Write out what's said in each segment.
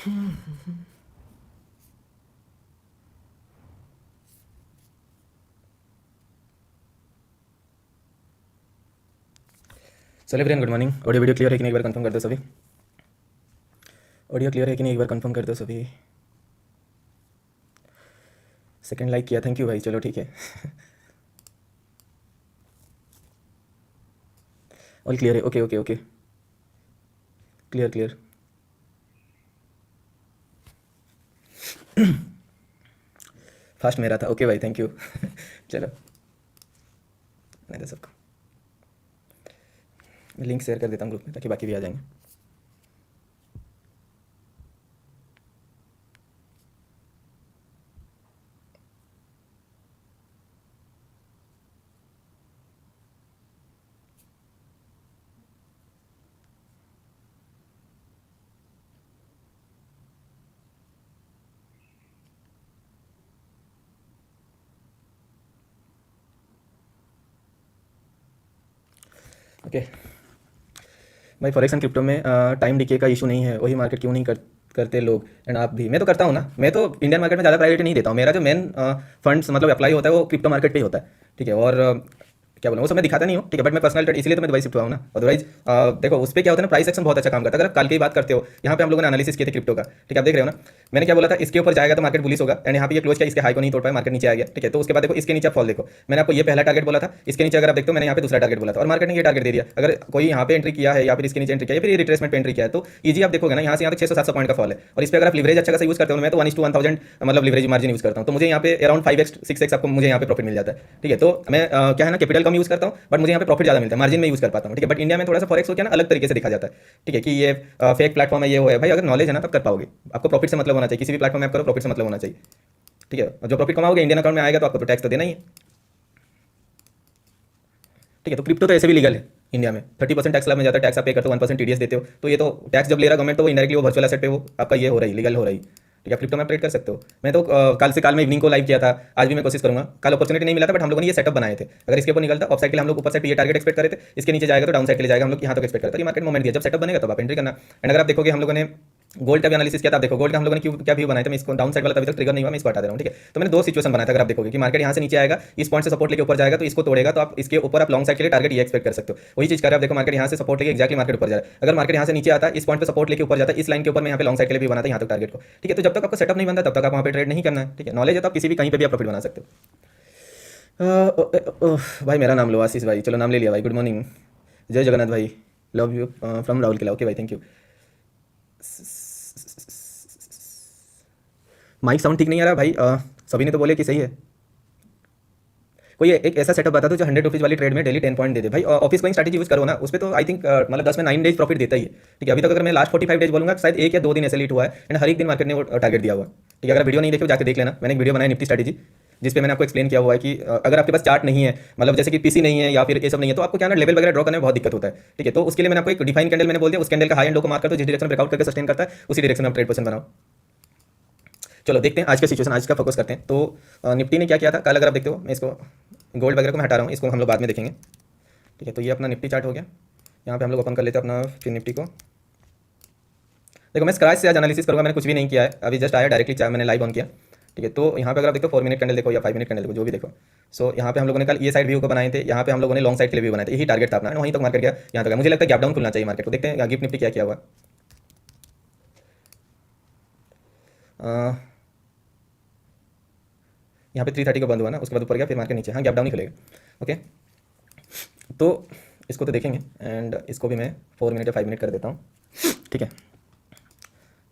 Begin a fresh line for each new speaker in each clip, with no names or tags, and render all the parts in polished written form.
चलिए friend, good morning. Audio video clear है कि नहीं, एक बार कंफर्म कर दो सभी। ऑडियो क्लियर है कि नहीं, एक बार कंफर्म कर दो सभी। सेकंड लाइक किया, थैंक यू भाई। चलो ठीक है। ऑल क्लियर है, okay okay okay, clear clear. Fast मेरा था, ओके भाई, थैंक यू। चलो, नहीं तो सबको मैं लिंक शेयर कर देता हूँ ग्रुप में, ताकि बाकी भी आ जाएंगे। ओके भाई, फॉरेक्स एंड क्रिप्टो में टाइम डिके का इशू नहीं है। वही मार्केट क्यों नहीं करते लोग, एंड आप भी। मैं तो करता हूँ ना, मैं तो इंडियन मार्केट में ज़्यादा प्रायोरिटी नहीं देता हूँ। मेरा जो मेन फंड्स मतलब अप्लाई होता है वो क्रिप्टो मार्केट पे ही होता है, ठीक है। और क्या बोला, वो सब मैं दिखाता नहीं हूँ, ठीक है। बट मैं पर्सनल ट्रेड, इसलिए तो मैं दुबई शिफ्ट हुआ हूँ ना। अदरवाइज देखो, उस पर क्या होता है ना, प्राइस एक्शन बहुत अच्छा काम करता है। अगर आप कल की बात करते हो, यहाँ पे हम लोगों ने एनालिसिस किए थे क्रिप्टो का, ठीक है। आप देख रहे हो ना, मैंने क्या बोला था, इसके ऊपर जाएगा तो मार्केट बुलिश होगा, एंड यहाँ पे ये क्लोज किया, इसके हाई को नहीं तोड़ पाया, मार्केट नीचे आ गया, ठीक है। तो उसके बाद देखो, इसके नीचे फॉल देखो, मैंने आपको ये पहला टारगेट बोला था, इसके नीचे अगर आप देखते हो मैंने यहाँ पे दूसरा टारगेट बोला था, और मार्केट ने ये टारगेट दे दिया। अगर कोई यहाँ पे एंट्री किया है या फिर इसके नीचे एंट्री किया है, फिर ये रिट्रेसमेंट पे एंट्री किया है, तो ईजी आप देखोगे ना, यहाँ से यहाँ तक 600-700 पॉइंट का फॉल है। और इस पर अगर आप लिवरेज अच्छा सा यूज करते हो, मैं तो 1:1000 मतलब लिवरेज मार्जिन यूज करता हूँ, तो मुझे यहाँ पे अराउंड 5x 6x आपको मुझे यहाँ पे प्रॉफिट मिल जाता है, ठीक है। तो मैं क्या है ना, कैपिटल कम यूज करता हूँ, बट मुझे यहाँ पे प्रॉफिट ज़्यादा मिलता है, मार्जिन में यूज कर पाता हूँ, ठीक है। बट इंडिया में थोड़ा सा फॉरेक्स को क्या ना अलग तरीके से दिखा जाता है, ठीक है, कि ये फेक प्लेटफॉर्म है, ये वो है। भाई अगर नॉलेज है ना तब कर पाओगे। आपको प्रॉफिट से मतलब होना चाहिए, किसी भी प्लेटफॉर्म में आप करो, प्रॉफिट से मतलब होना चाहिए, ठीक है। और जो प्रॉफिट कमाओगे इंडियन अकाउंट में आएगा, तो आपको तो टैक्स तो देना ही है, ठीक है। तो क्रिप्टो तो ऐसे भी लीगल है इंडिया में, 30% टैक्स स्लैब में जाता है, टैक्स आप पे करते हो, 1% टीडीएस देते हो, तो ये तो टैक्स जब ले रहा गवर्नमेंट, तो वो इनडायरेक्टली वो वर्चुअल एसेट पे वो आपका ये हो रही, लीगल हो रही, ठीक है। आप क्रिप्टो में ट्रेड कर सकते हो। मैं तो कल से काल में इवनिंग को लाइव किया था, आज भी मैं कोशिश करूंगा। कल अपॉर्चुनिटी नहीं मिला था, बट हम लोगों ने ये सेटअप बनाए थे। अगर इसके ऊपर निकलता, ऑफ साइड के लिए हम लोग ऊपर साइड पे ये टारगेट एक्सपेक्ट करे थे, इसके नीचे जाएगा तो डाउन साइड के लिए जाएगा, हम लोग यहाँ तक एक्सपेक्ट करते हैं। ये मार्केट मोमेंट दिया, जब सेटअप बनेगा तब आप एंट्री करना। एंड अगर आप देखोगे, हम लोगों ने गोल्ड का भी एनालिसिस किया था। आप देखो गोल्ड का हम लोगों ने क्यों क्या व्यू बनाया था, मैं इसको डाउन साइड वाला अभी तक ट्रिगर नहीं हुआ, मैं इसको हटा दे रहा हूँ, ठीक है। तो मैंने दो सिचुएशन बनाया था। अगर आप देखोगे कि मार्केट यहाँ से नीचे आएगा, इस पॉइंट से सपोर्ट लेके ऊपर जाएगा, तो इसको तोड़ेगा, तो आप इसके ऊपर आप लॉन्ग साइड के लिए टारगेट ये एक्सपेक्ट कर सकते हो। वही चीज कर रहे हैं आप, देखो मार्केट यहाँ से सपोर्ट लेके एक्जैक्टली मार्केट ऊपर जा रहा है। अगर मार्केट यहाँ से नीचे आता है, इस पॉइंट पे सपोर्ट लेके ऊपर जाता है, इस लाइन के ऊपर मैं यहाँ पे लॉन्ग साइड के लिए भी बनाता है यहाँ तक टारगेट को, ठीक है। तो जब तक आपका सेटअप नहीं बनता, तब तक आप वहाँ पे ट्रेड नहीं करना है, ठीक है। नॉलेज है तो आप किसी भी कहीं पे भी आप प्रॉफिट बना सकते हो। भाई मेरा नाम लो, आशीष भाई। चलो नाम ले लिया भाई, गुड मॉर्निंग। जय जगन्नाथ भाई, love you from Rahul Qila, okay भाई, थैंक यू। माइक साउंड ठीक नहीं आ रहा भाई, सभी ने तो बोले कि सही है। कोई एक ऐसा सेटअप बता दो जो 100 रुपीज़ वाली ट्रेड में डेली 10 पॉइंट दे दे भाई। ऑफिस गोइंग स्ट्रैटेजी यूज करो ना, उस पर तो आई थिंक मतलब 10 में 9 डेज प्रॉफिट देता ही है, ठीक है। अभी तक अगर मैं लास्ट 45 डेज बोलूंगा, शायद 1 या 2 दिन ऐसे लीट हुआ है, एंड हर एक दिन मार्केट ने वो टारगेट दिया हुआ है, ठीक है। अगर वीडियो नहीं देखे जाके देख लेना, मैंने एक वीडियो बनाया निफ्टी स्ट्रैटेजी, जिस पे मैंने आपको एक्सप्लेन किया हुआ है कि अगर आपके पास चार्ट नहीं है, मतलब जैसे कि पीसी नहीं है या फिर ये सब नहीं है, तो आपको क्या ना लेवल वगैरह ड्रॉ करने में बहुत दिक्कत होता है, ठीक है। तो उसके लिए मैंने आपको एक डिफाइन कैंडल मैंने बोल दिया, उस कैंडल का हाई एंड लो को मार्क कर दो, जिस डायरेक्शन में ब्रेकआउट करके सस्टेन करता है, उसी डायरेक्शन में आप ट्रेड पोजीशन बनाओ। चलो देखते हैं आज का सिचुएशन, आज का फोकस करते हैं। तो निफ्टी ने क्या किया था कल, अगर आप देखते हो, मैं इसको गोल्ड वगैरह को मैं हटा रहा हूँ, इसको हम लोग बाद में देखेंगे, ठीक है। तो ये अपना निफ्टी चार्ट हो गया, यहाँ पे हम लोग ओपन कर लेते हैं अपना फिर निफ्टी को। देखो मैं स्क्रैच से आज एनालिसिस करूँगा, मैंने कुछ भी नहीं किया है, अभी जस्ट आया डायरेक्टली चाहे मैंने लाइव ऑन किया, ठीक है। तो यहाँ पे अगर आप देखो 4 मिनट कैंडल देखो या 5 मिनट कैंडल देखो, जो भी देखो। सो यहाँ पे हम लोगों ने कल ये साइड व्यू को बनाए थे, यहाँ पे हम लोगों ने लॉन्ग साइड के लिए भी बनाए थे, यही टारगेट था अपना, वहीं तक मार्केट गया, यहाँ तक। मुझे लगता है गैप डाउन खुलना चाहिए मार्केट को। देखते हैं गिफ्ट निफ्टी क्या किया हुआ। यहाँ पे 330 को बंद हुआ ना, उसके बाद ऊपर गया, फिर मार्केट नीचे, हाँ गैप डाउन ही खुलेगा, ओके। तो इसको तो देखेंगे, एंड इसको भी मैं 4 मिनट या 5 मिनट कर देता हूँ, ठीक है।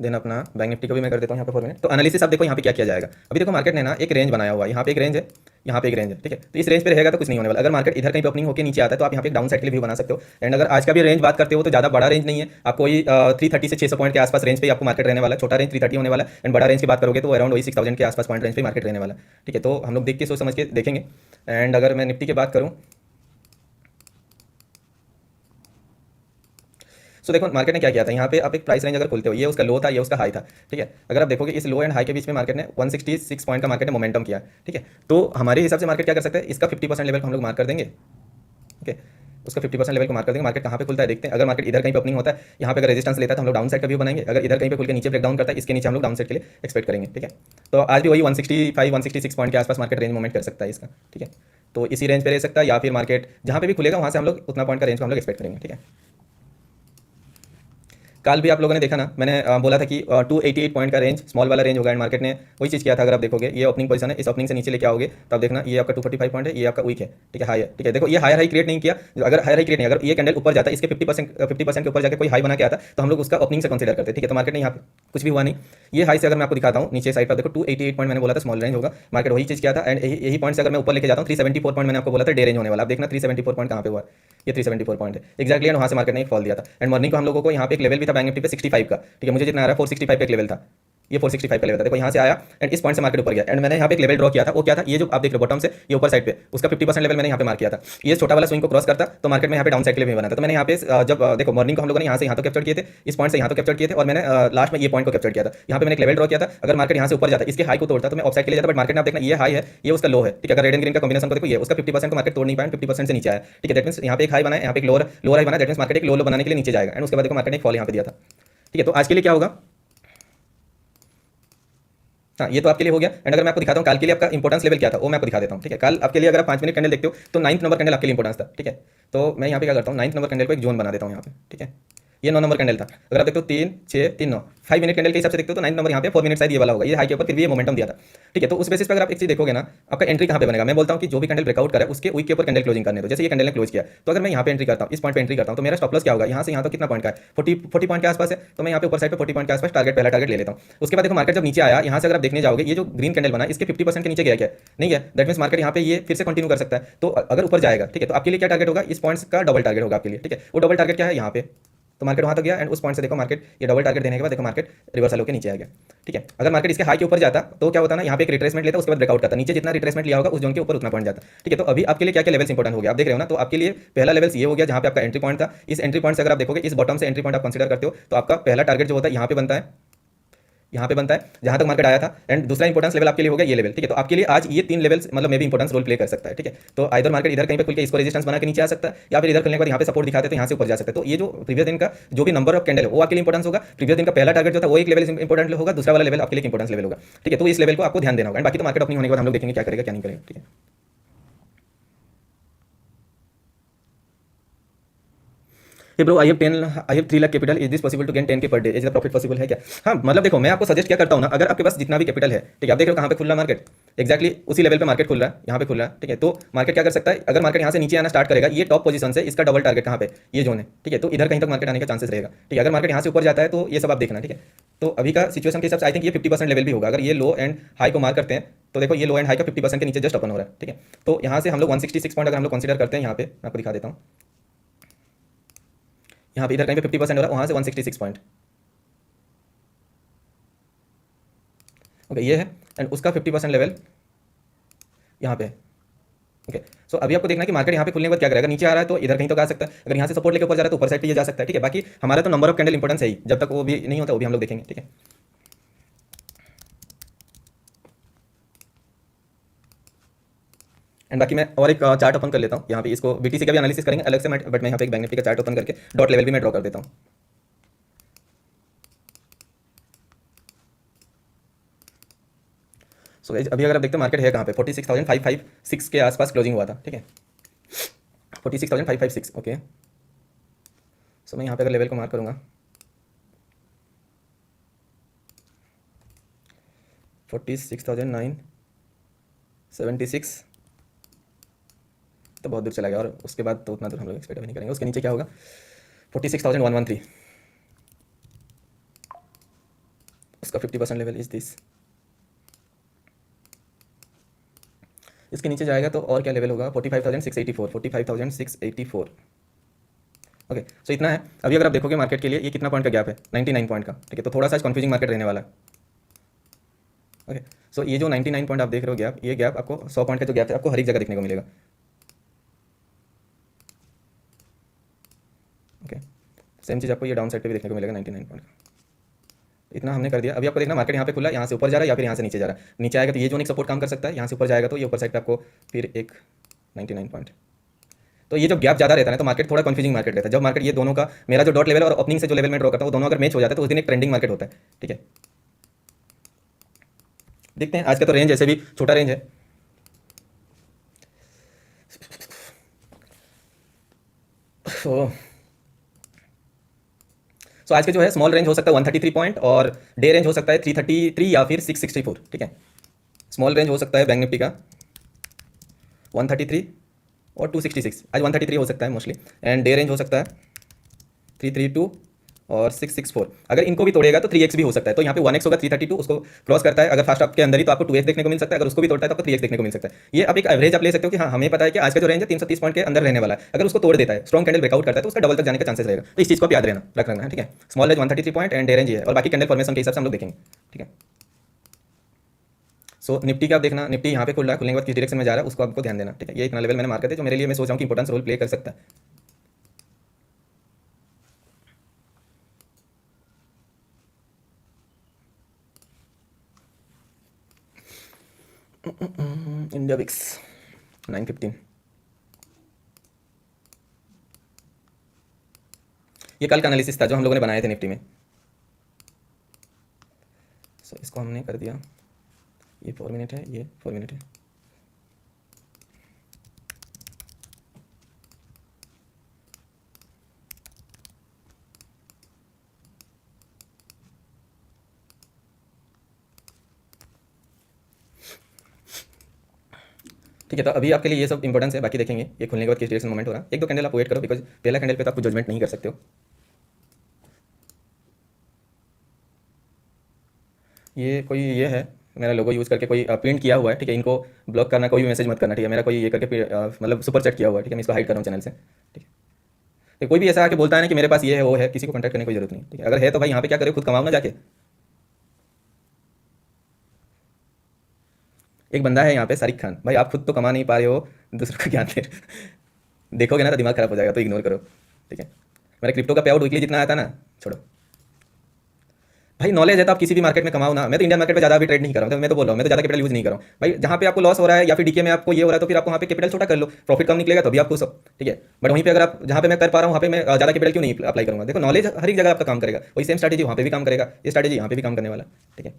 देन अपना बैंक निफ्टी को भी मैं कर देता हूँ यहाँ पे 4 मिनट। तो एनालिसिस आप देखो यहाँ पे क्या किया जाएगा। अभी देखो मार्केट ने ना एक रेंज बनाया हुआ है, यहाँ पे एक रेंज है, यहाँ पे एक रेंज है, ठीक है। तो इस रेंज पे रहेगा तो कुछ नहीं होने वाला। अगर मार्केट इधर कहीं पे ओपनिंग होकर नीचे आता है, तो आप यहाँ पे डाउन साइड के लिए भी बना सकते हो। एंड अगर आज का भी रेंज बात करते हो, तो ज़्यादा बड़ा रेंज नहीं है, आपको वही 330 से 600 पॉइंट के आसपास रेंज पे आपको मार्केट रहने वाला है। छोटा रेंज 330 होने वाला है, एंड बड़ा रेंज की बात करोगे तो अराउंड वही 6000 के आसपास पॉइंट रेंज पे मार्केट रहने वाला है, ठीक है। तो हम लोग देख के सोच समझ के देखेंगे। एंड अगर मैं निफ्टी की बात करूँ, सो देखो मार्केट ने क्या किया था, यहाँ पे आप एक प्राइस रेंज अगर खोलते हो, ये उसका लो था, ये उसका हाई था, ठीक है। अगर आप देखोगे इस लो एंड हाई के बीच में मार्केट ने 166 पॉइंट का मार्केट ने मोमेंटम किया, ठीक है। तो हमारे हिसाब से मार्केट क्या कर सकते हैं, इसका 50% लेवल को हम लोग मार्क कर देंगे, ओके। उसका 50% लेवल को मार्क कर देंगे। मार्केट कहाँ पे खुलता है देखते हैं। अगर मार्केट इधर कहीं पे ओपनिंग होता है, यहाँ पे अगर रेजिस्टेंस लेता है तो हम लोग डाउन साइड का व्यू बनाएंगे। अगर इधर कहीं पे खुल के नीचे ब्रेकडाउन करता है, इसके नीचे हम लोग डाउन साइड के लिए एक्सपेक्ट करेंगे। ठीक है, तो आज भी वही 165 166 पॉइंट के आसपास मार्केट रेंज मूवमेंट कर सकता है इसका। ठीक है, तो इसी रेंज पे रह सकता है, या फिर मार्केट जहाँ पे भी खुलेगा वहाँ से हम लोग उतना पॉइंट का रेंज को हम लोग एक्सपेक्ट करेंगे। ठीक है, कल भी आप लोगों ने देखा ना, मैंने बोला था कि 288 पॉइंट का रेंज स्मॉल वाला रेंज होगा, एंड मार्केट ने वही चीज़ किया था। अगर आप देखोगे ये ओपनिंग पोजीशन है, इस ओपनिंग से नीचे लेके आओगे तो आप देखना ये आपका 245 पॉइंट है, ये आपका वीक है। ठीक है, हाई है। ठीक है, देखो ये हायर हाई क्रिएट नहीं किया। अगर हायर हाई क्रिएट नहीं, अगर ये कैंडल ऊपर जाता है, इसके 50% के ऊपर जाकर कोई हाई बना के आता तो हम लोग उसका ओपनिंग से कंसीडर करते। ठीक है, तो मार्केट ने यहाँ पे कुछ भी हुआ नहीं। ये हाई से अगर मैं आपको दिखाता हूँ नीचे साइड पर, देखो 288 पॉइंट मैंने बोला था स्मॉल रेंज होगा, मार्केट वही चीज़ किया था। एंड यही पॉइंट से अगर मैं ऊपर लेके जाता हूँ 374 पॉइंट मैंने आपको बोला था डे रेंज होने वाला। आप देखना 374 पॉइंट कहाँ पे हुआ, ये 374 पॉइंट है एक्जैक्टली। एंड वहाँ से मार्केट ने एक फॉल दिया था। एंड मॉर्निंग को हम लोगों को यहाँ पे एक लेवल भी था बैंक निफ्टी पे 65 का। ठीक है, मुझे जितना आ रहा है 465 का एक लेवल था, ये 465 का लेवल था। देखो यहाँ से आया एंड इस पॉइंट से मार्केट ऊपर गया, एंड मैंने यहाँ पे एक लेवल ड्रॉ किया था। वो क्या था, ये जो आप देख रहे हो बॉटम से ये ऊपर साइड पे, उसका 50% लेवल मैंने यहाँ पे मार्क किया था। ये छोटा वाला स्विंग को क्रॉस करता तो मार्केट में यहाँ पे डाउन साइड के लिए भी बना था। तो मैंने यहाँ पे जब देखो मॉर्निंग को हम लोगों ने यहाँ से यहाँ तो कैप्चर किए थे, इस पॉइंट से यहाँ तो कैप्चर किए थे, और मैंने लास्ट में ये पॉइंट को कैप्चर किया था। यहाँ पे मैंने एक लेवल ड्रॉ किया था। अगर मार्केट यहाँ से ऊपर जाता, इसके हाई को तोड़ता तो मैं ऑफ साइड के लिए जाता, बट मार्केट ने आप देखना ये हाई है, ये उसका लो है। ठीक है, अगर रेड एंड ग्रीन का कॉम्बिनेशन को देखो, ये उसका 50% को मार्केट तोड़ नहीं पाया, 50% से नीचे आया। ठीक है, दैट मींस यहाँ पे एक हाई बनाया, यहाँ पे एक लोअर हाई बना, दैट मींस मार्केट एक लो बनाने के लिए नीचे जाएगा। एंड उसके बाद देखो मार्केट ने एक फॉल यहाँ पे दिया था। ठीक है, तो आज के लिए क्या होगा, हाँ ये तो आपके लिए हो गया। एंड अगर मैं आपको दिखाता हूँ कल के लिए आपका इंपॉर्टेंस लेवल क्या था, वो मैं आपको दिखा देता हूँ। ठीक है, कल आपके लिए अगर आप 5 मिनट कैंडल देखते हो तो 9th नंबर कैंडल आपके लिए इंपॉर्टेंस था। ठीक है, तो मैं यहाँ पे क्या करता हूँ, 9th नंबर कैंडल को एक जोन बना देता हूँ यहाँ पे। ठीक है, ये 9 नंबर कैंडल था। अगर आप देखते हो 3 6 3 9 5 मिनट कैंडल के हिसाब से देखते हो तो 9 नंबर यहाँ पे 4 मिनट शायद ये वाला होगा, ये हाई के ऊपर फिर भी ये मोमेंटम दिया था। ठीक है, तो उस बेसिस पर अगर आप एक चीज देखोगे ना, आपका एंट्री कहाँ पे बनेगा, मैं बोलता हूँ कि जो भी कैंडल ब्रेकआउट करे उसके वीक के ऊपर कैंडल क्लोजिंग करने दो। जैसे ये कैंडल ने क्लोज किया, तो अगर मैं यहाँ पे एंट्री करता हूँ, इस पॉइंट पे एंट्री करता हूँ, तो मेरा स्टॉप लॉस क्या होगा, यहाँ से यहाँ तो कितना पॉइंट का है, 40 पॉइंट के आसपास है। तो मैं यहाँ पे ऊपर साइड पे 40 पॉइंट के आसपास टारगेट, पहला टारगेट ले लेता हूँ। उसके बाद देखो मार्केट जब नीचे आया, यहाँ से अगर आप देखने जाओगे, ये जो ग्रीन कैंडल बना इसके 50% के नीचे गया क्या, नहीं गया, दैट मींस मार्केट यहाँ पे ये फिर से कंटिन्यू कर सकता है। तो अगर ऊपर जाएगा, ठीक है, तो आपके लिए क्या टारगेट होगा, इस पॉइंट्स का डबल टारगेट होगा आपके लिए। ठीक है, वो डबल टारगेट क्या है यहाँ पे, तो मार्केट वहाँ तक गया, एंड उस पॉइंट से देखो मार्केट ये डबल टारगेट देने के बाद देखो मार्केट रिवर्सल होकर नीचे आ गया। ठीक है, अगर मार्केट इसके हाई के ऊपर जाता तो क्या होता ना, यहाँ पे एक रिट्रेसमेंट लेता, उसके बाद ब्रेकआउट करता, नीचे जितना रिट्रेसमेंट लिया होगा उस जोन के ऊपर उतना पॉइंट जाता। ठीक है, तो अभी आपके लिए क्या क्या लेवल्स इंपॉर्टेंट हो गया आप देख रहे हो ना। तो आपके लिए पहला लेवल्स ये हो गया जहाँ पे आपका एंट्री पॉइंट था। इस एंट्री पॉइंट से अगर आप देखोगे, इस बॉटम से एंट्री पॉइंट आप कंसीडर करते हो, तो आपका पहला टारगेट जो होता है यहाँ पे बनता है, यहाँ पे बनता है जहाँ तक मार्केट आया था। एंड दूसरा इंपॉर्टेंस लेवल आपके लिए हो गया ये लेवल। ठीक है, तो आपके लिए आज ये 3 लेवल्स मतलब मे भी इंपॉर्टेंस रोल प्ले कर सकता है। ठीक है, तो इधर मार्केट इधर कहीं पे खुल के इसको रेजिस्टेंस बना के नीचे आ सकता है, या फिर इधर खुलने के बाद यहाँ पे सपोर्ट दिखाते तो यहाँ से ऊपर जा सकते हैं। तो ये जो प्रीवियस दिन का जो भी नंबर ऑफ कैंडल है वो आपके लिए इंपॉर्टेंस होगा। प्रीवियस दिन का पहला टारगेट जो था वो एक लेवल इंपॉर्टेंट होगा, दूसरा वाला लेवल आपके लिए इंपॉर्टेंस लेवल होगा। ठीक है, तो इस लेवल को आपको ध्यान देना होगा। एंड बाकी तो मार्केट ओपनिंग होने के बाद हम लोग देखेंगे क्या करेगा क्या नहीं करेगा। ठीक है, hey bro, I have 3 lakh capital, is this possible to gain 10K per day, is the profit possible है क्या। हाँ मतलब देखो मैं आपको सजेस्ट क्या करता हूँ ना, अगर आपके पास जितना भी कैपिटल है, ठीक है, आप देख रहे हो कहाँ पे खुल रहा है मार्केट, एक्जैक्टली उसी लेवल पे मार्केट खुल रहा है, यहाँ पे खुल रहा है। ठीक है, तो मार्केट क्या कर सकता है, अगर मार्केट यहाँ से नीचे आना स्टार्ट करेगा, ये टॉप पोजीशन से इसका डबल टारगेट कहाँ पे, ये जोन है। ठीक है, तो इधर कहीं तक मार्केट आने का चांसेस रहेगा। ठीक है, अगर मार्केट यहाँ से ऊपर जाता है तो ये सब आप देखना। ठीक है, तो अभी का सिचुएशन के हिसाब से आई थिंक ये 50% लेवल भी होगा। अगर ये लो एंड हाई को मार्क करते हैं तो देखो ये लो एंड हाई का 50% के नीचे जस्ट ओपन हो रहा है। ठीक है, तो यहाँ से हम लोग 166 पॉइंट अगर हम लोग कंसीडर करते हैं, यहाँ पे मैं आपको दिखा देता हूँ, यहाँ पे इधर कहीं पे 50% हो रहा है, वहाँ से 166 पॉइंट, ओके ये है, एंड उसका 50% लेवल यहाँ पे। ओके, सो अभी आपको देखना है कि मार्केट यहाँ पे खुलने के बाद क्या करेगा, नीचे आ रहा है तो इधर कहीं तो आ सकता है, अगर यहाँ से सपोर्ट लेके ऊपर जा रहा है तो ऊपर साइड पे ये जा सकता है। ठीक है, बाकी हमारा तो नंबर ऑफ कैंडल इंपॉर्टेंस है ही, जब तक वो भी नहीं होता वो भी हम लोग देखेंगे। ठीक है, एंड बाकी मैं और एक चार्ट ओपन कर लेता हूँ यहाँ पे, इसको बीटीसी का भी एनालिसिस करेंगे अलग से, बट मैं यहाँ पे एक बैंक निफ्टी का चार्ट ओपन करके डॉट लेवल भी मैं ड्रॉ कर देता हूँ। सो अभी अगर आप देखते हो मार्केट है कहाँ पे, 46,556 के आसपास क्लोजिंग हुआ था। ठीक है, 46,556। ओके, सो मैं यहाँ पे अगर लेवल को मार्क करूँगा 46,976, तो बहुत दूर चला गया, और उसके बाद तो उतना दूर हम लोग एक्सपेक्ट भी नहीं करेंगे। उसके नीचे क्या होगा, 46,113, उसका 50% लेवल इज दिस। इसके नीचे जाएगा तो और क्या लेवल होगा, 45,684, 45,684। ओके, सो इतना है। अभी अगर आप देखोगे मार्केट के लिए ये कितना पॉइंट का गैप है, 99 पॉइंट का। ठीक है, तो थोड़ा सा कंफ्यूजिंग मार्केट रहने वाला है। ओके, सो ये जो 99 पॉइंट आप देख रहे हो गैप, ये गैप आपको 100 पॉइंट का जो गैप है आपको हर एक जगह देखने को मिलेगा। ओके, सेम चीज़ आपको ये डाउन साइड पे भी देखने को मिलेगा 99 पॉइंट का। इतना हमने कर दिया। अभी आपको देखना मार्केट यहाँ पे खुला, यहाँ से ऊपर जा रहा है या फिर यहाँ से नीचे जा रहा है। नीचे आएगा तो ये जोन एक सपोर्ट काम कर सकता है, यहाँ से ऊपर जाएगा तो ये ऊपर साइड पे आपको फिर एक 99 पॉइंट, तो ये जब गैप ज़्यादा रहता है ना तो मार्केट थोड़ा कंफ्यूजिंग मार्केट रहता है। जब मार्केट ये दोनों का, मेरा जो डॉट लेवल और ओपनिंग से जो लेवल में ड्रॉ करता है वो दोनों अगर मैच हो जाता है तो उस दिन एक ट्रेंडिंग मार्केट होता है। ठीक है, देखते हैं आज का तो रेंज ऐसे भी छोटा रेंज है। सो आज के जो है स्मॉल रेंज हो सकता है 133 पॉइंट और डे रेंज हो सकता है 333 या फिर 664। ठीक है, स्मॉल रेंज हो सकता है बैंक निफ्टी का 133 और 266, आज 133 हो सकता है मोस्टली, एंड डे रेंज हो सकता है 332 और 664। अगर इनको भी तोड़ेगा तो 3x भी हो सकता है। तो यहाँ पे 1x होगा 332, उसको क्रॉस करता है अगर फास्ट आपके अंदर ही तो आपको 2x देखने को मिल सकता है, अगर उसको भी तोड़ता है तो आपको 3x देखने को मिल सकता है। ये आप एक एवरेज आप ले सकते हो कि हाँ हमें पता है कि आज का जो रेंज है 330 पॉइंट के अंदर रहने वाला है। अगर उसको तोड़ देता है, स्ट्रॉन्ग कैंडल ब्रेकआउट करता है तो उसका डबल तक जाने का चांसेस रहेगा। तो इस चीज़ को आप याद रखना है। ठीक है, small range 133 point and day range ये है और बाकी कैंडल फॉर्मेशन के हिसाब से हम लोग देखेंगे। ठीक है, सो निफ्टी का आप देखना, निफ्टी यहाँ पे खुल रहा है, खुलने के बाद किस डायरेक्शन में जा रहा है उसको आपको ध्यान देना। ठीक है, ये इतना लेवल मैंने मार्क कर दिया जो मेरे लिए मैं सोच रहा हूँ कि इंपॉर्टेंस रोल प्ले कर सकता है। इंडिया विक्स 915, ये कल का एनालिसिस था जो हम लोगों ने बनाए थे निफ्टी में। सो इसको हमने कर दिया, ये 4 मिनट है, ये 4 मिनट है। ठीक है, तो अभी आपके लिए ये सब इंपॉर्टेंस है, बाकी देखेंगे ये खुलने के बाद किस डायरेक्शन मोमेंट हो रहा है। एक दो कैंडल आप वेट करो, बिकॉज पहला कैंडल पे तो आपको जजमेंट नहीं कर सकते हो। ये कोई ये है मेरा लोगो यूज़ करके कोई प्रिंट किया हुआ है। ठीक है, इनको ब्लॉक करना, कोई भी मैसेज मत करना। ठीक है, मेरा कोई ये करके मतलब सुपर चैट किया हुआ है। ठीक है, मैं इसको हाइड कर रहा हूँ चैनल से। ठीक है, तो कोई भी ऐसा आके बोलता है ना कि मेरे पास ये है वो है, किसी को कॉन्टैक्ट करने की कोई जरूरत नहीं। ठीक है, अगर है तो भाई यहाँ पे क्या करे, खुद कमाओ ना जाके। एक बंदा है यहाँ पे शारिक खान, भाई आप खुद तो कमा नहीं पा रहे हो, दूसरों को ज्ञान दे रहे हो। देखोगे ना तो दिमाग खराब हो जाएगा, तो इग्नोर करो। ठीक है, मेरा क्रिप्टो का पे आउट वीकली जितना आता ना, छोड़ो भाई। नॉलेज है तो आप किसी भी मार्केट में कमाओ ना। मैं तो इंडियन मार्केट में ज़्यादा भी ट्रेड नहीं कर रहा हूँ, तो मैं तो बोल रहा हूँ मैं तो ज़्यादा कैपिटल यूज़ नहीं कर रहा हूँ भाई। जहाँ पे आपको लॉस हो रहा है या फिर डीके में आपको ये हो रहा है तो फिर आपको वहाँ पे कैपिटल छोटा कर लो, प्रॉफिट कम निकलेगा तो भी आपको सब। ठीक है, बट वहीं पे अगर आप जहाँ पे मैं कर पा रहा हूँ वहाँ पे मैं ज़्यादा कैपिटल क्यों नहीं अप्लाई करूँगा। देखो नॉलेज हर एक जगह आपका काम करेगा, वही सेम स्ट्रैटेजी वहाँ पे भी काम करेगा, ये स्ट्रैटेजी यहाँ पे भी काम करने वाला। ठीक है,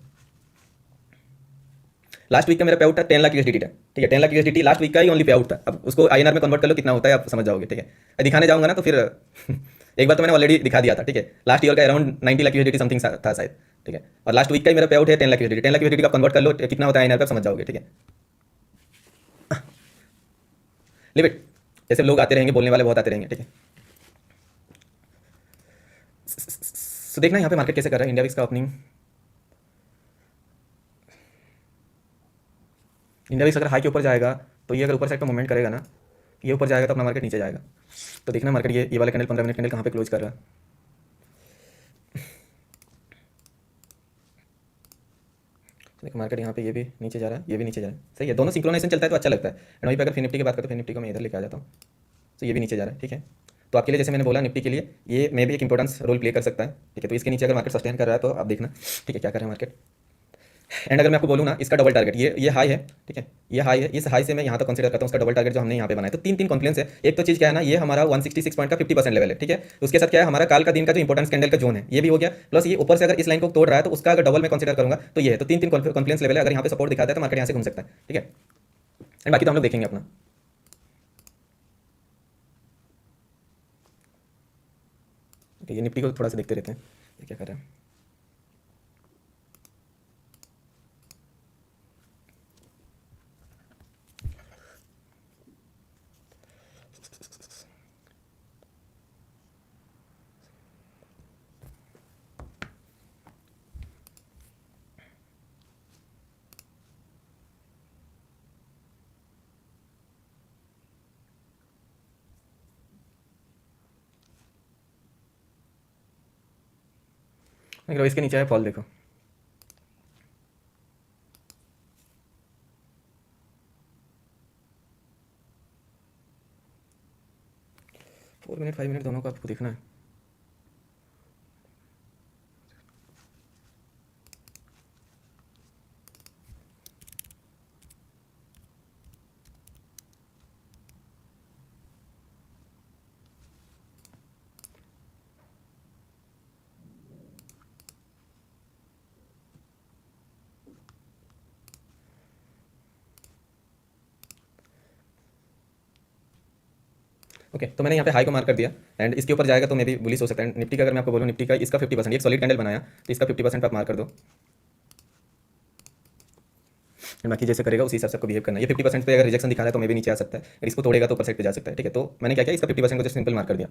लास्ट वीक का मेरा पे आउट था 10 लाख यूएसडीटी था। ठीक है, 10 लाख यूएसडीटी लास्ट वीक का ही ओनली पे आउट था। अब उसको आईएनआर में कन्वर्ट कर लो कितना होता है आप समझ जाओगे। ठीक है, दिखाने जाऊंगा ना तो फिर एक बार तो मैंने ऑलरेडी दिखा दिया था। ठीक है, लास्ट ईयर का अराउंड 90 लाख यूएसडीटी समथिंग था शायद। ठीक है, और लास्ट वीक का ही मेरा पे आउट है 10 लाख यूएसडीटी। 10 लाख यूएसडीटी का कन्वर्ट कर लो कितना होता है आईएनआर पे समझ जाओगे। ठीक है, लिमिट ऐसे लोग आते रहेंगे, बोलने वाले बहुत आते रहेंगे। ठीक है, सो देखना यहाँ पे मार्केट कैसे कर रहा है। इंडिया विक्स का ओपनिंग, इंडिया विक्स अगर हाई के ऊपर जाएगा तो ये अगर ऊपर साइड पर मूवमेंट करेगा ना, ये ऊपर जाएगा तो अपना मार्केट नीचे जाएगा। तो देखना मार्केट ये वाला कैंडल 15 मिनट कैंडल कहाँ पे क्लोज कर रहा है। देखो मार्केट यहाँ पे ये भी नीचे जा रहा है, ये भी नीचे जा रहा है। सही है, दोनों सिंक्रोनाइजेशन चलता है तो अच्छा लगता है। एंड वहीं पे अगर फिर निफ्टी की बात करें तो फिर निफ्टी को मैं इधर लेके आ जाता हूँ। तो ये भी नीचे जा रहा है। ठीक है, तो आपके लिए जैसे मैंने बोला निफ्टी के लिए ये मे भी एक इंपॉर्टेंस रोल प्ले कर सकता है। ठीक है, तो इसके नीचे अगर मार्केट सस्टेन कर रहा है तो आप देखना। ठीक है, क्या कर रहा है मार्केट। एंड अगर मैं आपको बोलूँ ना इसका डबल टारगेट, ये हाई है। ठीक है, ये हाई है, इस हाई से मैं यहाँ तक कंसीडर करता हूँ उसका डबल टारगेट जो हमने यहाँ पे बनाया। तो तीन तीन कॉन्फ्लुएंस है। एक तो चीज़ क्या है ना, ये हमारा 166 पॉइंट का 50% लेवल है। ठीक है, उसके साथ क्या है हमारा काल का दिन का जो इंपॉर्टेंस कैंडल का जोन है ये भी हो गया, प्लस ये ऊपर से अगर इस लाइन को तोड़ रहा है तो उसका अगर डबल मैं कंसीडर करूँगा तो ये है। तो तीन तीन कॉन्फ्लुएंस लेवल है, अगर यहाँ पे सपोर्ट दिखाता है तो मार्केट यहाँ से घूम सकता है। ठीक है, एंड बाकी तो हम लोग देखेंगे अपना। ये निफ्टी को थोड़ा सा देखते रहते हैं ये क्या कर रहा है। देखो इसके नीचे है फॉल, देखो फोर मिनट 5 मिनट दोनों को आपको देखना है। ओके, तो मैंने यहाँ पे हाई को मार्क कर दिया एंड इसके ऊपर जाएगा तो मे भी बुलिश हो सकता है। निफ्टी का अगर मैं आपको बोलूँ, निफ्टी का इसका 50%, एक सॉलिड कैंडल बनाया तो इसका 50% आप मार्क कर दो, बाकी जैसे करेगा उसी हिसाब से आपको बिहेव करना है। ये 50% पे अगर रिजेक्शन दिखा रहा है तो मे भी नीचे आ सकता है, अगर इसको तोड़ेगा तो ऊपर साइड पे जा सकता है। ठीक है, तो मैंने क्या किया, इसका 50% को जस्ट सिंपल मार्क कर दिया।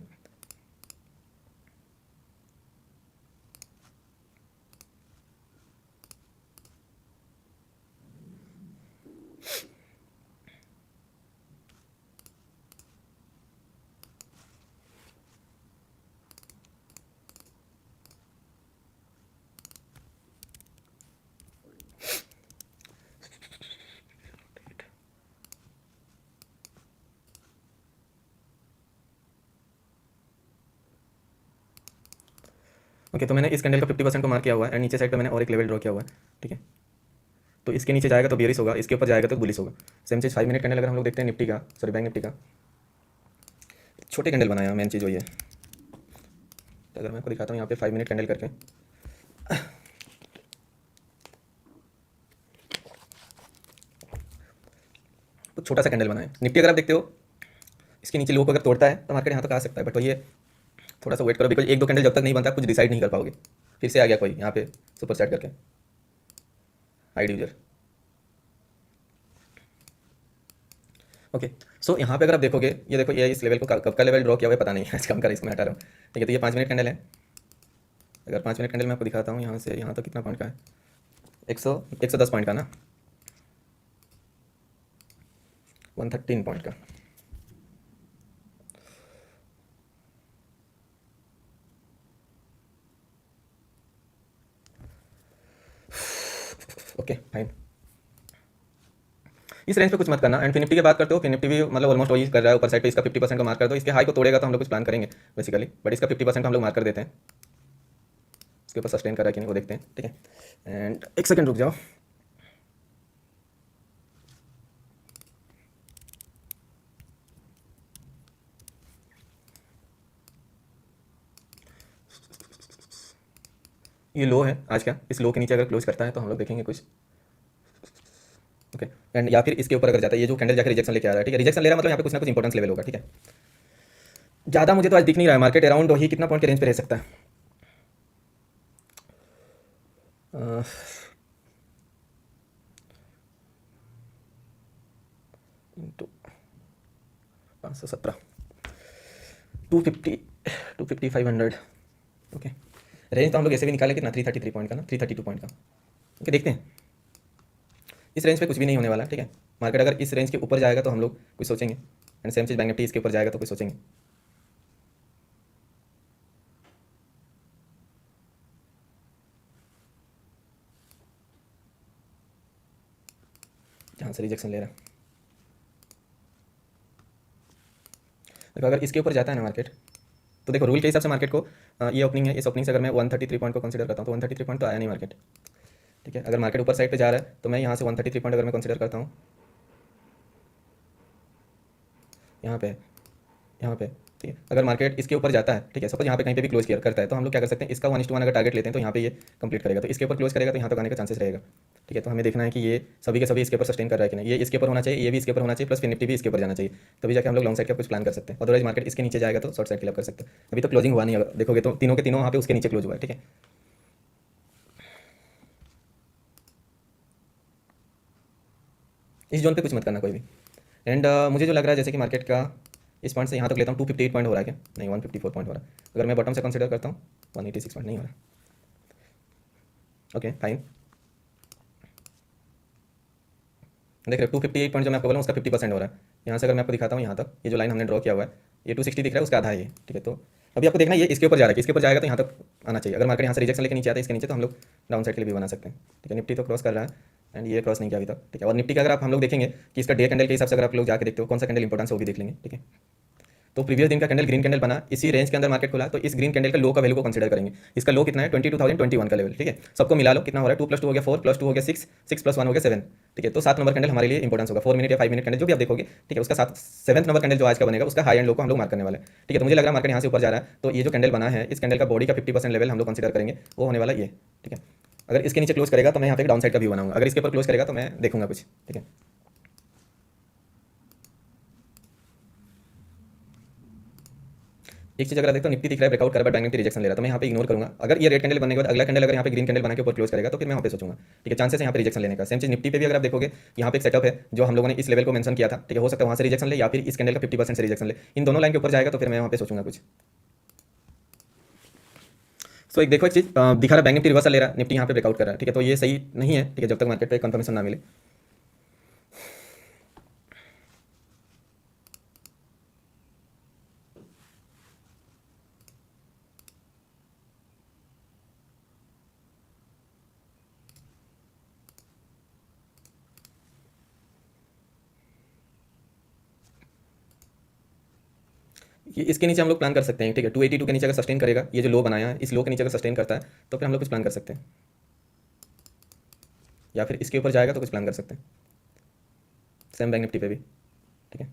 ओके, तो मैंने इस कैंडल का 50% को मार्क किया हुआ है एंड नीचे साइड पे मैंने और एक लेवल ड्रॉ किया हुआ है। ठीक है, तो इसके नीचे जाएगा तो बेरिश होगा, इसके ऊपर जाएगा तो बुलिश होगा। सेम चीज़ 5 मिनट कैंडल अगर हम लोग देखते हैं निफ्टी का, सॉरी बैंक निफ्टी का, छोटे कैंडल बनाया, मेन चीज़ वही है। तो अगर मैं आपको दिखाता हूँ यहाँ पे 5 मिनट कैंडल करके, तो छोटा सा कैंडल बनाया। निफ्टी अगर आप देखते हो इसके नीचे लो को अगर तोड़ता है तो मार्केट यहाँ तक आ सकता है, बट वही है थोड़ा सा वेट करो, बिकॉज एक दो कैंडल जब तक नहीं बनता कुछ डिसाइड नहीं कर पाओगे। फिर से आ गया कोई यहाँ पे सुपर सेट करके आईडी यूजर। ओके, सो यहाँ पे अगर आप देखोगे, ये देखो ये इस लेवल को कब का लेवल ड्रॉ किया हुआ है पता नहीं है, आज कम कर इसको मैं हटा रहा हूँ। ठीक है, तो ये 5 मिनट कैंडल है। अगर 5 मिनट कैंडल मैं आपको दिखाता हूँ यहाँ से यहाँ तक कितना पॉइंट का है, 110 पॉइंट का ना, 113 पॉइंट का। ओके फाइन, इस रेंज पे कुछ मत करना। एंड फिर निफ्टी की बात करते हो, फिर निफ्टी भी मतलब ऑलमोस्ट वही कर रहा है, ऊपर साइड पे इसका 50% को मार्क कर दो। इसके हाई को तोड़ेगा तो हम लोग कुछ प्लान करेंगे बेसिकली, बट इसका 50% हम लोग मार्क कर देते हैं। इसके ऊपर सस्टेन कर रहा है कि नहीं वो देखते हैं। ठीक है, एंड एक सेकेंड रुक जाओ। ये लो है आज का, इस लो के नीचे अगर क्लोज करता है तो हम लोग देखेंगे कुछ। ओके, एंड या फिर इसके ऊपर अगर जाता है, ये जो कैंडल जाकर रिजेक्शन लेके आ रहा है, ठीक है, रिजेक्शन ले रहा है मतलब यहाँ पे कुछ ना कुछ इंपॉर्टेंस लेवल होगा। ठीक है, ज़्यादा मुझे तो आज दिख नहीं रहा है, मार्केट अराउंड वही कितना पॉइंट के रेंज पे रह सकता है, इंटू 517, 250, 250, 500। ओके, रेंज तो हम लोग ऐसे भी निकाले कितना, 333 पॉइंट का ना, 332 पॉइंट का। ओके, देखते हैं इस रेंज पे कुछ भी नहीं होने वाला। ठीक है, मार्केट अगर इस रेंज के ऊपर जाएगा तो हम लोग कुछ सोचेंगे, and same cheese bank Nifty इसके ऊपर जाएगा तो कुछ सोचेंगे। जहाँ से रिजेक्शन ले रहा है, देखो अगर इसके ऊपर जाता है ना मार्केट, तो देखो रूल के हिसाब से मार्केट को ये ओपनिंग है, इस ओपनिंग से अगर मैं 133 पॉइंट को कंसीडर करता हूँ तो 133 पॉइंट तो आया नहीं मार्केट। ठीक है, अगर मार्केट ऊपर साइड पे जा रहा है तो मैं यहाँ से 133 पॉइंट अगर मैं कंसीडर करता हूँ, यहाँ पे यहाँ पे। ठीक है, अगर मार्केट इसके ऊपर जाता है, ठीक है, सपोज यहाँ पे कहीं पे भी क्लोज किया करता है, तो हम लोग क्या कर सकते हैं, इसका 1:1 अगर टारगेट लेते हैं तो यहाँ पे ये कंप्लीट करेगा, तो इसके ऊपर क्लोज करेगा तो यहाँ तक आने का चांसेस रहेगा। ठीक है, तो हमें देखना है कि ये सभी के सभी इसके ऊपर सस्टेन कर रहा है कि नहीं, ये इसके ऊपर होना चाहिए, ये भी इसके ऊपर होना चाहिए, प्लस फिर निफ्टी भी इसके ऊपर जाना चाहिए, तभी जाके हम लोग लॉन्ग साइड का कुछ प्लान कर सकते हैं। अदरवाइज मार्केट इसके नीचे जाएगा तो शॉर्ट साइड क्लब कर सकते हैं। अभी तो क्लोजिंग हुआ नहीं, अगर देखोगे तो तीनों के तीनों वहाँ पे उसके नीचे क्लोज हुआ है। ठीक है, इस जोन पे कुछ मत करना कोई भी। एंड मुझे जो लग रहा है जैसे कि मार्केट का इस पॉइंट से यहाँ तक लेता हूँ 258 पॉइंट हो रहा है क्या, नहीं 154 पॉइंट हो रहा है। अगर मैं बॉटम से कंसीडर करता हूँ 186 पॉइंट नहीं हो रहा। ओके फाइन, देख रहे हो 258 पॉइंट जो मैं आपको बोला उसका 50% हो रहा है। यहाँ से अगर मैं आपको दिखाता हूँ यहाँ तक, ये जो लाइन हमने ड्रॉ किया हुआ है ये 260 दिख रहा है, उसका आधा है ये। ठीक है, तो अभी आपको देखना है ये इसके ऊपर जा रहा है, इसके ऊपर जाएगा तो यहाँ तक आना चाहिए। अगर मार्केट यहाँ से रिजेक्शन लेके नीचे आता है इसके नीचे तो हम लोग डाउन साइड के लिए भी बना सकते हैं। ठीक है, निफ्टी तो क्रॉस कर रहा है एंड ये क्रॉस नहीं किया अभी तक। ठीक है, और निफ्टी का अगर आप हम लोग देखेंगे कि इसका डे कैंडल के हिसाब से अगर आप लोग जाकर देखते हो कौन सा कैंडल इंपॉर्टेंस है वो भी देख लेंगे। ठीक है, तो प्रीवियस दिन का कैंडल ग्रीन कैंडल बना, इसी रेंज के अंदर मार्केट खुला, तो इस ग्रीन कैंडल का लो का वैल्यू को कंसीडर करेंगे। इसका लो कितना है 22,021 का लेवल। ठीक है, सबको मिला लो कितना हो रहा है, 2 + 2 हो गया 4, +2 हो गया 6, 6 + 1 हो गया 7। ठीक है, तो 7 नंबर कैंडल हमारे लिए इंपॉर्टेंस होगा, 4 मिनट या 5 मिनट कैंडल जो भी आप देखोगे। ठीक है, उसका 7वें नंबर कैंडल जो आज का बनेगा उसका हाई एंड लो को हम लोग मार्क करने वाले हैं। ठीक है, तो मुझे लग रहा है मार्केट यहाँ से ऊपर जा रहा है, तो ये जो कैंडल बना है इस कैंडल का बॉडी का 50% लेवल हम लोग कंसीडर करेंगे, वो होने वाला ये। ठीक है, अगर इसके नीचे क्लोज करेगा तो मैं यहाँ पे डाउन साइड का व्यू बनाऊंगा, अगर इसके ऊपर क्लोज करेगा तो मैं देखूंगा कुछ। ठीक है, एक चीज़ अगर आप देखो निफ्टी दिख रहा है ब्रेकआउट कर रहा है, बैंक निफ्टी रिजेक्शन ले रहा है, तो मैं यहाँ पे इग्नोर करूँगा। अगर ये रेड कैंडल बनने के बाद अगला कैंडल अगर यहाँ पे ग्रीन कैंडल बना के ऊपर क्लोज करेगा तो फिर मैं वहाँ पे सोचूंगा, ठीक है, चांसेस है यहाँ पे रिजेक्शन लेने का। सेम चीज़ निफ्टी पे भी अगर आप देखोगे यहाँ पे एक सेटअप है जो हम लोगों ने इस लेवल को मेंशन किया था, ठीक है, हो सकता है वहाँ से रिजेक्शन ले या फिर इस कैंडल का 50% से रिजेक्शन ले, इन दोनों लाइन के ऊपर जाएगा तो फिर मैं वहाँ पे सोचूंगा कुछ। सो एक देखो एक चीज़ दिखा रहा है बैंक निफ्टी रिवर्सल ले रहा है, निफ्टी यहाँ पे ब्रेकआउट कर रहा है, ठीक है, तो ये सही नहीं है, ठीक है, जब तक मार्केट पे कंफर्मेशन ना मिले। ये इसके नीचे हम लोग प्लान कर सकते हैं, ठीक है, 282 के नीचे अगर सस्टेन करेगा, ये जो लो बनाया है इस लो के नीचे अगर सस्टेन करता है तो फिर हम लोग कुछ प्लान कर सकते हैं, या फिर इसके ऊपर जाएगा तो कुछ प्लान कर सकते हैं। सेम बैंक निफ्टी पे भी, ठीक है,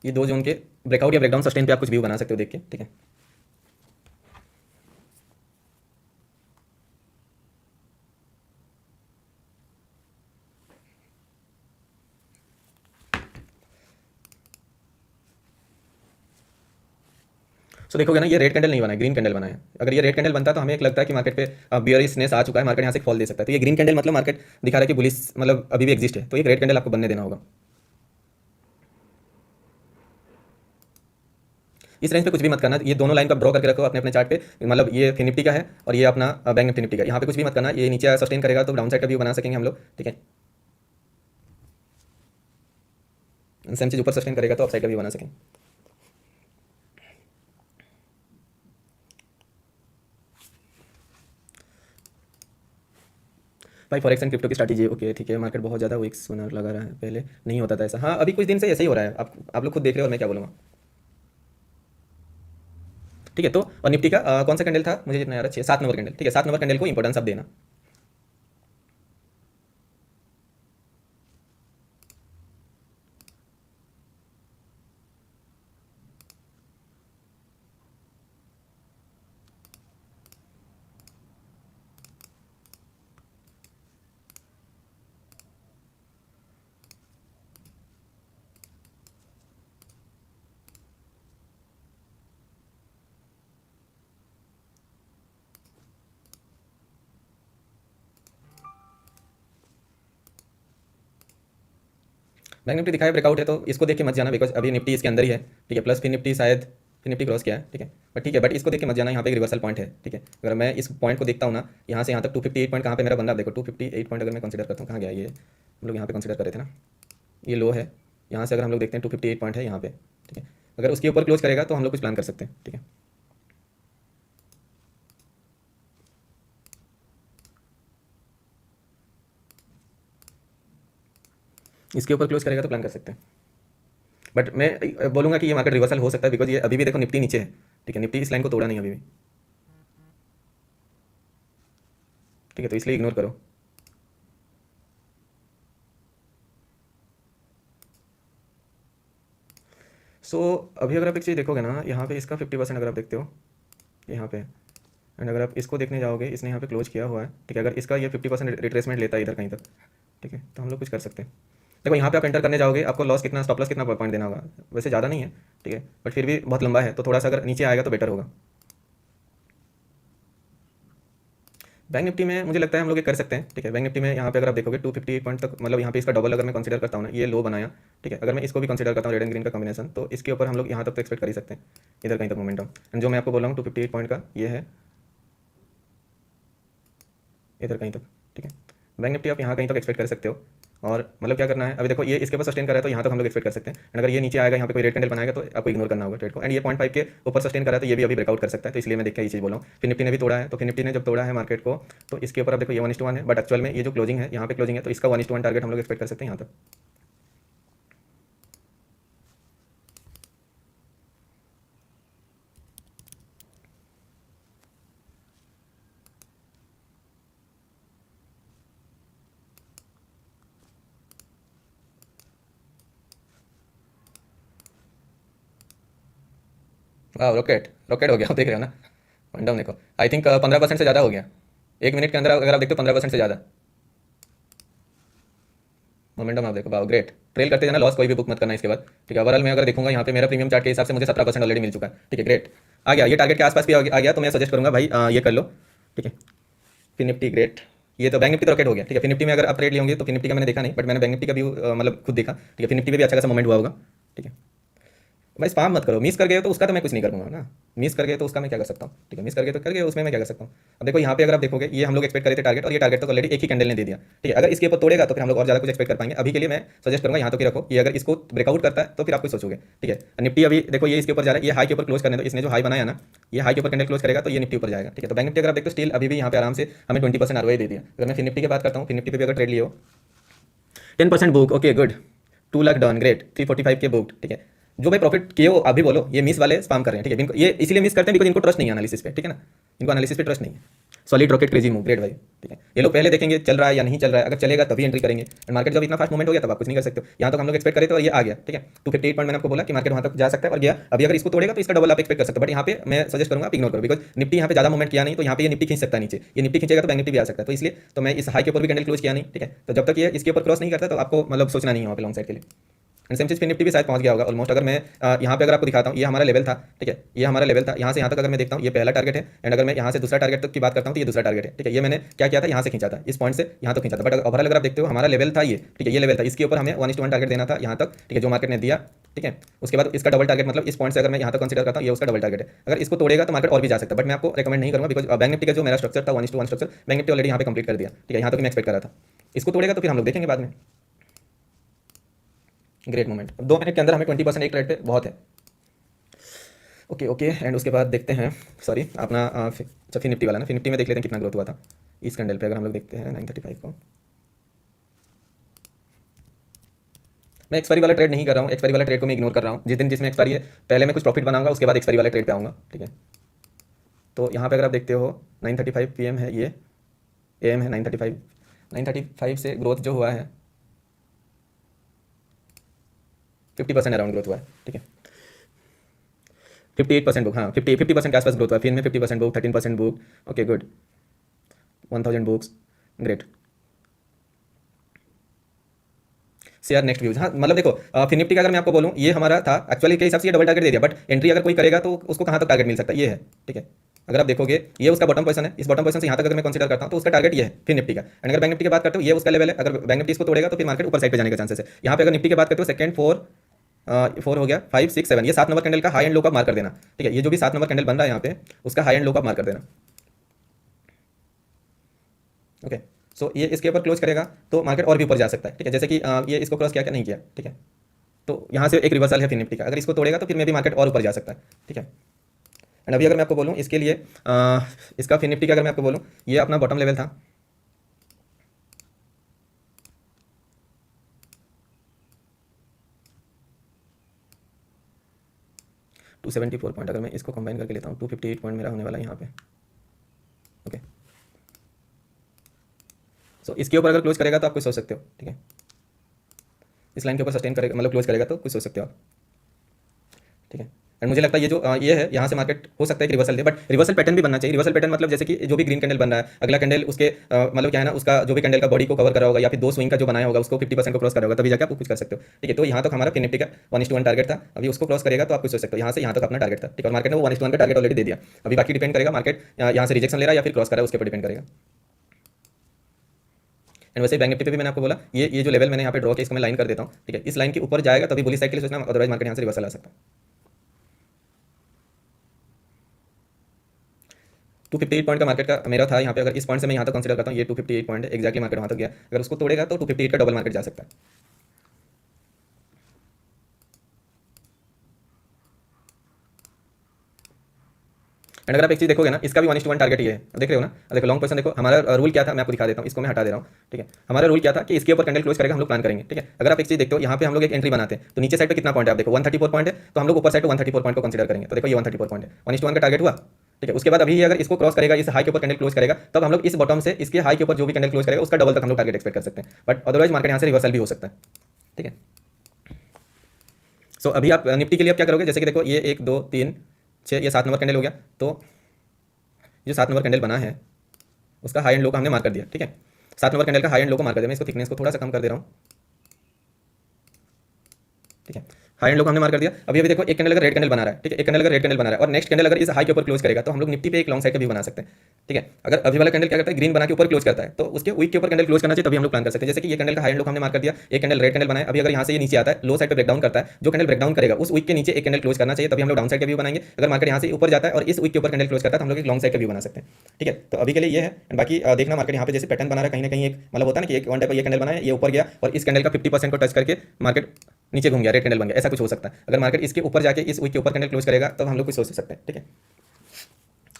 ये दो जोन के ब्रेकआउट या ब्रेकडाउन सस्टेन पे आप कुछ व्यू बना सकते हो देख के, ठीक है। सो देखोगे ना ये रेड कैंडल नहीं बना है, ग्रीन कैंडल बना है। अगर ये रेड कैंडल बनता तो हमें एक लगता है कि मार्केट पे बियरिशनेस आ चुका है, मार्केट यहाँ से फॉल दे सकता है। तो ये ग्रीन कैंडल मतलब मार्केट दिखा रहा है कि बुलिश मतलब अभी भी एग्जिस्ट है, तो एक रेड कैंडल आपको बनने देना होगा। इस रेंज पे कुछ भी मत करना, ये दोनों लाइन का ड्रॉ करके रखो अपने अपने चार्ट पे, मतलब ये फिन निफ्टी का है और ये अपना बैंक निफ्टी निफ्टी का, यहाँ पे कुछ भी मत करना। ये नीचे सस्टेन करेगा तो डाउन साइड का व्यू बना सकेंगे हम लोग, ठीक है। सेम चीज ऊपर सस्टेन करेगा तो अप साइड का व्यू बना सकेंगे। भाई फॉरेक्स एंड क्रिप्टो की स्ट्रैटेजी ओके, ठीक है, मार्केट बहुत ज़्यादा वीक सोना लगा रहा है, पहले नहीं होता था ऐसा। हाँ अभी कुछ दिन से ऐसा ही हो रहा है, आप लोग खुद देख रहे हो और मैं क्या बोलूँगा, ठीक है। तो और निफ्टी का कौन सा कैंडल था मुझे जितना याद है, 7 नंबर कैंडल, ठीक है, 7 नंबर कैंडल को इंपॉर्टेंस आप देना। बैंक निफ्टी दिखाया ब्रेकआउट है तो इसको देख के मत जाना, बिकॉज अभी निफ्टी इसके अंदर ही है, ठीक है, प्लस फिर निफ्टी शायद फिर निफ्टी क्रॉस किया है, ठीक है, बट ठीक है, बट इसको देख के मत जाना, यहाँ पे एक रिवर्सल पॉइंट है, ठीक है। अगर मैं इस पॉइंट को देखता हूँ ना, यहाँ से यहाँ तक 258 पॉइंट कहाँ पे मेरा बंदा, देखो 258 पॉइंट अगर मैं कंसिडर करता हूँ, कहाँ गया ये, हम लोग यहाँ पे कंसिडर कर रहे थे ना, ये लो है, यहाँ से अगर हम लोग देखते हैं 258 पॉइंट है यहाँ पे, ठीक है, अगर उसके ऊपर क्लोज करेगा तो हम लोग कुछ प्लान कर सकते हैं, ठीक है। इसके ऊपर क्लोज करेगा तो प्लान कर सकते हैं, बट मैं बोलूँगा कि ये मार्केट रिवर्सल हो सकता है, बिकॉज ये अभी भी देखो निफ्टी नीचे है, ठीक है, निफ्टी इस लाइन को तोड़ा नहीं अभी भी, ठीक है, तो इसलिए इग्नोर करो। सो अभी अगर आप एक चीज़ देखोगे ना, यहाँ पे इसका 50% अगर आप देखते हो यहाँ पे, एंड अगर आप इसको देखने जाओगे, इसने यहाँ पे क्लोज किया हुआ है, ठीक है, अगर इसका ये 50% रिट्रेसमेंट लेता है इधर कहीं तक, ठीक है, तो हम लोग कुछ कर सकते हैं। देखो यहाँ पे आप एंटर करने जाओगे, आपको लॉस कितना, स्टॉप लॉस कितना पॉइंट देना होगा, वैसे ज़्यादा नहीं है, ठीक है, बट फिर भी बहुत लंबा है, तो थोड़ा सा अगर नीचे आएगा तो बेटर होगा। बैंक निफ्टी में मुझे लगता है हम लोग ये कर सकते हैं, ठीक है, बैंक निफ्टी में यहाँ पे अगर आप देखोगे 258 पॉइंट तक, मतलब यहाँ पे इसका डबल अगर मैं कंसीडर करता हूँ ना, ये लो बनाया, ठीक है, अगर मैं इसको भी कंसीडर करता हूँ रेड एंड ग्रीन का कॉम्बिनेशन, तो इसके ऊपर हम लोग यहाँ तक तो एक्सपेक्ट कर ही सकते हैं, इधर कहीं तक मोमेंटम, एंड जो मैं आपको बोल रहा हूँ 258 पॉइंट का ये है इधर कहीं तक, ठीक है। बैंक निफ्टी आप यहाँ कहीं तक एक्सपेक्ट कर सकते हो, और मतलब क्या करना है, अभी देखो ये इसके ऊपर सस्टेन कर रहा है तो यहाँ तक हम लोग एक्सपेक्ट कर सकते हैं, एंड अगर ये नीचे आएगा, यहाँ पे कोई रेड कैंडल बनाएगा तो आपको इग्नोर करना होगा ट्रेड को, एंड ये 0.5 के ऊपर सस्टेन कर रहा है तो ये भी अभी ब्रेकआउट कर सकता है, तो इसलिए मैं देख के ये चीज़ बोल रहा हूँ। फिर निफ्टी ने भी तोड़ा है, तो फिर निफ्टी ने जब तोड़ा है मार्केट को, तो इसके ऊपर आप देखो ये 1:1 है, बट एक्चुअल में ये जो क्लोजिंग है, यहाँ पे क्लोजिंग है, तो इसका 1:1 टारगेट हम लोग एक्सपेक्ट कर सकते हैं यहाँ तक। वाह, रॉकेट रॉकेट हो गया, आप देख रहे हो ना, वन डाउन देखो, आई थिंक 15% से ज़्यादा हो गया, 1 मिनट के अंदर अगर आप देखते हो 15% से ज़्यादा मोमेंटम, आप देखो वाह ग्रेट। ट्रेल करते जाना, लॉस कोई भी बुक मत करना इसके बाद, ठीक है। ओवरऑल मैं अगर देखूंगा यहाँ पे मेरा प्रीमियम चार्ट के हिसाब से मुझे 17% ऑलरेडी मिल चुका है, ठीक है, ग्रेट। आ गया ये टारगेट के आसपास भी आ गया, तो मैं सजेस्ट करूंगा भाई ये कर लो, ठीक है। फिर निफ्टी ग्रेट, ये तो बैंक निफ्टी तो रॉकेट हो गया, ठीक है। फिर निफ्टी में अगर आप ट्रेड लिए होंगे तो फिर निफ्टी का मैंने देखा नहीं, बट मैंने बैंक निफ्टी का भी मतलब खुद देखा, ठीक है। फिर निफ्टी में भी अच्छा खासा मोमेंट हुआ होगा, ठीक है। भाई स्पाम मत करो, मिस कर गए तो उसका तो मैं कुछ नहीं करूँगा ना, मिस कर गए तो उसका मैं क्या कर सकता हूँ, ठीक है। मिस कर गए तो कर गए, उसमें मैं क्या कर सकता हूँ। अब देखो यहाँ पे अगर आप देखोगे ये हम लोग एक्सपेक्ट करे थे टारगेट, और ये टारगेट तो ऑलरेडी एक ही कैंडल ने दे दिया, ठीक है। अगर इसके ऊपर तोड़ेगा तो फिर हम लोग और ज़्यादा कुछ एक्सपेक्ट कर पाएंगे। अभी के लिए मैं सजेस्ट करूँगा यहाँ तो कि रखो, ये अगर इसको ब्रेकआउट करता है तो फिर आप कुछ सोचोगे, ठीक है। निफ्टी अभी देखो ये इसके ऊपर जा रहा है, ये हाई के ऊपर क्लोज करने दो, इसने जो हाई बनाया ना, ये हाई के ऊपर कैंडल क्लोज करेगा तो ये निफ्टी ऊपर जाएगा, ठीक है। तो बैंक निफ्टी अगर आप देखो स्टिल अभी भी यहाँ पे आराम से हमें 20% आरओआई दे दिया। अगर मैं फिर निफ्टी की बात करता हूँ, फिर निफ्टी पे भी अगर ट्रेड लिए हो 10% book, okay good, 2 lakh done, great, 345 के बुक, ठीक है। जो भाई प्रॉफिट किए हो अभी बोलो, ये मिस वाले स्पाम कर रहे हैं, ठीक है। इनको ये इसीलिए मिस करते हैं बिकॉज इनको ट्रस्ट नहीं है एनालिसिस पे, ठीक है ना, इनको एनालिसिस पे ट्रस्ट नहीं है। Solid rocket crazy move, great भाई, ठीक है। ये लोग पहले देखेंगे चल रहा है या नहीं चल रहा है, अगर चलेगा तभी एंट्री करेंगे, एंड मार्केट जब इतना फास्ट मूवमेंट हो गया तब आप कुछ नहीं कर सकते हो। यहाँ तक हम लोग एक्सपेक्ट करें तो ये आ गया, ठीक है। 258 पॉइंट मैंने आपको बोला कि मार्केट वहाँ तक जा सकता है और गया। अभी अगर इसको तोड़ेगा तो इसका डबल आप एक्सपेक्ट कर सकते हो, बट यहाँ पे मैं सजेस्ट करूँगा आप इग्नोर करो, बिकॉज निफ्टी यहाँ पे ज़्यादा मूवमेंट किया नहीं, तो यहाँ पे ये निफ्टी खींच सकता है नीचे, ये निफ्टी खींचेगा तो बैंक निफ्टी भी आ सकता है, तो इसलिए तो मैं इस हाई के ऊपर भी कैंडल क्लोज किया नहीं, ठीक है। तो जब तक ये इसके ऊपर क्रॉस नहीं करता तो आपको मतलब सोचना नहीं है वहाँ पे लॉन्ग साइड के लिए। एंड सेम चीज़ फिर निफ्टी भी शायद पहुंच गया होगा ऑलमोस्ट। अगर मैं यहाँ पे अगर आपको दिखाता हूँ, ये हमारा लेवल था, ठीक है, ये हमारा लेवल था। यहाँ से यहाँ तक अगर मैं देखता हूँ ये पहला टारगेट है, एंड अगर मैं यहाँ से दूसरा टारगेट तक की बात करता हूँ तो ये दूसरा टारगेट है, ठीक है। ये मैंने क्या किया था, यहाँ से खींचा था, इस पॉइंट से यहाँ तक खींचा था, बट ओवरऑल अगर आप देखते हो हमारा लेवल था ये, ठीक है, ये लेवल था, इसके ऊपर हमें 1:1 टारगेट देना था यहाँ तक, ठीक है, जो मार्केट ने दिया, ठीक है। उसके बाद इसका डबल टारगेट, मतलब इस पॉइंट से अगर मैं यहाँ तक कंसीडर करता हूँ ये उसका डबल टारगेट है। अगर इसको तोड़ेगा तो मार्केट और भी जा सकता है, बट मैं आपको रिकमेंड नहीं करूँगा, बिकॉज बैंक निफ्टी का जो मेरा स्ट्रक्चर था 1:1 स्ट्रक्चर, बैंक निफ्टी ऑलरेडी यहाँ पे कंप्लीट कर दिया, ठीक है। यहाँ तक मैं एक्सपेक्ट कर रहा था, इसको तोड़ेगा तो फिर हम लोग देखेंगे बाद में। ग्रेट मोमेंट, 2 मिनट के अंदर हमें 20% एक ट्रेड पे बहुत है, ओके ओके। एंड उसके बाद देखते हैं, सॉरी अपना अच्छा फिर निफ्टी वाला ना, फिर निफ्टी में देख लेते हैं कितना ग्रोथ हुआ था इस कैंडल पे। अगर हम लोग देखते हैं 935 को, मैं एक्सपायरी वाला ट्रेड नहीं कर रहा हूँ, एक्सपायरी वाला ट्रेड को मैं इग्नोर कर रहा हूँ। जिस दिन जिसमें एक्सपायरी है पहले मैं कुछ प्रॉफिट बनाऊंगा, उसके बाद एक्सपायरी वाले ट्रेड पे आऊँगा, ठीक है। तो यहाँ पे अगर आप देखते हो 9:35 PM है, ये AM है 9:35, 9:35 से ग्रोथ जो हुआ है 50% अराउंड ग्रोथ हुआ है, ठीक है। 58% बुक, हाँ 50% के आसपास ग्रोथ हुआ है। फिर में 50% book, 13% book, okay good, 1000 books, great. Share next views, हाँ मतलब देखो फिर निफ्टी का अगर मैं आपको बोलूँ ये हमारा था एक्चुअली के हिसाब से ये डबल टारगेट दे दिया, बट एंट्री अगर कोई करेगा तो उसको कहाँ तक टारगेट मिल सकता है, ये है, ठीक है। अगर आप देखोगे ये उसका बॉटम पोजीशन है, इस बॉटम पोजीशन से यहाँ तक अगर मैं कंसीडर करता हूँ तो उसका टारगेट ये है फिर निफ्टी का। एंड अगर बैंक निफ्टी की बात करते हो ये उसका लेवल है, अगर बैंक निफ्टी इसको तोड़ेगा तो फिर मार्केट ऊपर साइड पे जाने का चांसेस है। यहाँ पे अगर निफ्टी की बात करते हो सेकंड 4 हो गया, 5 6 7, ये 7 नंबर कैंडल का हाई एंड लो का मार्क कर देना, ठीक है। ये जो भी 7 नंबर कैंडल बन रहा है यहाँ पे उसका हाई एंड लो का मार्क कर देना, ओके। सो ये इसके ऊपर क्लोज करेगा तो मार्केट और भी ऊपर जा सकता है, ठीक है। जैसे कि ये इसको क्रॉस किया क्या नहीं किया, ठीक है। तो यहाँ से एक रिवर्सल है फिर निफ्टी का, अगर इसको तोड़ेगा तो फिर मे भी मार्केट और ऊपर जा सकता है, ठीक है। एंड अभी अगर मैं आपको बोलूँ इसके लिए इसका फिर निफ्टी का अगर मैं आपको बोलूँ ये अपना बॉटम लेवल था, टू 74 पॉइंट। अगर मैं इसको कंबाइन करके लेता हूँ 258 पॉइंट मेरा होने वाला है यहाँ पे, ओके। सो इसके ऊपर अगर क्लोज करेगा तो आप कुछ सोच सकते हो, ठीक है। इस लाइन के ऊपर सस्टेन करेगा, मतलब क्लोज करेगा तो कुछ सोच सकते हो आप, ठीक है। एंड मुझे लगता है ये जो ये है यहाँ से मार्केट हो सकता है कि reversal they, but reversal pattern भी बनना चाहिए। रिवर्सल पैटर्न मतलब जैसे कि जो भी ग्रीन कैंडल बन रहा है अगला कैंडल उसके मतलब क्या है ना, उसका जो भी कैंडल का बॉडी को कवर करा होगा या फिर 2 स्विंग का जो बनाया होगा उसको 50% को क्रॉस करा होगा, तभी जाकर आप कुछ कर सकते हो, ठीक है। तो यहाँ तक हमारा फिर निफ्टी का 1:1 टारगेट था, अभी उसको क्रॉस करेगा तो आप कुछ सोच सकते हो। यहाँ से यहाँ तक अपना टारगेट था, ठीक है, और मार्केट ने वो 1:1 का टारगेट ऑलरेडी दे दिया। अभी बाकी डिपेंड करेगा मार्केट यहाँ से रिजेक्शन ले रहा है या फिर क्रॉस कर रहा है, उसके ऊपर डिपेंड करेगा। एंड वैसे बैंक निफ्टी पे भी मैंने आपको बोला ये जो लेवल मैंने यहाँ पे ड्रॉ किया इसको मैं लाइन कर देता हूँ, ठीक है। इस लाइन के ऊपर जाएगा तभी बुलिश साइड के लिए सोचना, अदरवाइज मार्केट यहाँ से रिवर्सल आ सकता है। 258 पॉइंट का मार्केट का मेरा था यहाँ पे, अगर इस पॉइंट से मैं यहाँ तक कंसीडर करता हूँ ये 258 पॉइंट है एक्जैक्टली, मार्केट वहाँ तक गया। अगर उसको तोड़ेगा तो 258 का डबल मार्केट जा सकता है। एंड अगर आप एक चीज देखोगे ना, इसका भी 1:1 टारगेट ही है, देख रहे हो ना। देखो लॉन्ग पोजीशन देखो, हमारा रूल क्या था मैं आपको दिखा देता हूँ, इसको मैं हटा दे रहा हूँ, ठीक है। हमारा रूल क्या था कि इसके ऊपर कैंडल क्लोज करेगा हम लोग प्लान करेंगे, ठीक है। अगर आप एक चीज देखते हो यहाँ पे हम लोग एक एंट्री बनाते हैं तो नीचे साइड पे कितना पॉइंट है आप देखो 134 पॉइंट है, तो हम लोग ऊपर साइड 134 पॉइंट को कंसीडर करेंगे। तो देखो ये 134 पॉइंट है, 1:1 का टारगेट हुआ, ठीक है। उसके बाद अभी अगर इसको क्रॉस करेगा, इस हाई के ऊपर कैंडल क्लोज करेगा, तब हम लोग इस बॉटम से इसके हाई के ऊपर जो भी कैंडल क्लोज करेगा उसका डबल तक हम लोग टारगेट एक्सपेक्ट कर सकते हैं, बट अदरवाइज मार्केट यहाँ से रिवर्सल भी हो सकता है, ठीक है। सो अभी आप निफ्टी के लिए आप क्या करोगे, जैसे कि देखो ये 1 2 3 6 ये 7 नंबर कैंडल हो गया, तो जो 7 नंबर कैंडल बना है उसका हाई एंड लो का हमने मार्क कर दिया, ठीक है। 7 नंबर कैंडल का हाई एंड लो को मार्क कर दिया। मैं इसको थिकनेस को थोड़ा सा कम कर दे रहा हूँ, ठीक है, हाई एंड लो को हमने मार्क कर दिया। अभी अभी देखो एक कैंडल अगर रेड कैंडल बना रहा है, ठीक है, एक कैंडल अगर रेड कैंडल बना रहा है और नेक्स्ट कैंडल अगर इस हाई के ऊपर क्लोज करेगा तो हम लोग निफ्टी पे एक लॉन्ग साइड का व्यू बना सकते हैं। ठीक है, अगर अभी वाला कैंडल क्या करता है, ग्रीन बना के ऊपर क्लोज करता है तो उसके वीक के ऊपर कैंडल क्लोज करना चाहिए, तभी हम लोग प्लान कर सकते हैं। जैसे कि ये कैंडल का हाई एंड लो हमने मार्क कर दिया, एक कैंडल रेड कैंडल बनाया, अभी अगर यहाँ से ये नीचे आता है लो साइड पे ब्रेकडाउन करता है, जो कैंडल ब्रेकडाउन करेगा उस वीक के नीचे एक कैंडल क्लोज करना चाहिए, तभी हम लोग डाउन साइड का व्यू बनाएंगे। अगर मार्केट यहाँ से ऊपर जाता है और इस वीक के ऊपर कैंडल क्लोज करता है तो हम लोग एक लॉन्ग साइड का व्यू बना सकते हैं। ठीक है, तो अभी के लिए ये है। बाकी देखना मार्केट यहाँ पे जैसे पैटर्न बना रहा है, कहीं ना कहीं एक मतलब होता है ना कि एक वन टाइप ये कैंडल बनाया, ये ऊपर गया और इस कैंडल का 50% को टच करके मार्केट नीचे घूम गया, रेड कैंडल बन गया, ऐसा कुछ हो सकता है। अगर मार्केट इसके ऊपर जाके इस वीक के ऊपर कैंडल क्लोज करेगा तो हम लोग कुछ सोच सकते हैं। ठीक है,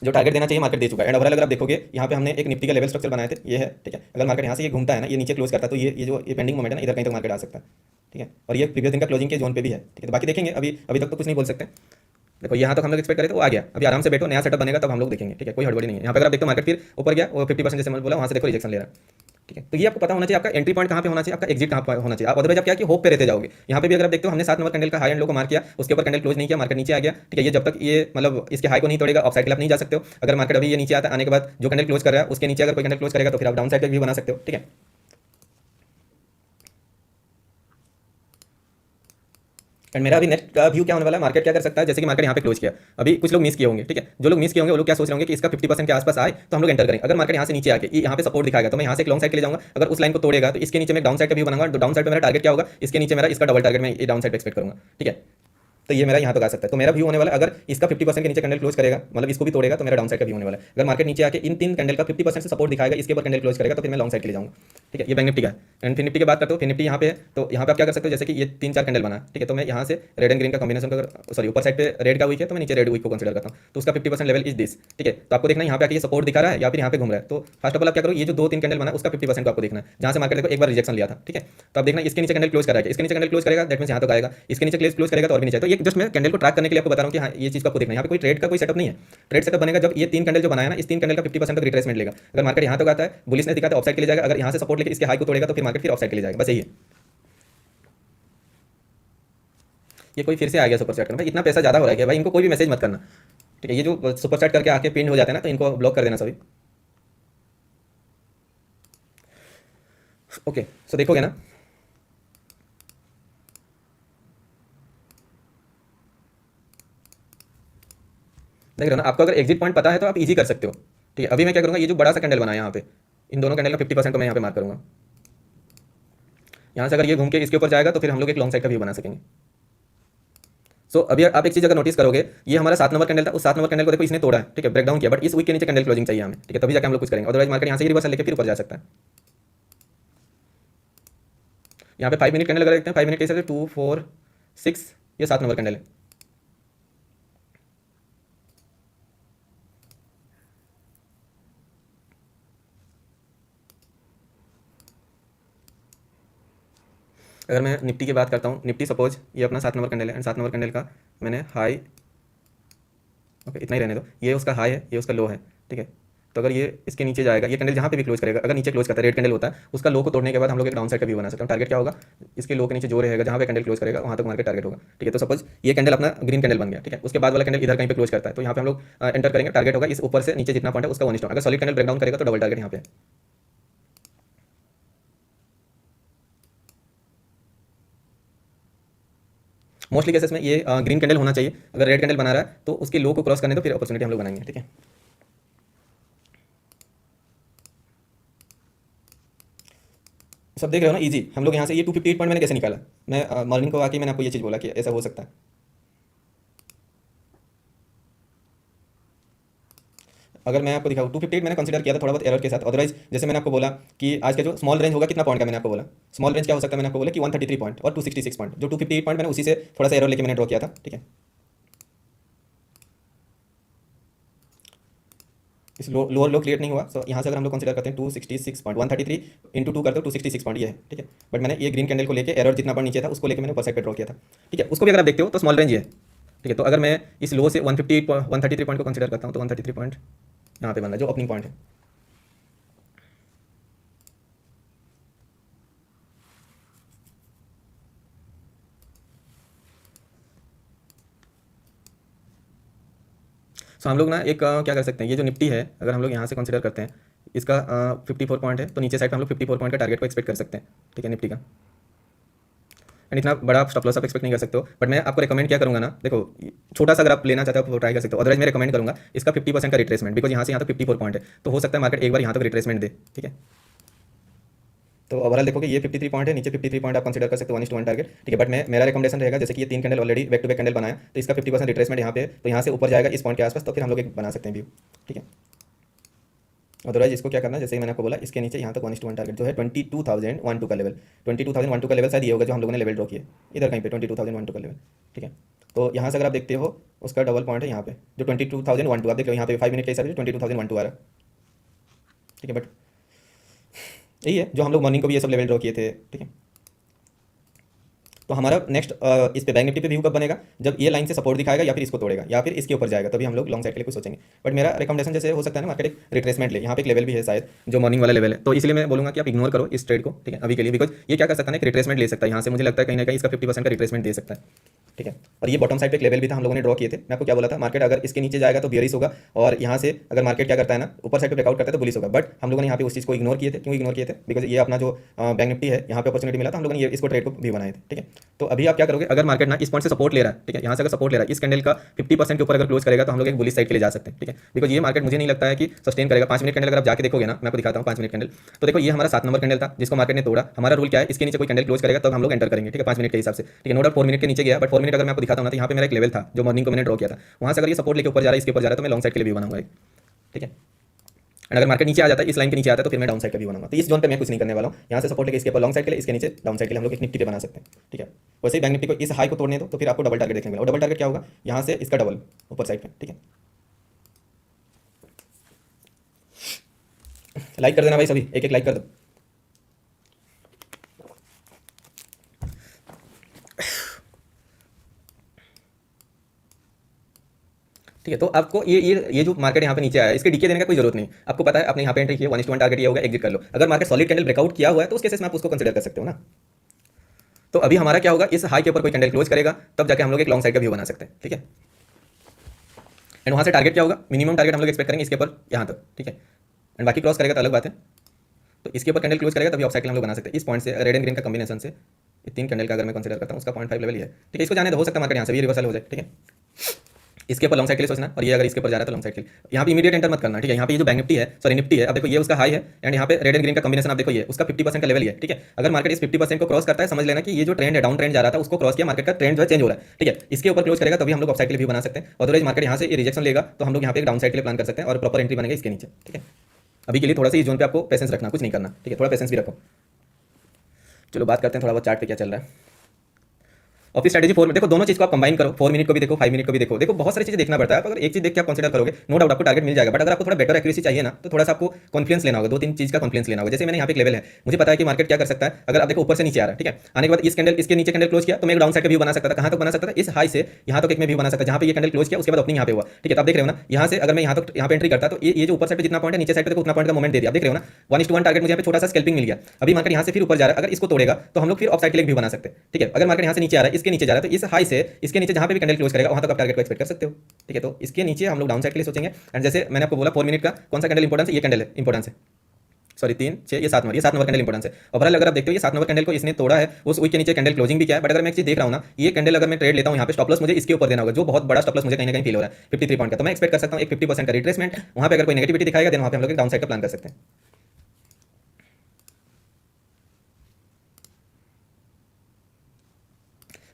जो टारगेट देना चाहिए मार्केट दे चुका है। एंड ओवरऑल अगर आप देखोगे यहाँ पे हमने एक निफ्टी का लेवल स्ट्रक्चर बनाए थे, ये है। ठीक है, अगर मार्केट यहाँ से ये घूमता है ना, ये नीचे क्लोज करता है तो ये जो ये पेंडिंग मोमेंट है ना, इधर कहीं तक मार्केट आ सकता है। ठीक है, और ये प्रीवियस दिन का क्लोजिंग के जोन पे भी है। ठीक है, तो बाकी देखेंगे, अभी तक तो कुछ नहीं बोल सकते। देखो यहाँ तक हम लोग एक्सपेक्ट करें तो वो आ गया, अभी आराम से बैठो, नया सेटअप बनेगा तब हम लोग देखेंगे। ठीक है, कोई हड़बड़ी नहीं है। यहाँ पे अगर आप देखो मार्केट फिर ऊपर गया, वो 50% जैसे मैंने बोला वहाँ से देखो रिजेक्शन ले रहा है। ठीक है, तो ये आपको पता होना चाहिए आपका एंट्री पॉइंट कहाँ पे होना चाहिए, आपका एग्जिट कहाँ पे होना चाहिए। आप अदरवाइज आप क्या कि होप पे रहते जाओगे। यहाँ पे भी अगर आप देखते हो हमने 7 नंबर कैंडल का हाई एंड लो को मार्क किया, उसके ऊपर कैंडल क्लोज नहीं किया, मार्केट नीचे आ गया। ठीक है, ये जब तक ये मतलब इसके हाई को नहीं तोड़ेगा ऑफ साइड के लिए आप नहीं जा सकते हो। अगर मार्केट अभी ये नीचे आता है, आने के बाद जो कैंडल क्लोज कर रहा है उसके नीचे अगर कोई कैंडल क्लोज करेगा तो फिर आप डाउन साइड का व्यू बना सकते हो। ठीक है, एंड मेरा अभी नेक्स्ट का व्यू क्या होने वाला है, मार्केट क्या कर सकता है। जैसे कि मार्केट यहाँ पे क्लोज किया, अभी कुछ लोग मिस किए होंगे। ठीक है, जो लोग मिस किए होंगे वो लोग क्या सोच रहे होंगे कि इसका 50% के आसपास आए तो हम लोग एंटर करेंगे। अगर मार्केट यहाँ से नीचे आके यहाँ पे सपोर्ट दिखाएगा तो मैं यहाँ से एक लॉन्ग साइड के लिए जाऊंगा। अगर उस लाइन को तोड़ेगा तो इसके नीचे मैं डाउन साइड का व्यू बनाऊंगा। तो डाउन साइड पे मेरा टारगेट क्या होगा, इसके नीचे मेरा इसका डबल टारगेट मैं ये डाउन साइड एक्सपेक्ट करूंगा। ठीक है, तो ये मेरा यहाँ तक आ सकता है। तो मेरा व्यू होने वाला है, अगर इसका 50% के नीचे कैंडल क्लोज करेगा, मतलब इसको भी तोड़ेगा तो मेरा डाउन साइड का व्यू होने वाला है। अगर मार्केट नीचे आके इन 3 कैंडल का 50% से सपोर्ट दिखाएगा, इसके ऊपर कैंडल क्लोज करेगा तो फिर मैं लॉन्ग साइड के लिए जाऊंगा। ठीक है, ये बैंक निफ्टी का है। एंड फिर निफ्टी की बात करते हो, फिर निफ्टी यहाँ पे है तो यहाँ पे आप क्या कर सकते हो, जैसे कि ये 3-4 कैंडल बना। ठीक है, तो मैं यहाँ से रेड एंड ग्रीन का कॉम्बिनेशन का, सॉरी ऊपर साइड पे रेड का वीक है तो मैं नीचे रेड वीक को कंसीडर करता हूँ, तो उसका 50% लेवल इज दिस। ठीक है, तो आपको देखना है यहाँ पे आके ये सपोर्ट दिखा रहा है या फिर यहाँ पे घूम रहा है। तो फर्स्ट ऑफ ऑल आप क्या करो, ये जो 2-3 कैंडल बना उसका 50% को आपको देखना है, जहाँ से मार्केट देखो एक बार रिजेक्शन लिया था। ठीक है, तो आप देखना इसके नीचे कैंडल क्लोज करेगा, इसके नीचे कैंडल क्लोज करेगा दैट मींस यहाँ तक आएगा, इसके नीचे क्लोज करेगा तो और भी नीचे। तो ये जस्ट मैं कैंडल को ट्रैक करने के लिए आपको बता रहा हूँ कि हाँ ये चीज़ को आपको देखना है। यहाँ पे कोई ट्रेड का कोई सेटअप नहीं है। ट्रेड सेटअप बनेगा जब ये 3 कैंडल जो बनाया ना, इस 3 कैंडल का 50% तक रिट्रेसमेंट लेगा। अगर मार्केट यहाँ तक आता है, बुलिशनेस दिखाता है, ऑफ साइड के लिए जाएगा। अगर यहाँ से सपोर्ट लेके इसके हाई को तोड़ेगा तो फिर मार्केट फिर ऑफ साइड के लिए जाएगा। बस यही है। ये कोई फिर से आ गया सुपर चैट करना, भाई इतना पैसा ज़्यादा हो रहा है भाई, इनको कोई भी मैसेज मत करना। ठीक है, ये जो सुपर चैट करके आके पिन हो जाते हैं ना, तो इनको ब्लॉक कर देना सभी। ओके, सो देखोगे ना, देख रहे हो ना, आपको अगर एग्जिट पॉइंट पता है तो आप इजी कर सकते हो। ठीक है, अभी मैं क्या करूँगा, ये जो बड़ा सा कैंडल बना है यहाँ पे, इन दोनों कैंडल का 50% को मैं यहाँ पे मार्क करूँगा। यहाँ से अगर ये घूम के इसके ऊपर जाएगा तो फिर हम लोग एक लॉन्ग साइड का व्यू बना सकेंगे। सो अभी आप एक चीज़ अगर नोटिस करोगे, ये हमारा 7 नंबर कैंडल था, उस 7 नंबर कैंडल को देखो इसने तोड़ा है। ठीक है, ब्रेकडाउन किया, बट इस वीक के नीचे कैंडल क्लोजिंग चाहिए हमें। ठीक है, तभी जाकर हम लोग कुछ करेंगे, अदरवाइज मार्केट यहाँ से ही रिवर्सल लेके फिर ऊपर जा सकता है। यहाँ पे 5 मिनट कैंडल अगर देखते हैं, 5 मिनट के हिसाब से 2, 4, 6, ये 7 नंबर कैंडल है। अगर मैं निफ्टी की बात करता हूँ, निफ्टी सपोज ये अपना 7 नंबर कैंडल है एंड 7 नंबर कैंडल का मैंने हाई, ओके इतना ही रहने दो, ये उसका हाई है, ये उसका लो है। ठीक है, तो अगर ये इसके नीचे जाएगा, ये कैंडल जहाँ पे भी क्लोज करेगा, अगर नीचे क्लोज करता है, रेड कैंडल होता है, उसका लो को तोड़ने के बाद हम लोग एक डाउन साइड का व्यू बना सकते हैं। टारगेट क्या होगा, इसके लो के नीचे जो रहेगा, जहाँ पे कैंडल क्लोज करेगा वहाँ तक मार्केट टारगेट होगा। ठीक है, तो सपोज ये कैंडल अपना ग्रीन कैंडल बन गया। ठीक है, उसके बाद वाला कैंडल इधर कहीं पे क्लोज करता है तो यहाँ पे हम लोग एंटर करेंगे। टारगेट होगा इस ऊपर से नीचे जितना पॉइंट है उसका 1 स्टॉक। अगर सॉलिड कैंडल ब्रेकडाउन करेगा तो डबल टारगेट यहाँ पे। मोस्टली केसेस में ये ग्रीन कैंडल होना चाहिए। अगर रेड कैंडल बना रहा है तो उसके लो को क्रॉस करने तो फिर अपॉर्चुनिटी हम लोग बनाएंगे। ठीक है, सब देख रहे हो ना, इजी। हम लोग यहाँ से ये 258 पॉइंट मैंने कैसे निकाला, मैं मॉर्निंग को आके मैंने आपको ये चीज़ बोला कि ऐसा हो सकता है। अगर मैं आपको दिखाऊँ 258 मैंने कंसीडर किया था थोड़ा बहुत एरर के साथ। अदरवाइज जैसे मैंने आपको बोला कि आज का जो स्मॉल रेंज होगा कितना पॉइंट का, मैंने आपको बोला स्मॉल रेंज क्या हो सकता है, मैंने आपको बोला कि 133 पॉइंट और 266 पॉइंट। जो 258 पॉइंट मैंने उसी से थोड़ा सा एरर लेके मैंने ड्रॉ किया था। ठीक है, इस लोअर लो क्रिएट नहीं हुआ। सो यहाँ से अगर हम लोग कंसीडर करते हैं 266 पॉइंट, 133 इंटू 2 करते हो 266 पॉइंट, ये है। ठीक है, बट मैंने ये ग्रीन कैंडल को लेकर एरर जितना पॉइंट नीचे था उसको लेकर मैंने ऊपर साइड पे ड्रॉ किया था। ठीक है, उसको भी अगर आप देखते हो तो स्मॉल रेंज ये है। ठीक है, तो अगर मैं इस लो से 133 पॉइंट को कंसीडर करता हूँ तो 133 पॉइंट यहाँ पे बन रहा है जो ओपनिंग पॉइंट है। सो हम लोग ना एक क्या कर सकते हैं, ये जो निफ्टी है अगर हम लोग यहाँ से कंसीडर करते हैं, इसका 54 पॉइंट है तो नीचे साइड पे हम लोग 54 पॉइंट का टारगेट को एक्सपेक्ट कर सकते हैं। ठीक है, निफ्टी का। एंड इतना बड़ा स्टॉप लॉस आप एक्सपेक्ट नहीं कर सकते हो। बट मैं आपको रिकमेंड क्या करूँगा ना, देखो छोटा सा अगर आप लेना चाहते हो तो ट्राई कर सकते हो, अदरवाइज मैं रिकमेंड करूँगा इसका 50% का रिट्रेसमेंट, बिकॉज यहाँ से यहाँ तक 54 पॉइंट है, तो हो सकता है मार्केट एक बार यहाँ तक रिट्रेसमेंट दे। ठीक है, तो ओवरऑल देखोगे ये 53 पॉइंट है, नीचे 53 पॉइंट आप कंसीडर कर सकते हो 1:1 टारगेट। ठीक है, बट मेरा रिकमेंडेशन रहेगा, जैसे कि ये 3 candle already back to back candle बनाया, तो इसका 50% रिट्रेसमेंट यहाँ पे है, तो यहाँ से ऊपर जाएगा इस पॉइंट के आसपास, तो फिर हम लोग एक बना सकते हैं व्यू। ठीक है, अदरवाइज इसको क्या करना है, जैसे मैंने आपको बोला इसके नीचे यहाँ तक 1:1 टारगेट जो है 22,012 का लेवल, 22,012 का लेवल शायद ये होगा जो हम लोगों ने लेवल ड्रॉ किया इधर कहीं पे 22,012 का लेवल। ठीक है, तो यहाँ से अगर आप देखते हो उसका डबल पॉइंट है यहाँ पे जो 22,012, आप देख लो यहाँ पे 5 मिनट के हिसाब से 22,012 आ रहा है। ठीक है, बट यही है जो हम लोग मॉर्निंग को भी ये सब लेवल ड्रॉ किए थे। ठीक है, तो हमारा नेक्स्ट इस पे बैंक निफ्टी पे व्यू कब बनेगा, जब ये लाइन से सपोर्ट दिखाएगा या फिर इसको तोड़ेगा या फिर इसके ऊपर जाएगा, तभी हम लोग लॉन्ग साइड के लिए कुछ सोचेंगे। बट मेरा रिकमेंडेशन जैसे हो सकता है ना, मार्केट एक रिट्रेसमेंट ले, यहाँ पे एक लेवल भी है शायद जो मॉर्निंग वाला लेवल है, तो इसलिए मैं बोलूँगा कि आप इग्नोर करो इस ट्रेड को। ठीक है, अभी के लिए, बिकॉज ये क्या कर सकता है ना, एक रिट्रेसमेंट ले सकता है यहाँ से, मुझे लगता है कहीं ना कहीं इसका 50% का रिट्रेसमेंट दे सकता है। ठीक है, और ये बॉटम साइड पे एक लेवल भी था हम लोगों ने ड्रॉ किए थे। मैं आपको क्या बोला था, मार्केट अगर इसके नीचे जाएगा तो बियरिश होगा, और यहाँ से अगर मार्केट क्या करता है ना ऊपर साइड पे ब्रेकआउट करता है तो बुलिश होगा। बट हम लोगों ने यहाँ पे उस चीज़ को इग्नोर किए थे। क्यों इग्नोर किए थे, बिकॉज ये अपना जो बैंक निफ्टी है यहाँ पे अपॉर्चुनिटी मिला था, हम लोगों ने ये इसको ट्रेड को भी बनाए थे। ठीक है, तो अभी आप क्या करोगे, अगर मार्केट ना इस पॉइंट से सपोर्ट ले रहा है, ठीक है, यहाँ से अगर सपोर्ट ले रहा है इस कैंडल का 50% के ऊपर अगर क्लोज करेगा तो हम लोग एक बुलिश साइड के लिए जा सकते हैं। ठीक है, बिकॉज ये मार्केट मुझे नहीं लगता है कि सस्टेन करेगा। 5 मिनट कैंडल अगर आप जाके देखोगे ना, मैं आपको दिखाता हूँ 5 मिनट कैंडल, तो देखो ये हमारा 7 नंबर कैंडल था जिसको मार्केट ने तोड़ा। हमारा रूल क्या है, इसके नीचे कोई कैंडल क्लोज करेगा तब हम लोग एंटर करेंगे। ठीक है, 5 मिनट के हिसाब से। ठीक है, नो डाउट 4 मिनट के नीचे गया, बट 4 मिनट अगर मैं आपको दिखाता हूँ ना, तो यहाँ पे मेरा एक लेवल था जो मॉर्निंग को मैंने ड्रॉ किया था, वहाँ से अगर ये सपोर्ट लेके ऊपर जा रहा है, इसके ऊपर जा रहा है, तो मैं लॉन्ग साइड के लिए भी बनाऊंगा। ठीक है, एंड अगर मार्केट नीचे आ जाता है, इस लाइन के नीचे आता है, तो फिर मैं डाउन साइड का भी बनाऊंगा। तो इस जोन पे मैं कुछ नहीं करने वाला हूँ, यहाँ से सपोर्ट लेके इसके ऊपर लॉन्ग साइड के लिए, इसके नीचे डाउन साइड के लिए हम लोग एक निफ्टी पे बना सकते हैं। ठीक है, वैसे ही बैंक निफ्टी को इस हाई को तोड़ने दो तो फिर आपको डबल टारगेट देखने मिला, और डबल टारगेट क्या होगा, यहाँ से इसका डबल ऊपर साइड पे। ठीक है, लाइक कर देना भाई, सभी एक एक लाइक कर दो। ठीक है, तो आपको ये जो मार्केट यहाँ पे नीचे आया है, इसके डीके देने का कोई जरूरत नहीं। आपको पता है आपने यहाँ पे एंट्री किया, 1:1 टारगेट ये होगा, एग्जिट कर लो। अगर मार्केट सॉलिड कैंडल ब्रेकआउट किया हुआ है तो उस केसेस में आप उसको कंसिडर कर सकते हो ना। तो अभी हमारा क्या होगा, इस हाई के ऊपर कोई कैंडल क्लोज करेगा तब जाके हम लोग एक लॉन्ग साइड का व्यू बना सकते हैं। ठीक है, एंड वहाँ से टारगेट क्या होगा, मिनिमम टारगेट हम लोग एक्सपेक्ट करेंगे इसके ऊपर यहाँ तक। ठीक है, एंड बाकी क्रॉस करेगा तो अलग बात है। तो इसके ऊपर कैंडल क्लोज करेगा तभी ऑफ साइकिल हम लोग बना सकते हैं। इस पॉइंट से रेड एंड ग्रीन का कॉम्बिनेशन से ये 3 कैंडल का अगर मैं कंसिडर करता हूँ, उसका 0.5 लेवल ही है। ठीक है, इसको जाने दो, हो सकता है मार्केट यहाँ से भी रिवर्सल हो जाए। ठीक है, इसके ऊपर लॉन्ग साइड के लिए सोचना, और ये अगर इसके ऊपर जा रहा है तो लॉन्ग साइड के लिए यहाँ पे इमीडिएट एंटर मत करना। ठीक है, यहाँ पे ये जो बैंक निफ्टी है, सॉरी निफ्टी है, अब देखो ये उसका हाई है, एंड यहाँ पे रेड एंड ग्रीन का कॉम्बिनेशन आप देखो ये उसका 50% का लेवल ही है। ठीक है, अगर मार्केट इस 50% को क्रॉस करता है, समझ लेना कि ये जो ट्रेंड है, डाउन ट्रेंड जा रहा था, उसको क्रॉस किया, मार्केट का ट्रेंड जो है चेंज हो रहा है। ठीक है, इसके ऊपर क्लोज करेगा तभी हम लोग ऑफ साइड के लिए व्यू बना सकते हैं। अदरवाइज मार्केट यहाँ से रिजेक्शन लेगा तो हम लोग यहाँ पे एक डाउन साइड के लिए प्लान कर सकते हैं और प्रॉपर एंट्री बनेगा इसके नीचे। ठीक है, अभी के लिए थोड़ा सा इस जोन पे आपको पेशेंस रखना, कुछ नहीं करना। ठीक है, थोड़ा पेशेंस भी रखो। चलो बात करते हैं थोड़ा बहुत चार्ट पे क्या चल रहा है। ऑफिस स्ट्रेटेजी 4 में देखो, दोनों चीज को आप कंबाइन करो, 4 मिनट को भी देखो, 5 मिनट को भी देखो। देखो बहुत सारी चीजें देखना पड़ता है, अगर एक चीज देख के आप कंसीडर करोगे, नो डाउट आपको टारगेट मिल जाएगा। बट अगर आपको थोड़ा बेटर एक्यूरेसी चाहिए ना, तो थोड़ा सा आपको कॉन्फिडेंस लेना होगा, 2-3 चीज का कॉन्फिडेंस लेना होगा। जैसे मैंने यहाँ पे एक लेवल है, मुझे पता है कि मार्केट क्या कर सकता है। अगर आप देखो ऊपर से नीचे आ रहा है, ठीक है, आने के बाद इस कैंडल इसके नीचे कैंडल क्लोज किया तो मैं एक डाउन साइड का व्यू बना सकता था। कहाँ तक बना सकता था, इस हाई से यहाँ तक एक मैं व्यू बना सकता, जहाँ पे ये कैंडल क्लोज किया उसके बाद ओपनिंग यहाँ पे हुआ। ठीक है, तो आप देख रहे हो ना, यहाँ से अगर मैं यहाँ तक यहाँ पे एंट्री करता तो ये जो ऊपर साइड पे जितना पॉइंट है, नीचे साइड पे उतना पॉइंट का मोमेंट दे दिया। आप देख रहे हो ना, 1:1 टारगेट मुझे यहाँ पे छोटा सा स्कैल्पिंग मिल गया। अभी मार्केट यहाँ से फिर ऊपर जा रहा है, अगर इसको तोड़ेगा तो हम लोग फिर ऑफ साइड के लिए व्यू बना सकते हैं। ठीक है, अगर मार्केट यहाँ से नीचे आ रहा है, इसके नीचे जा रहा है, तो इस हाई से इसके नीचे जहाँ पे भी कैंडल क्लोज करेगा वहाँ तक आप टारगेट को एक्सपेक्ट कर सकते हो। ठीक है, तो इसके नीचे हम लोग डाउन साइड के लिए सोचेंगे। एंड जैसे मैंने आपको बोला 4 मिनट का कौन सा कैंडल इंपॉर्टेंस है, ये कैंडल है इंपॉर्टेंस है, सॉरी 3 6 ये 7 नंबर, ये 7 नंबर कैंडल इंपॉर्टेंस है। ओवरऑल अगर आप देखते हो ये 7 नंबर कैंडल को इसने तोड़ा है, उस वीक के नीचे कैंडल क्लोजिंग भी किया है। बट अगर मैं एक चीज देख रहा हूँ ना, ये कैंडल अगर मैं ट्रेड लेता हूँ, यहाँ पे स्टॉप लॉस मुझे इसके ऊपर देना होगा, जो बहुत बड़ा स्टॉप लॉस मुझे कहीं ना कहीं फील हो रहा है 53 पॉइंट का। तो मैं एक्सपेक्ट कर सकता हूँ एक 50% का रिट्रेसमेंट। वहाँ पे अगर कोई नेगेटिविटी दिखाएगा देन वहाँ पे हम लोग डाउन साइड का प्लान कर सकते हैं।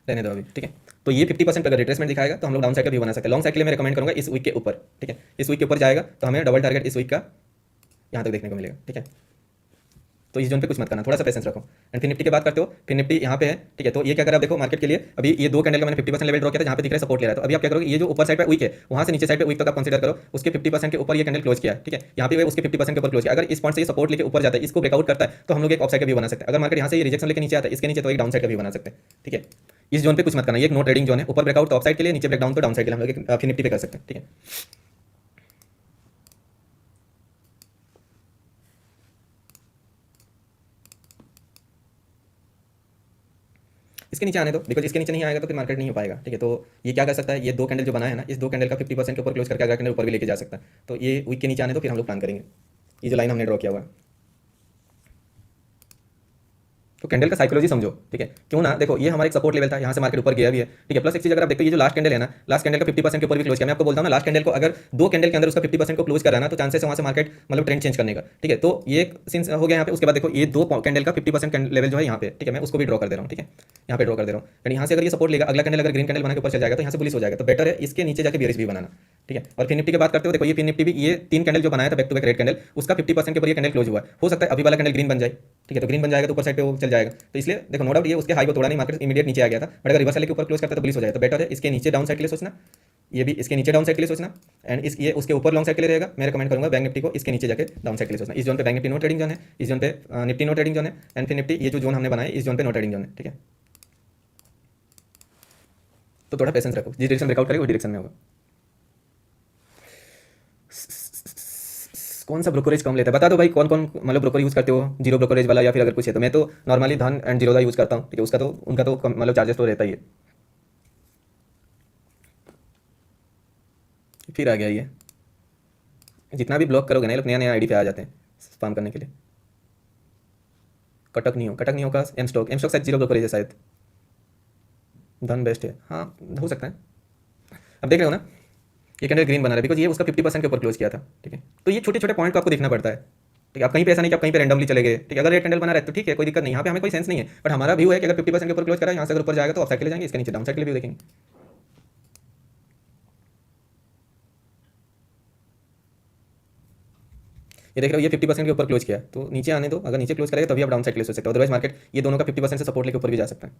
रहने दो अभी। ठीक है, तो ये 50% अगर रिट्रेसमेंट दिखाएगा तो हम लोग डाउन साइड का भी बना सकते हैं। लॉन्ग साइड के लिए मैं रिकमेंड करूंगा इस वीक के ऊपर। ठीक है, इस वीक के ऊपर जाएगा तो हमें डबल टारगेट इस वीक का यहाँ तक देखने को मिलेगा। ठीक है, तो इस जोन पे कुछ मत करना, थोड़ा सा पेशेंस रखो। एंड फिर निफ्टी की बात करते हो, फिर निफ्टी यहाँ पे है। ठीक है, तो ये क्या करा, देखो मार्केट के लिए अभी ये 2 कैंडल का मैंने 50% लेवल ड्रॉ किया था, जहाँ पे दिख रहा है सपोर्ट ले रहा है। तो अभी आप क्या करोगे, ये जो ऊपर साइड पे वीक है, वहाँ से नीचे साइड पे वीक तक आप कंसीडर करो, उसके 50% के ऊपर ये कैंडल क्लोज किया। ठीक है, यहाँ पे उसके 50% के ऊपर क्लोज किया। अगर इस पॉइंट से सपोर्ट लेके ऊपर जाता है, इसको ब्रेकआउट करता है, तो हम लोग एक ऑफ साइड का व्यू बना सकते हैं। अगर मार्केट यहाँ से रिजेक्शन लेके नीचे आता है, इसके नीचे, तो एक डाउन साइड का व्यू बना सकते हैं। ठीक है, इस जोन पे कुछ मत करना, ये एक नो ट्रेडिंग जोन है। ऊपर ब्रेकआउट तो ऑफ साइड के लिए, नीचे ब्रेकडाउन तो डाउन साइड के लिए हम लोग फिर निफ्टी पे कर सकते हैं। ठीक है, इसके नीचे आने दो, बिकॉज इसके नीचे नहीं आएगा तो फिर मार्केट नहीं हो पाएगा। ठीक है, तो ये क्या कर सकता है, ये 2 कैंडल जो बनाया है ना, इस 2 कैंडल का 50% के ऊपर क्लोज करके अगला कैंडल ऊपर भी लेके जा सकता है। तो ये वीक के नीचे आने दो, फिर हम लोग प्लान करेंगे। ये जो लाइन हमने ड्रॉ किया हुआ है, तो कैंडल का साइकोलॉजी समझो, ठीक है। क्यों ना, देखो ये हमारा एक सपोर्ट लेवल था, यहाँ से मार्केट ऊपर गया भी है, ठीक है। प्लस एक चीज अगर आप देखते हो, ये जो लास्ट कैंडल है ना, लास्ट कैंडल का 50% के ऊपर भी क्लोज किया। मैं आपको बोलता हूँ ना, लास्ट कैंडल को अगर 2 कैंडल के अंदर उसका 50% को क्लोज करा ना, तो चांसेस है वहाँ से मार्केट मतलब ट्रेंड चेंज करने का, ठीक है। तो ये सीन्स हो गया यहाँ पे। उसके बाद देखो ये 2 कैंडल का 50% लेवल जो है यहाँ पे, ठीक है, मैं उसको भी ड्रॉ कर दे रहा हूँ, ठीक है, यहाँ पे ड्रॉ कर दे रहा हूँ। एंड यहाँ से अगर ये सपोर्ट लेगा, अगला कैंडल अगर ग्रीन कैंडल बना के ऊपर चल जाएगा, तो यहाँ से बुलिश हो जाएगा। तो बेटर है इसके नीचे जाके बेरिश भी बनाना, ठीक है। और फिर निफ्टी की बात करते हो, देखो ये फिर निफ्टी भी ये 3 कैंडल जो बनाया था back to back red candle, उसका 50% के ऊपर ये कैंडल क्लोज हुआ है। हो सकता है अभी वाला कैंडल ग्रीन बन जाए, ठीक है। तो ग्रीन बन जाएगा तो ऊपर साइड पे वो चल जाएगा। तो इसलिए देखो नो डाउट ये उसके हाई को तोड़ा नहीं, मार्केट इमीडिएट नीचे आ गया था, बट अगर रिवर्सल के ऊपर क्लोज करता है तो बुलिश हो जाएगा। तो बेटर है इसके नीचे डाउन साइड के लिए सोचना, ये भी इसके नीचे डाउन साइड के लिए सोचना, एंड इस ये उसके ऊपर लॉन्ग साइड के लिए रहेगा। मैं रिकमेंड करूंगा बैंक निफ्टी को इसके नीचे जाके डाउन साइड के लिए सोचना। इस जोन पे bank Nifty no trading zone है, इस जोन पे निफ्टी नो ट्रेडिंग जोन है, एंड फिर निफ्टी ये जो जोन हमने बनाया इस जोन पे नो ट्रेडिंग जोन है, ठीक है। तो थोड़ा पेशेंस रखो, जिस डायरेक्शन ब्रेकआउट करेगा वो डायरेक्शन में होगा। कौन सा ब्रोकरेज कम लेता है, बता दो भाई, कौन कौन मतलब ब्रोकर यूज़ करते हो, जीरो ब्रोकरेज वाला या फिर अगर कुछ है तो। मैं तो नॉर्मली धन एंड जीरोदा यूज़ करता हूँ, ठीक है। उसका तो उनका तो मतलब चार्जेस तो रहता ही है। फिर आ गया ये, जितना भी ब्लॉक करोगे ना ये लोग नया नया आईडी पे आ जाते हैं स्पैम करने के लिए। कटक नहीं होगा, एम स्टॉक शायद जीरो ब्रोकरेज है शायद। धन बेस्ट है, हाँ हो सकता है। अब देख रहे हो ना, ये कैंडल ग्रीन बना रहा है बिकॉज ये उसका 50% के ऊपर क्लोज किया था, ठीक है। तो ये छोटे छोटे पॉइंट को आपको देखना पड़ता है, ठीक है। आप कहीं पे ऐसा नहीं कि आप कहीं पे रैंडमली चले गए, ठीक है। अगर रेड कैंडल बना रहा है तो ठीक है, कोई दिक्कत नहीं, यहाँ पे हमें कोई सेंस नहीं है। बट हमारा व्यू है कि अगर 50% के ऊपर क्लोज करा है, यहाँ से अगर ऊपर जाएगा तो अप साइड के लिए जाएंगे, इसके नीचे डाउन साइड के लिए भी देखेंगे। ये देख रहे हो, ये 50% के ऊपर क्लोज किया, तो नीचे आने दो। अगर नीचे क्लोज करेगा तभी आप डाउन साइड के लिए सोच सकते हो, अदरवाइज मार्केट ये दोनों का 50% से सपोर्ट लेके ऊपर भी जा सकता है।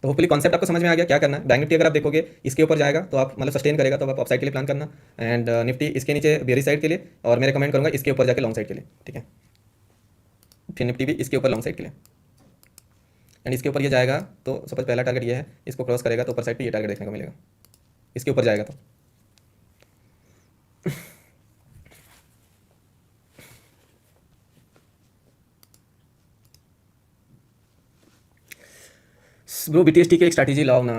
तो होपफुली कॉन्सेप्ट आपको समझ में आ गया क्या करना है। बैंक निफ्टी अगर आप देखोगे इसके ऊपर जाएगा तो आप मतलब सस्टेन करेगा तो आप अपसाइड के लिए प्लान करना, एंड निफ्टी इसके नीचे बेरिश साइड के लिए, और मैं रिकमेंड करूंगा इसके ऊपर जाके लॉन्ग साइड के लिए, ठीक है। फिर निफ्टी भी इसके ऊपर लॉन्ग साइड के लिए, एंड इसके ऊपर ये जाएगा तो सपोज पहला टारगेट ये है, इसको क्रॉस करेगा तो ऊपर साइड पे ये टारगेट देखने को मिलेगा, इसके ऊपर जाएगा तो। ब्रो बीटीएसटी की एक स्ट्रैटेजी लाओ ना,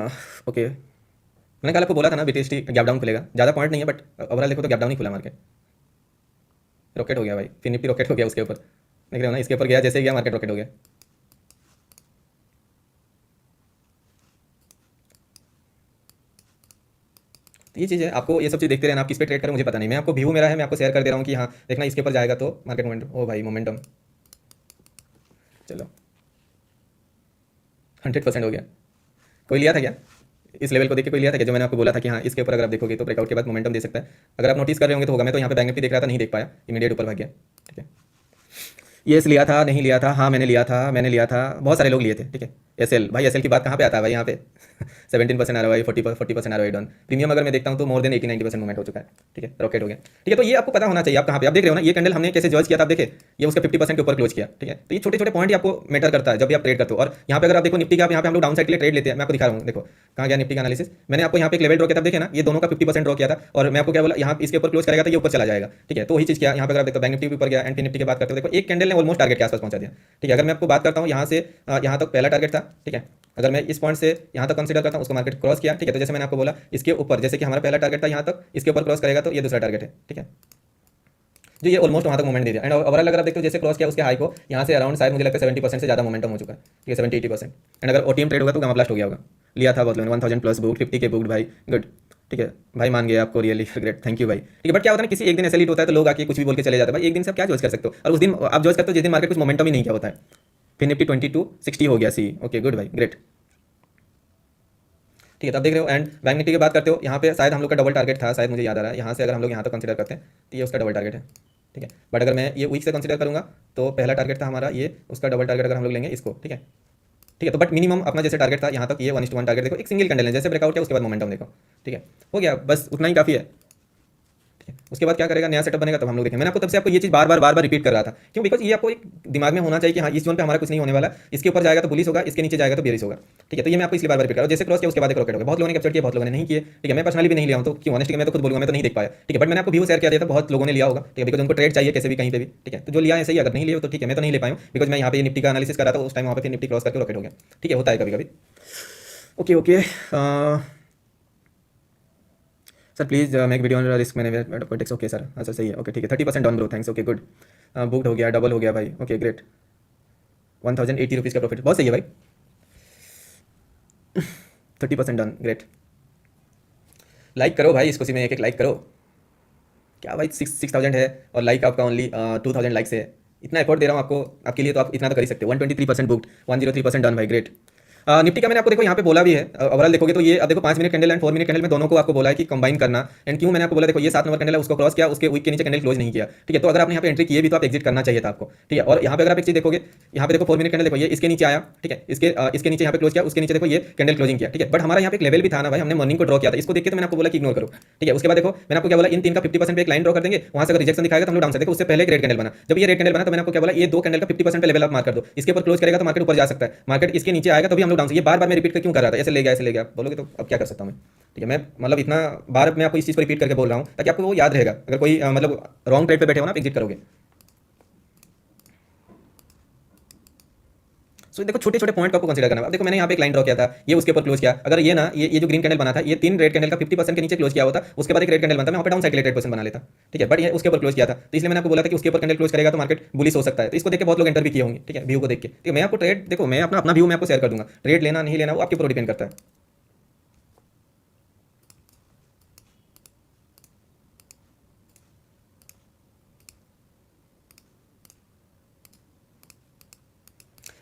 ओके। मैंने कल आपको बोला था ना बीटीएसटी गैप डाउन खुलेगा, ज़्यादा पॉइंट नहीं है बट ओवरऑल देखो तो गैप डाउन ही खुला मार्केट। रॉकेट हो गया भाई, फिर निफ्टी रॉकेट हो गया उसके ऊपर, देख रहे हो ना, इसके ऊपर गया जैसे गया मार्केट रॉकेट हो गया। तो ये चीज़ है, आपको ये सब चीज़ देखते रहना। आप किस पे ट्रेड करें मुझे पता नहीं, मैं आपको व्यू मेरा है, मैं आपको शेयर कर दे रहा हूँ कि हाँ देखना इसके ऊपर जाएगा तो मार्केट मोमेंटम, ओ भाई मोमेंटम, चलो 100% हो गया। कोई लिया था क्या इस लेवल को देख के, कोई लिया था क्या जो मैंने आपको बोला था कि हाँ इसके ऊपर अगर आप देखोगे तो ब्रेकआउट के बाद मोमेंटम दे सकता है। अगर आप नोटिस कर रहे होंगे तो होगा। मैं तो यहाँ पे बैंक निफ्टी देख रहा था, नहीं देख पाया, इमीडिएट ऊपर भाग गया, ठीक है। येस लिया था, नहीं लिया था, हाँ मैंने लिया था, बहुत सारे लोग लिए थे, ठीक है। एसएल भाई, एसएल की बात कहाँ पे आता है भाई, यहाँ पे 17% आ रहा है, 40% आ रहा है डन। प्रीमियम अगर मैं देखता हूँ तो मोर देन 80-90% मूवमेंट हो चुका है, ठीक है, रॉकेट हो गया, ठीक है। तो ये आपको पता होना चाहिए आप कहाँ पे, आप देख रहे हो ना ये कैंडल हमने कैसे जज किया था, आप देखे ये उसका 50% के ऊपर क्लोज किया, ठीक है। तो ये छोटे छोटे पॉइंट ही आपको मैटर करता है जब भी आप ट्रेड करते हो। और यहाँ पे अगर आप देखो निफ्टी का, आप यहाँ पे हम लोग डाउन साइड के लिए ट्रेड लेते हैं, मैं आपको दिखा रहा हूँ, देखो कहाँ गया निफ्टी का एनालिसिस। मैंने आपको यहाँ पे एक लेवल ड्रॉ किया था, देखे ना, ये दोनों का 50% ड्रॉ किया था, और मैं आपको क्या बोला, यहाँ इसके ऊपर क्लोज करेगा तो ये ऊपर चला जाएगा, ठीक है। तो वही चीज़ किया यहाँ पे। अगर आप देखो बैंक निफ्टी ऊपर गया, एंड निफ्टी की बात करते हो, देखो एक कैंडल ने ऑलमोस्ट टारगेट के आसपास पहुंचा दिया, ठीक है। अगर मैं आपको बात करता हूँ यहाँ से यहाँ तक पहला टारगेट था, ठीक है। अगर मैं इस पॉइंट से यहाँ तक कंसीडर करता हूँ, उसको मार्केट क्रॉस किया, ठीक है। तो जैसे मैंने आपको बोला इसके ऊपर, जैसे कि हमारा पहला टारगेट था यहाँ तक, इसके ऊपर क्रॉस करेगा तो ये दूसरा टारगेट है, ठीक है, जो ये ऑलमोस्ट वहाँ तक मोमेंट दे दिया। एंड ओवरऑल अगर आप देखते हो जैसे क्रॉस किया उसके हाई को, यहाँ से अराउंड शायद मुझे लगता है 70% से ज़्यादा मोमेंटम हो चुका है, ठीक है, 70-80%। एंड अगर ओटीएम ट्रेड होगा तो गामा ब्लास्ट हो गया होगा। लिया था बहुत लोगों ने, 1000 प्लस बुक, 50 के बुक भाई, गुड, ठीक है भाई, मान गया आपको, रियली ग्रेट, थैंक यू भाई, ठीक है। बट क्या होता है ना, किसी एक दिन ऐसा लीड होता है तो लोग आके कुछ भी बोल के चले जाते हैं भाई। एक दिन से आप क्या जॉज कर सकते हो, और उस दिन आप जॉज करते हो जिस दिन मार्केट कुछ मोमेंटम ही नहीं किया होता है। फिर निफ्टी 2260 हो गया, सी ओके, गुड भाई, ग्रेट, ठीक है। तो आप देख रहे हो। एंड बैंक निफ्टी की बात करते हो, यहाँ पे शायद हम लोग का डबल टारगेट था, शायद मुझे याद आ रहा है, यहाँ से अगर हम लोग यहाँ तक कंसीडर करते हैं तो ये उसका डबल टारगेट है, ठीक है। बट अगर मैं ये वीक से कंसीडर करूँगा तो पहला टारगेट था हमारा ये, उसका डबल टारगेट अगर हम लोग लेंगे इसको, ठीक है, ठीक है। तो बट मिनिमम अपना जैसे टारगेट था यहाँ तक, ये 1:1 टारगेट देखो, एक सिंगल कैंडल है, जैसे ब्रेकआउट है उसके बाद मोमेंटम देखो, ठीक है, हो गया, बस उतना ही काफ़ी है। उसके बाद क्या करेगा, नया सेटअप बनेगा तब हम लोग देखेंगे। मैंने आपको तब से आपको ये चीज़ बार बार रिपीट कर रहा था, क्यों, बिकॉज ये आपको एक दिमाग में होना चाहिए कि हाँ इस जोन पे हमारा कुछ नहीं होने वाला, इसके ऊपर जाएगा तो बुलिश होगा, इसके नीचे जाएगा तो बेरिश होगा, ठीक है। तो ये मैं आपको इसलिए बार रिपीट कर रहा हूँ। जैसे क्रॉस किया उसके बाद रॉकेट होगा, बहुत लोगों ने कैप्चर किया, बहुत लोगों ने नहीं किए, ठीक है। मैं पर्सनली भी नहीं लिया हूँ, तो क्यों ऑनेस्टली मैं तो खुद बोलूँगा मैं तो नहीं देख पाया, ठीक है। बट मैंने आपको व्यू शेयर किया था, बहुत लोगों ने लिया होगा, ठीक है, बिकॉज उनको ट्रेड चाहिए कैसे भी कहीं पे भी, ठीक है। तो जो लिया है सही, अगर नहीं लिया तो ठीक है, मैं तो नहीं ले पाया, बिकॉज मैं यहाँ पे निफ्टी का एनालिसिस कर रहा था उस टाइम, वहाँ पे फिर निफ्टी क्रॉस करके रॉकेट हो गया, ठीक है, होता है कभी कभी, okay okay. Sir please make video on risk management context. Okay sir, हाँ सर सही है, ओके ठीक है। 30% down bro, thanks, okay good. Booked हो गया, डबल हो गया भाई, ओके ग्रेट। 1080 रुपीज़ का प्रॉफिट, बहुत सही है भाई। 30% डन, ग्रेट। लाइक करो भाई, इसको सी में एक एक लाइक करो। क्या भाई 6,000 है और लाइक आपका ओनली 2,000 लाइक्स है। इतना एफर्ट दे रहा हूँ आपको, आपके लिए, तो आप इतना तो कर ही सकते हो। 123% बुकड, 103% डन भाई, ग्रेट। निफ्टी का मैंने आपको देखो यहाँ पे बोला भी है, ओवरऑल देखोगे तो ये अब देखो 5 minute candle and 4 minute candle में दोनों को आपको बोला है कि कंबाइन करना। एंड क्यों मैंने आपको बोला, देखो ये 7 नंबर कैंडल है, उसको क्रॉस किया, उसके वीक के नीचे कैंडल क्लोज नहीं किया, ठीक है। तो अगर आपने यहाँ पे एंट्री किए भी तो आप एग्जिट करना चाहिए था आपको, ठीक है। और यहाँ पे अगर आप एक चीज देखोगे, यहाँ पे देखो 4 मिनट कैंडल देखो, ये इसके नीचे आया, ठीक है, इसके नीचे यहाँ पे क्लोज किया, उसके नीचे देखो ये कैंडल क्लोजिंग किया, ठीक है। बट हमारा यहाँ पे एक लेवल भी था ना भाई, हमने मॉर्निंग को ड्रॉ किया था, इसको देख के तो मैंने आपको बोला कि इग्नोर करो, ठीक है। उसके बाद देखो मैंने आपको क्या बोला, इन तीन का 50% पे एक लाइन ड्रॉ कर देंगे, वहां से अगर रिजेक्शन दिखाएगा तो हम लोग डाउन से, देखो उससे पहले एक रेड कैंडल बना, जब ये रेड कैंडल बना तो मैंने आपको क्या बोला, ये दो कैंडल का 50% पे लेवल आप मार्क कर दो, इसके ऊपर क्लोज करेगा तो मार्केट ऊपर जा सकता है, मार्केट इसके नीचे आएगा तो भी हम लोग डाउन से। ये बार बार मैं रिपीट कर क्यों कर रहा था, ऐसे ले गया ऐसे ले गया बोलोगे तो अब क्या कर सकता हूँ मैं, ठीक है। मैं मतलब इतना बार मैं आपको इस चीज़ को रिपीट करके बोल रहा हूँ ताकि आपको वो याद रहेगा। अगर कोई मतलब रॉन्ग ट्रेड पे बैठे हो ना, आप एग्जिट करोगे। सो देखो छोटे छोटे पॉइंट को आपको कंसीडर करना है। अब देखो मैंने यहाँ पे एक लाइन ड्रॉ किया था, ये उसके ऊपर क्लोज किया, अगर ये ना ये जो ग्रीन कैंडल बना था, ये 3 रेड कैंडल का 50% के नीचे क्लोज किया होता, उसके बाद एक रेड कैंडल बनता, मैं वहाँ पे डाउन साइड के लिए 8% बना लेता, ठीक है। बट ये उसके ऊपर क्लोज किया था, तो इसलिए मैंने आपको बोला था कि उसके ऊपर कैंडल क्लोज करेगा तो मार्केट बुलिश हो सकता है। तो इसको देख के बहुत लोग एंटर भी किए होंगे, ठीक है, व्यू को देख के। ठीक है, मैं आपको ट्रेड देखो, मैं अपना व्यू मैं आपको शेयर कर दूंगा, ट्रेड लेना नहीं लेना वो आपके ऊपर डिपेंड करता है।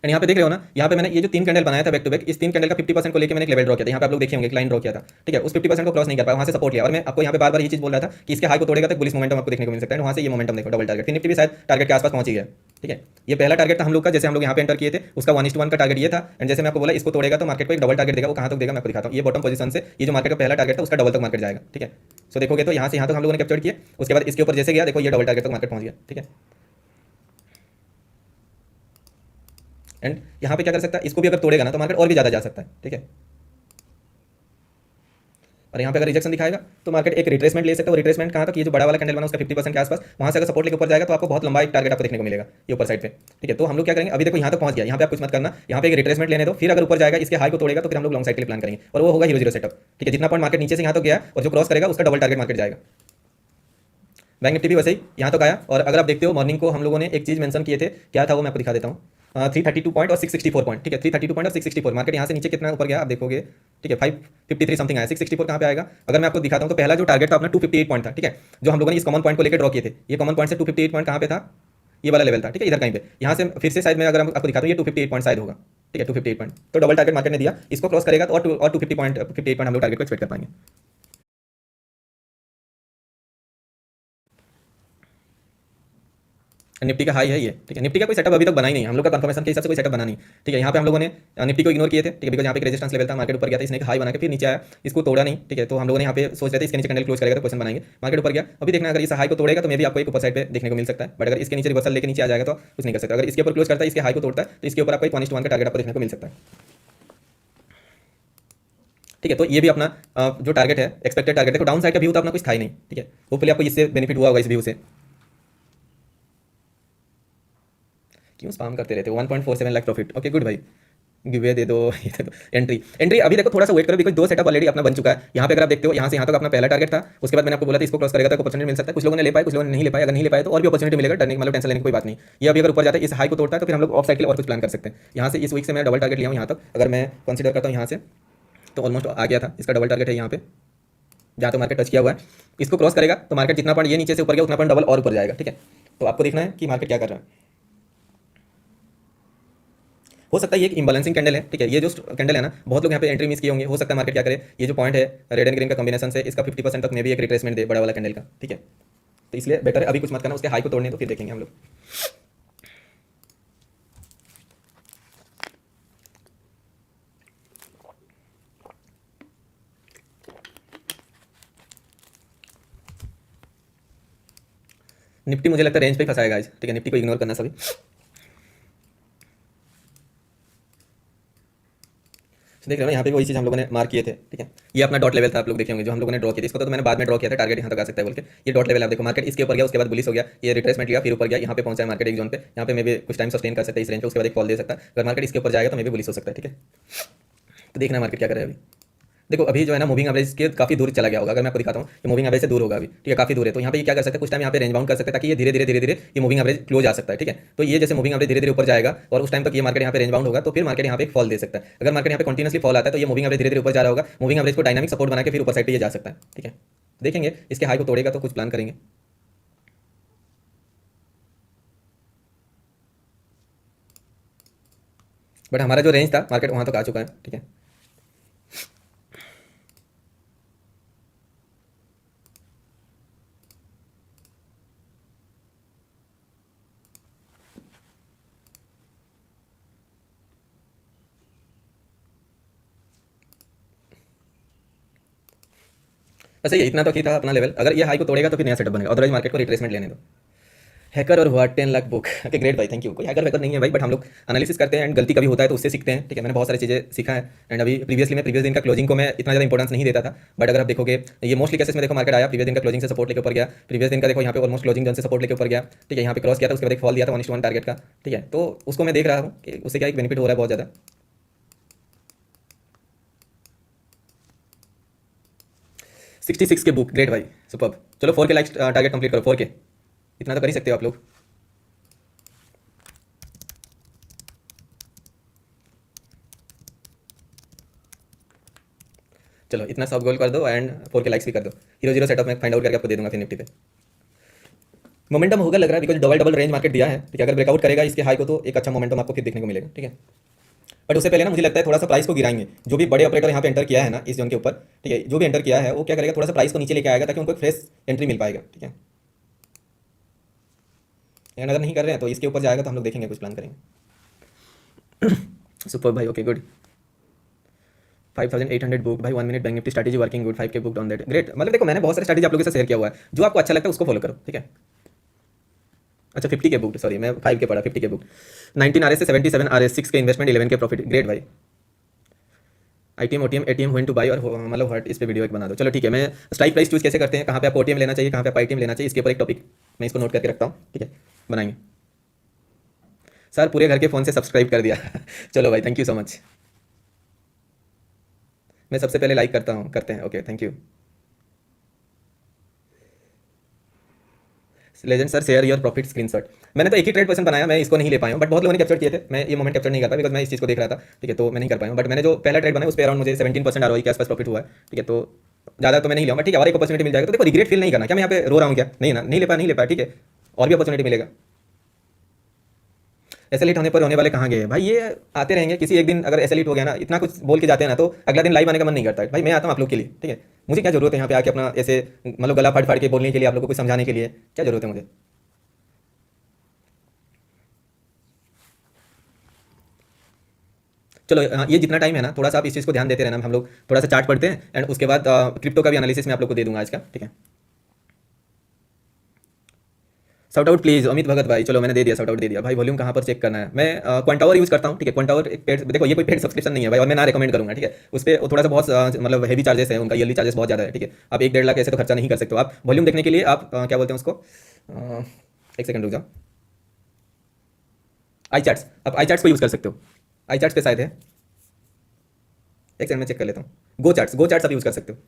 एंड यहाँ पे देख रहे हो ना, यहाँ पे मैंने ये जो 3 कैंडल बनाया था बैक टू बैक, इस 3 कैंडल का 50% को लेकर मैंने एक लेवल ड्रॉ किया था। यहाँ पे आप लोग देखे होंगे एक लाइन ड्रॉ किया था, ठीक है। उस 50% को क्रॉस नहीं कर पाया, वहाँ से सपोर्ट लिया। और मैं आपको यहाँ पे बार बार ये चीज बोल रहा था कि इसके हाई को तोड़ेगा तो बुलिश मोमेंटम आपको देखने को मिल सकता है। वहाँ से ये मोमेंटम देखो, डबल टारगेट, निफ्टी भी शायद टारगेट के आसपास पहुंच ही गया, ठीक है। ये पहला टारगेट था हम लोग का, जैसे हम लोग यहाँ पे एंटर किए थे, उसका 1:1 का टारगेट ये था। एंड जैसे मैं आपको बोला, इसको तोड़ेगा तो मार्केट को एक डबल टारगेट देगा। वो कहाँ तक देगा मैं आपको दिखाता हूँ। ये बॉटम पोजीशन से ये जो मार्केट का पहला टारगेट था, उसका डबल तक मार्केट जाएगा, ठीक है। सो देखोगे तो यहाँ से यहाँ तक हम लोगों ने कैप्चर किया, उसके बाद इसके ऊपर जैसे गया, देखो ये डबल टारगेट तक मार्केट पहुंच गया, ठीक है। एंड यहाँ पे क्या कर सकता है, इसको भी अगर तोड़ेगा ना तो मार्केट और भी ज़्यादा जा सकता है, ठीक है। और यहाँ पे अगर रिजेक्शन दिखाएगा तो मार्केट एक रिट्रेसमेंट ले सकता है। और रिट्रेसमेंट कहाँ तक, ये जो बड़ा वाला कैंडल बना उसका 50% के आसपास, वहाँ से अगर सपोर्ट लेकर ऊपर जाएगा तो आपको बहुत लंबा एक टारगेट आपको देखने को मिलेगा ये ऊपर साइड पे, ठीक है। तो हम लोग क्या करेंगे, अभी देखो यहाँ तक पहुंच गया, यहाँ पे आप कुछ मत करना, यहाँ पे एक रिट्रेसमेंट लेने दो, फिर अगर ऊपर जाएगा इसके हाई को तोड़ेगा तो फिर हम लोग लॉन्ग साइड के लिए प्लान करेंगे, और वो होगा 0-0 सेटअप, ठीक है। जितना पॉइंट मार्केट नीचे से यहाँ तक गया और जो क्रॉस करेगा उसका डबल टारगेट मार्केट जाएगा। बैंक निफ्टी भी वैसे ही यहाँ तक आया। और अगर आप देखते हो मॉर्निंग को हम लोगों ने एक चीज़ मेंशन किए थे, क्या था वो मैं आपको दिखा देता हूँ। 332 पॉइंट और 664 पॉइंट, ठीक है। 332 पॉइंट और 664, मार्केट यहाँ से नीचे कितना ऊपर गया आप देखोगे, ठीक है। 553 समथिंग आया, 664 कहाँ पे आएगा अगर मैं आपको दिखाता हूँ। तो पहला जो टारगेट था अपना 258 पॉइंट था, ठीक है, जो हम लोगों ने इस कॉमन पॉइंट को लेकर ड्रॉ किए थे। ये कॉमन पॉइंट से 258 पॉइंट कहाँ पे था, ये वाला लेवल था, ठीक है, इधर कहीं पे। यहाँ से फिर से शायद मैं अगर आपको दिखाता हूँ, ये 258 पॉइंट शायद होगा, ठीक है, 258 पॉइंट। तो डबल टारगेट मार्केट ने दिया, इसको क्रॉस करेगा तो और 250 पॉइंट 58 पॉइंट हम लोग टारगेट को एक्सपेक्ट कर पाएंगे। निफ्टी का हाई है ये, ठीक है। निफ्टी का कोई सेटअप अभी तक बना ही नहीं, हम लोग का कंफर्मेशन के हिसाब से कोई सेटअप बना नहीं, ठीक है। यहाँ पे हम लोगों ने निफ्टी को इग्नोर किए थे, ठीक है, बिकॉज यहाँ पे एक रेजिस्टेंस लेवल था, मार्केट ऊपर गया था, इसने एक हाई बना के फिर नीचे आया, इसको तोड़ा नहीं, ठीक है। तो हम लोगों ने यहाँ पे सोच रहे थे इसके नीचे कैंडल क्लोज करेगा तो क्वेश्चन बनाएंगे, मार्केट ऊपर गया। अभी देखना अगर इस हाई को तोड़ेगा तो मे भी आपको एक ऊपर साइड पे देखने को मिल सकता है। बट अगर इसके नीचे रिवर्सल लेके नीचे आ जाएगा तो कुछ नहीं कर सकता। अगर इसके ऊपर क्लोज करता है, इसके हाई को तोड़ता है, तो इसके ऊपर आपको 1:1 का टारगेट आपको देखने को मिल सकता है, ठीक है। तो ये भी अपना जो टारगेट है, एक्सपेक्टेड टारगेट, देखो डाउन साइड का व्यू तो अपना कुछ था ही नहीं, ठीक है। होपफुली आपको इससे बेनिफिट हुआ होगा इस व्यू से। क्यों स्पैम करते रहते हो, 1.47 लाख प्रॉफिट, ओके गुड भाई, गिवे दे दो, ये दे दो। एंट्री अभी देखो थोड़ा सा वेट करो, बिकॉज दो सेटअप ऑलरेडी अपना बन चुका है। यहाँ पे अगर आप देखते हो, यहाँ से यहाँ तक अपना पहला टारगेट था, उसके बाद मैंने आपको बोला था इसको क्रॉस करेगा तो अपॉर्चुनिटी मिल सकता है। कुछ लोगों ने ले पाए, कुछ लोगों ने नहीं ले पाए। अगर नहीं ले पाए तो और भी अपॉर्चुनिटी मिलेगा, डरने मतलब टेंशन लेने की कोई बात नहीं। ये अभी अगर ऊपर जाता है, इस हाई को तोड़ता है, तो फिर हम लोग ऑफ साइड के लिए और कुछ प्लान कर सकते हैं। यहाँ से इस वीक से मैं डबल टारगेट लिया हूँ यहाँ तक, अगर मैं कंसिडर करता हूँ यहाँ से, तो ऑलमोस्ट आ गया था। इसका डबल टारगेट है यहाँ पे, जहाँ तो मार्केट टच किया हुआ है, इसको क्रॉस करेगा तो मार्केट जितना पॉइंट ये नीचे से ऊपर गया उतना पॉइंट डबल और ऊपर जाएगा, ठीक है। तो आपको देखना है कि मार्केट क्या कर रहा है। हो सकता है ये एक इम्बैलेंसिंग कैंडल है, ठीक है। ये जो कैंडल है ना, बहुत लोग यहाँ पे एंट्री मिस किए होंगे। हो सकता है मार्केट क्या करे, ये जो पॉइंट है रेड एंड ग्रीन का कॉम्बिनेशन से, इसका 50% तक में भी एक रिट्रेसमेंट दे बड़ा वाला कैंडल का, ठीक है। तो इसलिए बेटर है अभी कुछ मत करना, उसके हाई को तोड़ने तो फिर देखेंगे हम लोग। निफ्टी मुझे लगता है रेंज पे फंसाएगा आज, ठीक है। निफ्टी को इग्नोर करना सभी। देख रहे हो यहाँ पे वही चीज़ हम लोगों ने मार्क किए थे, ठीक है। ये अपना डॉट लेवल था, आप लोग देखे होंगे जो हम लोगों ने ड्रॉ किया था। इसको तो मैंने बाद में ड्रॉ किया था, टारगेट यहाँ तक आ सकता है बोल के। ये डॉट लेवल आप देखो, मार्केट इसके ऊपर गया, उसके बाद बुलिश हो गया, ये रिट्रेसमेंट लिया, फिर ऊपर गया, यहाँ पे पहुंचा है मार्केट एक जोन पे, यहाँ पे मे भी कुछ टाइम सस्टेन कर सकता है इस रेंज पे, उसके बाद एक कॉल दे सकता है। अगर मार्केट इसके ऊपर जाएगा तो मे भी बुलिश हो सकता है, ठीक है। तो देखना मार्केट क्या करे अभी। देखो अभी जो है ना मूविंग एवरेज के काफ़ी दूर चला गया होगा, अगर मैं आपको दिखाता हूँ ये मूविंग एवरेज से दूर होगा अभी, ठीक है, काफ़ी दूर है। तो यहाँ पे ये क्या कर सकते हैं, कुछ टाइम यहाँ पे रेंज बाउंड कर सकते हैं ताकि ये धीरे धीरे ये मूविंग एवरेज क्लोज आ सकता है, ठीक है। तो ये जैसे मूविंग एवरेज धीरे धीरे ऊपर जाएगा और उस टाइम तक ये मार्केट यहाँ पे रेंज बाउंड होगा, तो फिर मार्केट यहाँ पे एक फॉल दे सकता है। अगर मार्केट यहाँ पे कंटिन्यूसली फॉल आता है तो ये मूविंग एवरेज धीरे ऊपर जा रहा होगा, मूविंग एवरेज को डायनामिक सपोर्ट बना के फिर ऊपर साइड पर ये जा सकता है, ठीक है। देखेंगे इसके हाई को तोड़ेगा तो कुछ प्लान करेंगे। बट हमारा जो रेंज था मार्केट वहाँ तक आ चुका है, ठीक है। वैसे ये इतना तो ही था अपना लेवल, अगर ये हाई को तोड़ेगा तो फिर नया सेटअप बनेगा, अदरवाइज मार्केट को रिट्रेसमेंट लेने दो। हैकर और हुआ 10 लाख बुक, ओके ग्रेट भाई, थैंक यू। कोई हैकर वैकर नहीं है भाई, बट हम लोग एनालिसिस करते हैं एंड गलती कभी होता है तो उससे सीखते हैं, ठीक है। मैंने बहुत सारी चीज़ें सीखा है एंड अभी प्रीवियसली मैं प्रीवियस दिन का क्लोजिंग को मैं इतना ज़्यादा इंपॉर्टेंस नहीं देता था, बट अगर आप देखोगे ये मोस्टली केसेस में देखो मार्केट आया, प्रीवियस दिन का क्लोजिंग से सपोर्ट लेके ऊपर गया, प्रीवियस दिन का देखो यहाँ पे ऑलमोस्ट क्लोजिंग जोन से सपोर्ट लेके ऊपर गया, ठीक है। यहाँ पे क्रॉस किया था, उसके बाद एक फॉल दिया था 1:1 टारगेट का, ठीक है। तो उसको मैं देख रहा हूँ कि उससे क्या एक बेनिफिट हो रहा है बहुत ज़्यादा। 66 के बुक, ग्रेट भाई, सुपर। चलो 4 के लाइक टारगेट कंप्लीट करो, 4 के, इतना तो कर ही सकते हो आप लोग। चलो इतना सब गोल कर दो एंड 4 के लाइक्स भी कर दो। हीरो जीरो सेटअप में फाइंड आउट करके आपको दे दूंगा फिर निफ्टी पे। मोमेंटम होगा लग रहा है, because double double range market दिया है, ठीक है। अगर ब्रेकआउट करेगा इसके हाई को तो एक अच्छा मोमेंटम आपको फिर देखने को मिलेगा, ठीक है। बट उससे पहले ना मुझे लगता है थोड़ा सा प्राइस को गिराएंगे, जो भी बड़े ऑपरेटर यहाँ पे एंटर किया है ना इस जोन के ऊपर, ठीक है, जो भी एंटर किया है वो क्या करेगा, थोड़ा सा प्राइस को नीचे लेके आएगा ताकि उनको फ्रेश एंट्री मिल पाएगा, ठीक है। एंड अगर नहीं कर रहे हैं तो इसके ऊपर जाएगा तो हम लोग देखेंगे, कुछ प्लान करेंगे। सुपर भाई, ओके गुड। 5800 बुक भाई, 1 minute bank Nifty strategy working good, 5 के बुक ऑन दैट, ग्रेट। मतलब देखो मैंने बहुत सारे स्ट्रैटेजी आप लोगों के साथ शेयर किया हुआ है, जो आपको अच्छा लगता है उसको फॉलो करो, ठीक है। अच्छा 50 के बुक, सॉरी मैं 5 के पढ़ा, 50 के बुक। 19 RS से 77 RS, 6 के इन्वेस्टमेंट, 11 के प्रॉफिट, ग्रेट भाई। ITM OTM ATM when to buy और मतलब व्हाट, इस पे वीडियो एक बना दो। चलो ठीक है, मैं स्ट्राइक प्राइस चूज कैसे करते हैं, कहाँ पे आपको OTM लेना चाहिए, कहाँ पे आप ITM लेना चाहिए, इसके ऊपर एक टॉपिक मैं इसको नोट करके रखता हूँ, ठीक है, बनाएंगे। सर पूरे घर के फ़ोन से सब्सक्राइब कर दिया। चलो भाई, थैंक यू सो मच। मैं सबसे पहले लाइक करता हूँ, करते हैं, okay thank you. Legend sir share your profit screenshot. मैंने तो एक ही ट्रेड पर्सन बनाया, मैं इसको नहीं ले पाया हूँ, बट बहुत लोगों ने कैप्चर किए थे, मैं ये मोमेंट कैप्चर नहीं कर पाया बिकॉज मैं इस चीज़ को देख रहा था, ठीक है। तो मैं नहीं कर पाया हूँ, बट मैंने जो पहला ट्रेड बनाया उस पर अराउंड मुझे 17% ROI के आसपास प्रॉफिट हुआ है, ठीक है। तो ज़्यादा तो मैं नहीं लूँगा, ठीक है, और एक अपॉर्चुनिटी मिल जाएगा तो देखो रिग्रेट फील नहीं करना, क्या मैं यहाँ पे रो रहा हूँ क्या, नहीं ना, नहीं ले पाया, नहीं ले पाया, ठीक है, और भी अपॉर्चुनिटी मिलेगा। ऐसे लेट होने पर होने वाले कहाँ गए भाई, ये आते रहेंगे, किसी एक दिन अगर ऐसे लेट हो गया ना, इतना कुछ बोल के जाते हैं ना, तो अगला दिन लाइव आने का मन नहीं करता है भाई। मैं आता हूँ आप लोग के लिए, ठीक है, मुझे क्या जरूरत है यहाँ पे आके अपना ऐसे मतलब गला फाड़ फाड़ के बोलने के लिए, आप लोग को कुछ समझाने के लिए क्या जरूरत है मुझे। चलो ये जितना टाइम है ना, थोड़ा सा आप इस चीज़ को ध्यान देते रहना, हम लोग थोड़ा सा चार्ट पढ़ते हैं एंड उसके बाद क्रिप्टो का भी एनालिसिस मैं आप लोग को दे दूंगा आज का, ठीक है। शॉर्ट आउट प्लीज अमित भगत भाई, चलो मैंने दे दिया, शॉर्ट आउट दे दिया भाई। वॉल्यूम कहाँ पर चेक करना है, मैं क्वांटावर यूज़ करता हूँ, ठीक है। क्वांटावर एक पेड, देखो ये कोई पेड सब्सक्रिप्शन नहीं है भाई, और मैं ना रिकमेंड करूँगा, ठीक है। उस पर थोड़ा सा बहुत मतलब हेवी चार्जेस है, उनका ईयरली चार्जेस बहुत ज़्यादा है, ठीक है। आप 1-1.5 लाख ऐसे तो खर्चा नहीं कर सकते हो आप वॉल्यूम देखने के लिए। आप क्या बोलते हैं उसको, एक सेकंड रुक जाओ, आई चार्ट्स, आप आई चार्ट्स को यूज़ कर सकते हो, आई चार्ट्स पे शायद है, एक सेकंड में चेक कर लेता हूँ। गो चार्ट्स आप यूज़ कर सकते हो,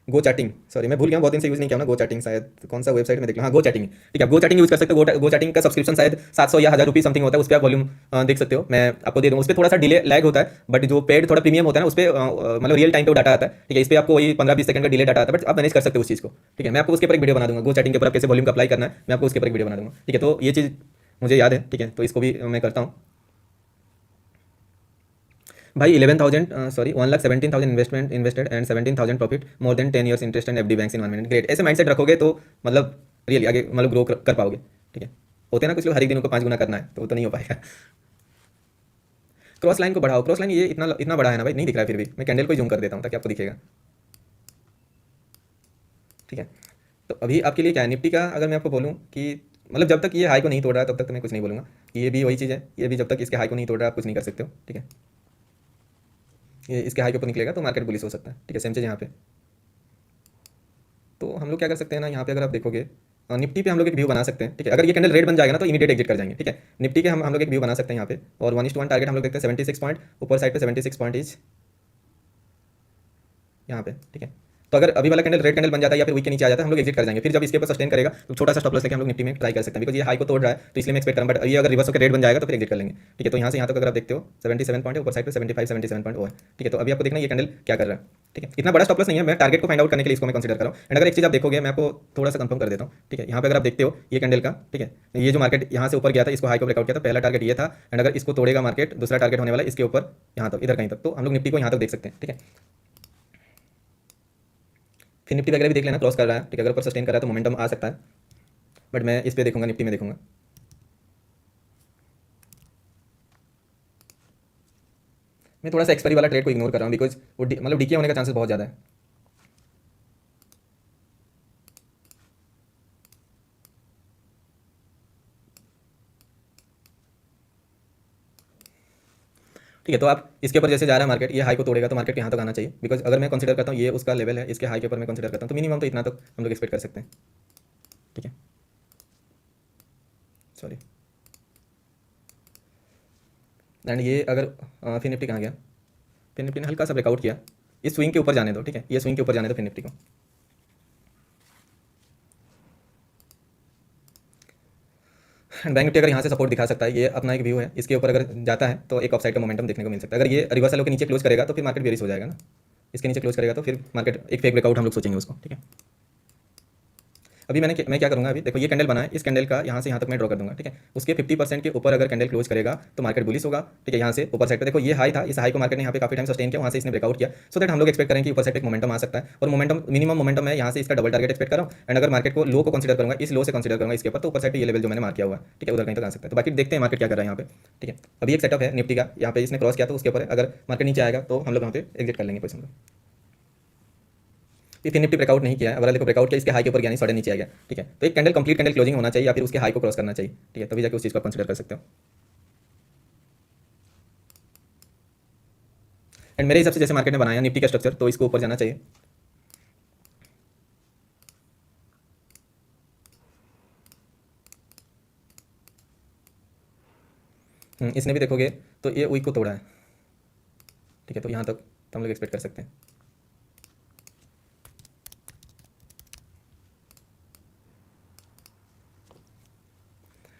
गो चैटिंग, सॉरी मैं भूल गया, बहुत दिन से यूज़ नहीं किया ना, गो चैटिंग शायद कौन सा वेबसाइट में देख लो, हाँ गो चैटिंग, ठीक है। आप गो चैटिंग यूज़ कर सकते हो, गो चैटिंग का सब्सक्रिप्शन शायद 700 या 1000 रुपये समथिंग होता है, उस पर आप वॉल्यूम देख सकते हो, मैं आपको दे दूँगा। उस पर थोड़ा सा डिले लैग होता है, बट जो पेड थोड़ा प्रीमियम होता है ना, उस पर मतलब रियल टाइम पे वो डाटा आता है, ठीक है। इस पर आपको वही 15-20 सेकंड का डिले डाटा आता है, बट आप मैनेज कर सकते हो उस चीज़ को, ठीक है। मैं आपको उसके ऊपर एक वीडियो बना दूंगा, गो चैटिंग के ऊपर आप कैसे वॉल्यूम का अप्लाई करना है, मैं आपको उसके ऊपर एक वीडियो बना दूंगा, ठीक है। तो ये चीज़ मुझे याद है, ठीक है, तो इसको भी मैं करता हूँ भाई। 11,000 sorry 1,17,000 investment invested and 17,000 profit, more than 10 years interest and FD banks in 1 minute, great. ऐसे माइंडसेट रखोगे तो मतलब रियली आगे मतलब ग्रो कर पाओगे, ठीक है। होते हैं ना कुछ लोग हर एक दिन उनको 5 गुना करना है, तो वो तो नहीं हो पाएगा। क्रॉस लाइन को बढ़ाओ, क्रॉस लाइन ये इतना इतना बड़ा है ना भाई, नहीं दिख रहा है, फिर भी मैं कैंडल को जूम कर देता हूँ ताकि आपको दिखेगा, ठीक है। तो अभी आपके लिए क्या है, निफ्टी का अगर मैं आपको बोलूँ कि मतलब जब तक ये हाई को नहीं तोड़ रहा है तब तक तो मैं कुछ नहीं बोलूँगा। ये भी वही चीज़ है, ये भी जब तक इसके हाई को नहीं तोड़ रहा है आप कुछ नहीं कर सकते हो, ठीक है। ये इसके हाई के ऊपर निकलेगा तो मार्केट बुलिश हो सकता है, ठीक है। सेम चीज़ यहाँ पे, तो हम लोग क्या कर सकते हैं ना, यहाँ पे अगर आप देखोगे निफ्टी पे हम लोग एक व्यू बना सकते हैं, ठीक है। अगर ये कैंडल रेड बन जाएगा ना तो इमीडिएट एग्जिट कर जाएंगे, ठीक है। निफ्टी के हम लोग एक व्यू बना सकते हैं यहाँ पे, और 1:1 टारगेट हम लोग देखते हैं 76 पॉइंट, ऊपर साइड पे 76 पॉइंट इज यहाँ पे, ठीक है। तो अगर अभी वाला कैंडल रेड कैंडल बन जाता है या फिर वीक के नीचे आ जाता है, हम लोग एग्जिट कर जाएंगे। फिर जब इसके ऊपर सस्टेन करेगा तो छोटा सा स्टॉप लॉस लेके हम लोग निफ्टी में ट्राई कर सकते हैं, बिकॉज ये हाई को तोड़ रहा है, तो इसलिए मैं एक्सपेक्ट कर रहा हूं। बट ये अगर रिवर्स होकर रेड बन जाएगा तो फिर एग्जिट कर लेंगे, ठीक है। तो यहाँ से यहाँ तक अगर आप देखते हो 77 पॉइंट है, ऊपर साइड पे 75 77 पॉइंट है, ठीक है। तो अभी आपको देखना ये कैंडल क्या कर रहा है, ठीक है। इतना बड़ा स्टॉप लॉस नहीं है, मैं टारगेट को फाइंड आउट करने के लिए इसको मैं कंसीडर कर रहा हूँ। एंड अगर एक चीज़ आप देखोगे, मैं आपको थोड़ा सा कंफर्म कर देता हूँ, ठीक है। यहाँ पे अगर आप देखते हो ये कैंडल का, ठीक है, ये जो मार्केट यहाँ से ऊपर गया था, इसको हाई को ब्रेकआउट किया था, पहला टारगेट ये था। एंड अगर इसको तोड़ेगा मार्केट, दूसरा टारगेट होने वाला इसके ऊपर यहाँ तक, इधर कहीं तक। तो हम लोग निफ्टी को यहाँ तक देख सकते हैं, ठीक है। फिर निफ्टी वगैरह भी देख लेना, क्रॉस कर रहा है, ठीक है। अगर ऊपर सस्टेन कर रहा है तो मोमेंटम आ सकता है, बट मैं इस पे देखूंगा, निफ्टी में देखूंगा। मैं थोड़ा सा एक्सपायरी वाला ट्रेड को इग्नोर कर रहा हूँ, बिकॉज वो मतलब डीके होने का चांसेस बहुत ज़्यादा है। ठीक है, तो आप इसके ऊपर जैसे जा रहा है मार्केट, ये हाई को तोड़ेगा तो मार्केट यहाँ तक आना चाहिए, बिकॉज अगर मैं कंसीडर करता हूँ ये उसका लेवल है, इसके हाई के ऊपर मैं कंसीडर करता हूँ, तो मिनिमम तो इतना तक हम लोग एक्सपेक्ट कर सकते हैं, ठीक है। सॉरी, एंड ये अगर फिर निफ्टी कहाँ गया, फिर निफ्टी ने हल्का सा ब्रेकआउट किया, इस स्विंग के ऊपर जाने दो, ठीक है। ये स्विंग के ऊपर जाने दो फिर निफ्टी को। एंड बैंक निफ्टी अगर यहाँ से सपोर्ट दिखा सकता है, ये अपना एक व्यू है, इसके ऊपर अगर जाता है तो एक ऑफसाइड का मोमेंटम देखने को मिल सकता है। अगर ये रिवर्सल होकर नीचे क्लोज करेगा तो फिर मार्केट बेरिश हो जाएगा ना, इसके नीचे क्लोज करेगा तो फिर मार्केट एक फेक ब्रेकआउट हम लोग सोचेंगे उसको, ठीक है। अभी मैं क्या करूँगा, अभी देखो ये कैंडल बना है, इस कैंडल का यहाँ से यहाँ तक मैं ड्रॉ कर दूंगा, ठीक है। उसके 50% के ऊपर अगर कैंडल क्लोज करेगा तो मार्केट बुलिश होगा, ठीक है। यहाँ से ऊपर साइड पे देखो ये हाई था, इस हाई को मार्केट ने यहाँ पे काफी टाइम सस्टेन किया, वहाँ से इसने ब्रेकआउट किया, सो दैट हम लोग एक्सपेक्ट करें कि ऊपर साइड पे मोमेंटम आ सकता है। और मोमेंटम मिनिमम मोमेंटम है यहाँ से इसका डबल टारगेट एक्सपेक्ट कर रहा हूँ। एंड अगर मार्केट को लो को कंसीडर करूँगा, इस लो से कंसीडर करूँगा इसके ऊपर, तो ऊपर साइड पे ये लेवल जो मैंने मार्क किया हुआ है, ठीक है, उधर कहीं तक आ सकता है। तो बाकी देखते हैं मार्केट क्या कर रहा है यहाँ पे, ठीक है। अभी एक सेटअप है निफ्टी का, यहाँ पे इसने क्रॉस किया तो उसके ऊपर अगर मार्केट नीचे आएगा तो हम लोग वहाँ पे एग्जिट कर लेंगे पोजीशन को। फिर निफ्टी ब्रेकआउट नहीं किया, अगर देखो ब्रेकआउट किया, इसके हाई के ऊपर गया नहीं, सडन नीचे आ गया, ठीक है। तो एक कैंडल कंप्लीट कैंडल क्लोजिंग होना चाहिए या फिर उसके हाई को क्रॉस करना चाहिए, ठीक है, तभी जाके उस चीज़ को कंसीडर कर सकते हो। एंड मेरे हिसाब से जैसे मार्केट ने बनाया निफ्टी का स्ट्रक्चर, तो इसको ऊपर जाना चाहिए। इसने भी देखोगे तो ये वीक को तोड़ा है, ठीक है। तो यहाँ तक तो हम लोग एक्सपेक्ट कर सकते हैं।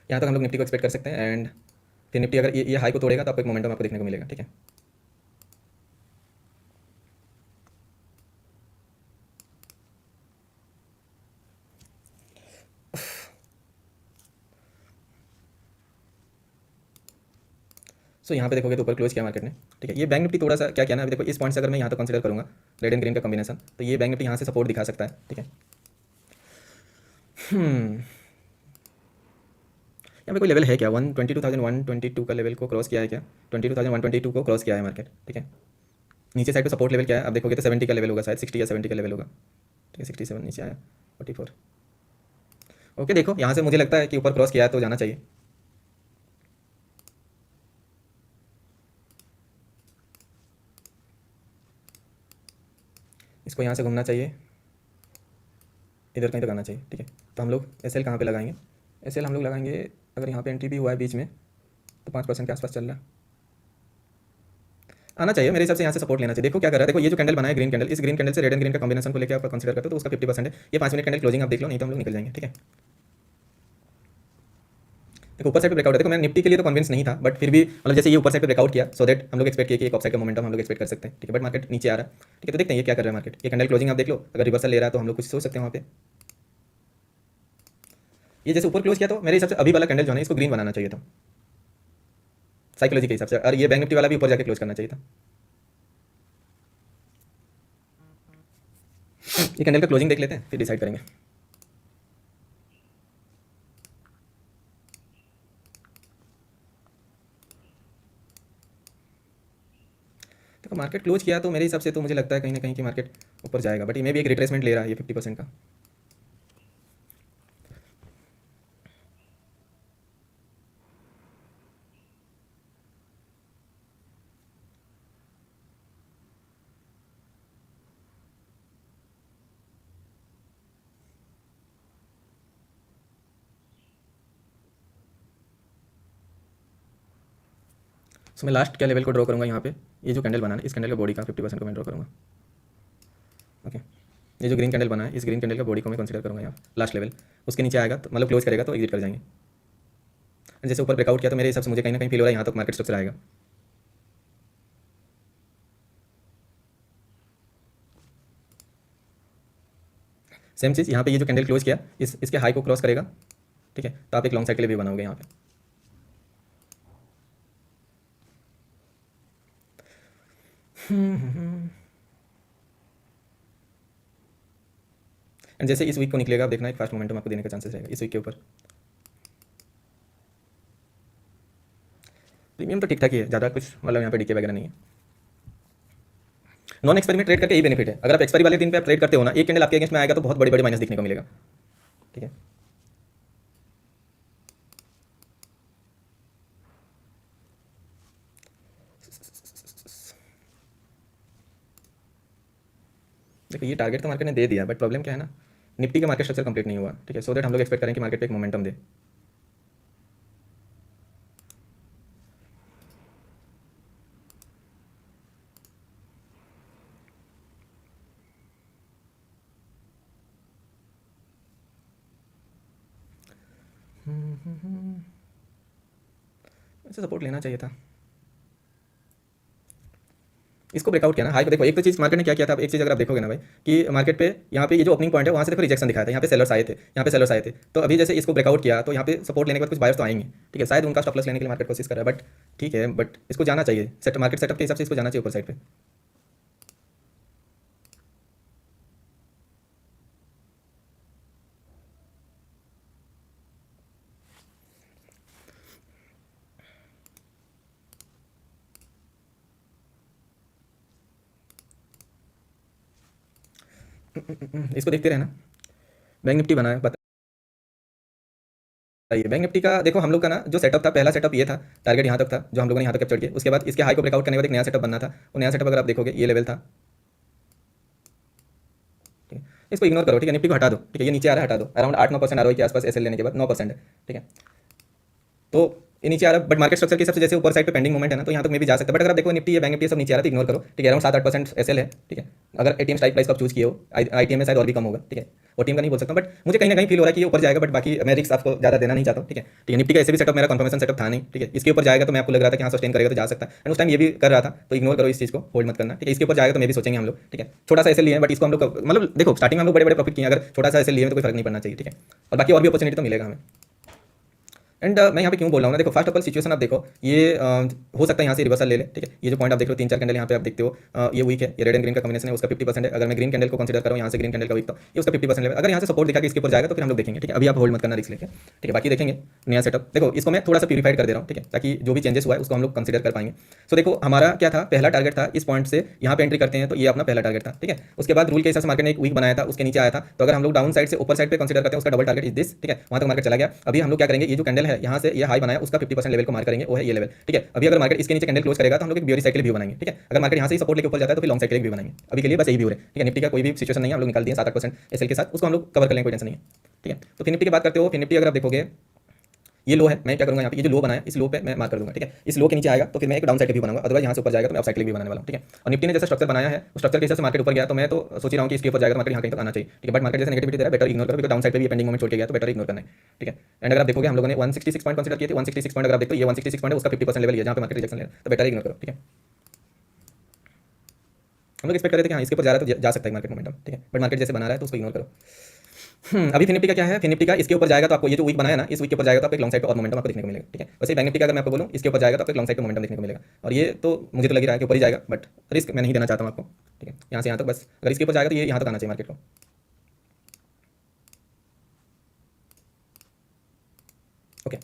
यहाँ तक हम लोग निफ्टी को एक्सपेक्ट कर सकते हैं। एंड फिर निफ्टी अगर ये हाई को तोड़ेगा तो आपको एक मोमेंटम आपको देखने को मिलेगा, ठीक है। सो यहाँ पे देखोगे तो ऊपर क्लोज किया मार्केट ने, ठीक है। ये बैंक निफ्टी थोड़ा सा क्या किया ना, अभी देखो इस पॉइंट से अगर मैं यहाँ तक कंसीडर करूँगा रेड एंड ग्रीन का कॉम्बिनेशन, तो ये बैंक निफ्टी यहाँ से सपोर्ट दिखा सकता है, ठीक है। यहाँ पे कोई लेवल है क्या, 122,122 का लेवल को क्रॉस किया है क्या, 22,122 को क्रॉस किया है मार्केट, ठीक है। नीचे साइड पे सपोर्ट लेवल क्या है, आप देखोगे तो 70 का लेवल होगा शायद, 60 या 70 का लेवल होगा, ठीक है। 67 नीचे आया, 44। ओके, देखो यहाँ से मुझे लगता है कि ऊपर क्रॉस किया है तो जाना चाहिए। इसको यहाँ से घूमना चाहिए, इधर कहीं तक आना चाहिए, ठीक है। तो हम लोग एस एल कहाँ पर लगाएंगे, एस एल हम लोग लगाएंगे, अगर यहाँ पे एंट्री भी हुआ है बीच में तो 5% के आसपास चल रहा है, आना चाहिए मेरे हिसाब से। यहाँ से सपोर्ट लेना चाहिए। देखो क्या कर रहा है, देखो ये जो कैंडल बना है ग्रीन कैंडल, इस ग्रीन कैंडल से रेड एंड ग्रीन का कॉम्बिनेशन को लेकर आप कंसीडर करते हो तो उसका 50% है। ये 5 मिनट कैंडल क्लोजिंग आप देख लो, नहीं तो हम लोग निकल जाएंगे, ठीक है। देखो ऊपर साइड पे ब्रेकआउट है, देखो मैं निफ्टी के लिए तो कन्विंस नहीं था, बट फिर भी मतलब जैसे ये ऊपर साइड पे ब्रेकआउट किया, सो दैट हम लोग एक्सपेक्ट किया कि एक ऑफ साइड का मोमेंटम हम लोग एक्सपेक्ट कर सकते हैं, ठीक है। बट मार्केट नीचे आ रहा है, ठीक है। तो देखते हैं ये क्या कर रहा है मार्केट, ये कैंडल क्लोजिंग आप देख लो, अगर रिवर्सल ले रहा है तो हम लोग कुछ सोच सकते हैं वहाँ पे। ये जैसे ऊपर क्लोज किया तो मेरे हिसाब से अभी वाला कैंडल जो है इसको ग्रीन बनाना चाहिए था साइकोलॉजी के हिसाब से, और ये बैंक निफ्टी वाला भी ऊपर जाके क्लोज करना चाहिए था। ये कैंडल का क्लोजिंग देख लेते हैं फिर डिसाइड करेंगे। देखो मार्केट क्लोज किया तो मेरे हिसाब से तो मुझे लगता है कहीं ना कहीं कि मार्केट ऊपर जाएगा, बट ये मे भी एक रिट्रेसमेंट ले रहा है ये 50% का। सो मैं लास्ट क्या लेवल को ड्रॉ करूँगा यहाँ पे, ये जो कैंडल बना है इस कैंडल का बॉडी का 50% को मैं ड्रॉ करूँगा। ओके, ये जो ग्रीन कैंडल बना है इस ग्रीन कैंडल का बॉडी को मैं कंसीडर करूँगा यहाँ लास्ट लेवल, उसके नीचे आएगा तो मतलब क्लोज करेगा तो एग्जिट कर जाएंगे। जैसे ऊपर ब्रेकआउट किया तो मेरे हिसाब से मुझे कहीं ना कहीं फील हो रहा है यहाँ तक मार्केट स्ट्रक्चर आएगा। सेम चीज़ यहाँ पे ये जो कैंडल क्लोज किया इसके हाई को क्रॉस करेगा, ठीक है, तो आप एक लॉन्ग साइड के लिए भी बनाओगे यहाँ पे। एंड जैसे इस वीक को निकलेगा आप देखना एक फास्ट मोमेंटम आपको देने का चांसेस रहेगा इस वीक के ऊपर। प्रीमियम तो ठीक ठाक ही है, ज़्यादा कुछ मतलब यहाँ पे डीके वगैरह नहीं है। नॉन एक्सपेरी में ट्रेड करके यही बेनिफिट है, अगर आप एक्सपायरी वाले दिन पे आप ट्रेड करते हो ना, एक कैंडल आपके अगेंस्ट में आएगा तो बहुत बड़े बड़े माइनस दिखने को मिलेगा, ठीक है। देखो ये टारगेट तो मार्केट ने दे दिया, बट प्रॉब्लम क्या है ना, निफ्टी का मार्केट स्ट्रक्चर कंप्लीट नहीं हुआ, ठीक है। सो दैट हम लोग एक्सपेक्ट करें कि मार्केट पे एक मोमेंटम दे। ऐसे सपोर्ट लेना चाहिए था, इसको ब्रेकआउट किया ना हाई पे। देखो एक तो चीज़ मार्केट ने क्या किया था, अब एक चीज़ अगर आप देखोगे ना भाई कि मार्केट पे यहाँ पे ये जो ओपनिंग पॉइंट है वहाँ से देखो रिजेक्शन दिखाया था, यहाँ पे सेलर्स आए थे, यहाँ पे सेलर्स आए थे। तो अभी जैसे इसको ब्रेकआउट किया तो यहाँ पे सपोर्ट लेने के बाद कुछ बायर्स तो आएंगे, ठीक है, शायद उनका स्टॉप लॉस लेने के लिए मार्केट कोशिश कर रहा है, बट ठीक है, बट इसको जाना चाहिए मार्केट सेटअप के हिसाब से इसको जाना चाहिए ऊपर साइड पे। इसको देखते रहना। बैंक निफ्टी बना है, बताइए बैंक निफ्टी का देखो हम लोग का ना जो सेटअप था, पहला सेटअप ये था, टारगेट यहाँ तक था जो हम लोगों ने यहाँ तक कैप्चर किया। उसके बाद इसके हाई को ब्रेकआउट करने के बाद एक नया सेटअप बनना था, वो नया सेटअप अगर आप देखोगे ये लेवल था, ठीक है। इसको इग्नोर करो, ठीक है, निफ्टी को हटा दो, ठीक है, ये नीचे आ रहा है हटा दो, अराउंड 8-9% आरओआई के आसपास एसएल लेने के बाद 9% है, ठीक है। तो ये नीचे आ रहा है, बट मार्केट स्ट्रक्चर के हिसाब से जैसे ऊपर साइड पे पेंडिंग मोमेंट है ना, तो यहाँ तक मैं भी जा सकता है। बट अगर आप देखो निफ्टी या बैंक निफ्टी सब नीचे आ रहा है तो इग्नोर करो, ठीक है, अराउंड 7-8% एसएल है, ठीक है। अगर एटीएम स्ट्राइक प्राइस का आप चूज किए हो, आईटीएम में शायद और भी कम होगा, ठीक है, और टीम का नहीं बोल सकता, बट मुझे कहीं ना कहीं फील हो रहा है कि ये ऊपर जाएगा, बट बाकी मैं रिस्क आपको ज़्यादा देना नहीं चाहता हूँ, ठीक है। ठीक है, निफ्टी का ऐसे भी सेटअप मेरा कंफर्मेशन सेटअप था नहीं, ठीक है, इसके ऊपर जाएगा तो मैं आपको लग रहा था कि हाँ सस्टेन करेगा तो जा सकता है, एंड उस टाइम ये भी कर रहा था, तो इग्नोर करो इस चीज़ को, होल्ड मत करना, ठीक है। इसके ऊपर जाएगा तो मैं भी सोचेंगे हम लोग, ठीक है, छोटा सा ऐसे लिए बट इसको हम लोग मतलब देखो स्टार्टिंग में हम लोग बड़े बड़े प्रॉफिट किए, अगर छोटा सा ऐसे लिए तो कोई फर्क नहीं पड़ना चाहिए, ठीक है, और बाकी और भी अपॉर्चुनिटी तो मिलेगा हमें। एंड मैं यहाँ पे क्यों बोल रहा हूँ ना, देखो फर्स्ट ऑफ ऑल सिचुएशन आप देखो, ये हो सकता है यहाँ से रिवर्सल ले ले, ठीक है। ये जो पॉइंट आप देख रहे हो 3-4 कैंडल यहाँ पे आप देखते हो, ये वीक है, ये रेड एंड ग्रीन का कॉम्बिनेशन है, उसका 50% है। अगर मैं ग्रीन कैंडल को कंसीडर करूँ यहाँ से ग्रीन कैंडल का वीक, तो ये उसका 50% लेवल, अगर यहाँ से सपोर्ट दिखा कि इसके ऊपर जाएगा तो फिर हम लोग देखेंगे, ठीक है। अभी आप होल्ड मत करना रिस्क लेके, ठीक है, बाकी देखेंगे नया सेटअप। देखो इसको मैं थोड़ा सा प्यूरीफाइड कर दे रहा हूँ, ठीक है, ताकि जो भी चेंजेस हुआ है उसको हम लोग कंसीडर कर पाएंगे। सो देखो हमारा क्या था, पहला टारगेट था इस पॉइंट से यहाँ पे एंट्री करते हैं, तो ये अपना पहला टारगेट था, ठीक है। उसके बाद रूल के हिसाब से मार्केट ने एक वीक बनाया था, उसके नीचे आया था, तो अगर हम लोग डाउन साइड से ऊपर साइड पे कंसीडर करते हैं उसका डबल टारगेट इज दिस, ठीक है, वहाँ तक मार्केट चला गया। अभी हम लोग क्या करेंगे, ये जो कैंडल है यहाँ से ये हाई बनाया उसका 50% लेवल को मार्क करेंगे, वो है ये लेवल, ठीक है। अभी अगर मार्केट इसके नीचे कैंडल क्लोज करेगा तो हम लोग एक बियरिश साइकिल व्यू बनाएंगे, ठीक है। अगर मार्केट यहाँ से सपोर्ट लेके ऊपर जाता है तो फिर लॉन्ग साइड के लिए व्यू बनाएंगे। अभी के लिए बस यही व्यू है, ठीक है। निफ्टी का कोई भी सिचुएशन नहीं है, हम लोग निकाल दिए 7-8% एसएल के साथ, उसको हम लोग कवर कर लेंगे, कोई टेंशन नहीं है, ठीक है। तो फिर निफ्टी की बात करते हो, फिर निफ्टी अगर आप देखोगे ये लो है, मैं क्या करूंगा यहाँ पे ये जो लो बनाया इस लो पे मैं मार्क कर दूंगा, ठीक है। इस लो के नीचे आएगा तो फिर मैं एक डाउन साइड व्यू बनाऊंगा, अदरवाइज यहाँ से ऊपर जाएगा तो मैं अप साइड के लिए भी बनाने वाला हूँ, ठीक है। और निफ्टी ने जैसा स्ट्रक्चर बनाया है उस स्ट्रक्चर के हिसाब से मार्केट ऊपर गया, तो मैं तो सोच रहा हूँ कि इसके ऊपर जाएगा तो मार्केट यहाँ कहीं तक आना चाहिए, ठीक है। बट मार्केट जैसे नेगेटिविटी दे रहा है, बेटर इग्नोर करो, बिकॉज डाउन साइड पे भी पेंडिंग मोमेंट छोड़ के गया तो बेटर इग्नोर करना है, ठीक है। एंड अगर आप देखोगे हम लोगों ने 166 पॉइंट कंसीडर किए थे, 166 पॉइंट अगर आप देखो ये 166 पॉइंट है, उसका 50% लेवल है जहाँ पे मार्केट रिजेक्शन ले रहा है, तो बेटर इग्नोर करो, ठीक है। हम लोग एक्सपेक्ट कर रहे थे कि हाँ इसके ऊपर जा रहा है तो जा सकता है मार्केट मोमेंटम, ठीक है, बट मार्केट जैसे बना रहा है तो उसको इग्नोर करो। अभी फिर निफ्टी का क्या है, फिर निफ्टी का इसके ऊपर जाएगा तो आपको ये जो वीक बनाया ना, इस वीक के ऊपर जाएगा तो आपको एक लॉन्ग साइड पे और मोमेंटम आपको देखने को मिलेगा, ठीक है। वैसे बैंक निफ्टी का अगर मैं आपको बोलूँ इसके ऊपर जाएगा तो आपको एक लॉन्ग साइड पे मोमेंटम देखने को मिलेगा, और ये तो मुझे तो लग ही रहा है कि ऊपर ही जाएगा, बट रिस्क मैं नहीं देना चाहता हूँ आपको, ठीक है। यहाँ से यहाँ तक बस, अगर इसके ऊपर जाएगा तो ये यहाँ तक आना चाहिए मार्केट को, ओके।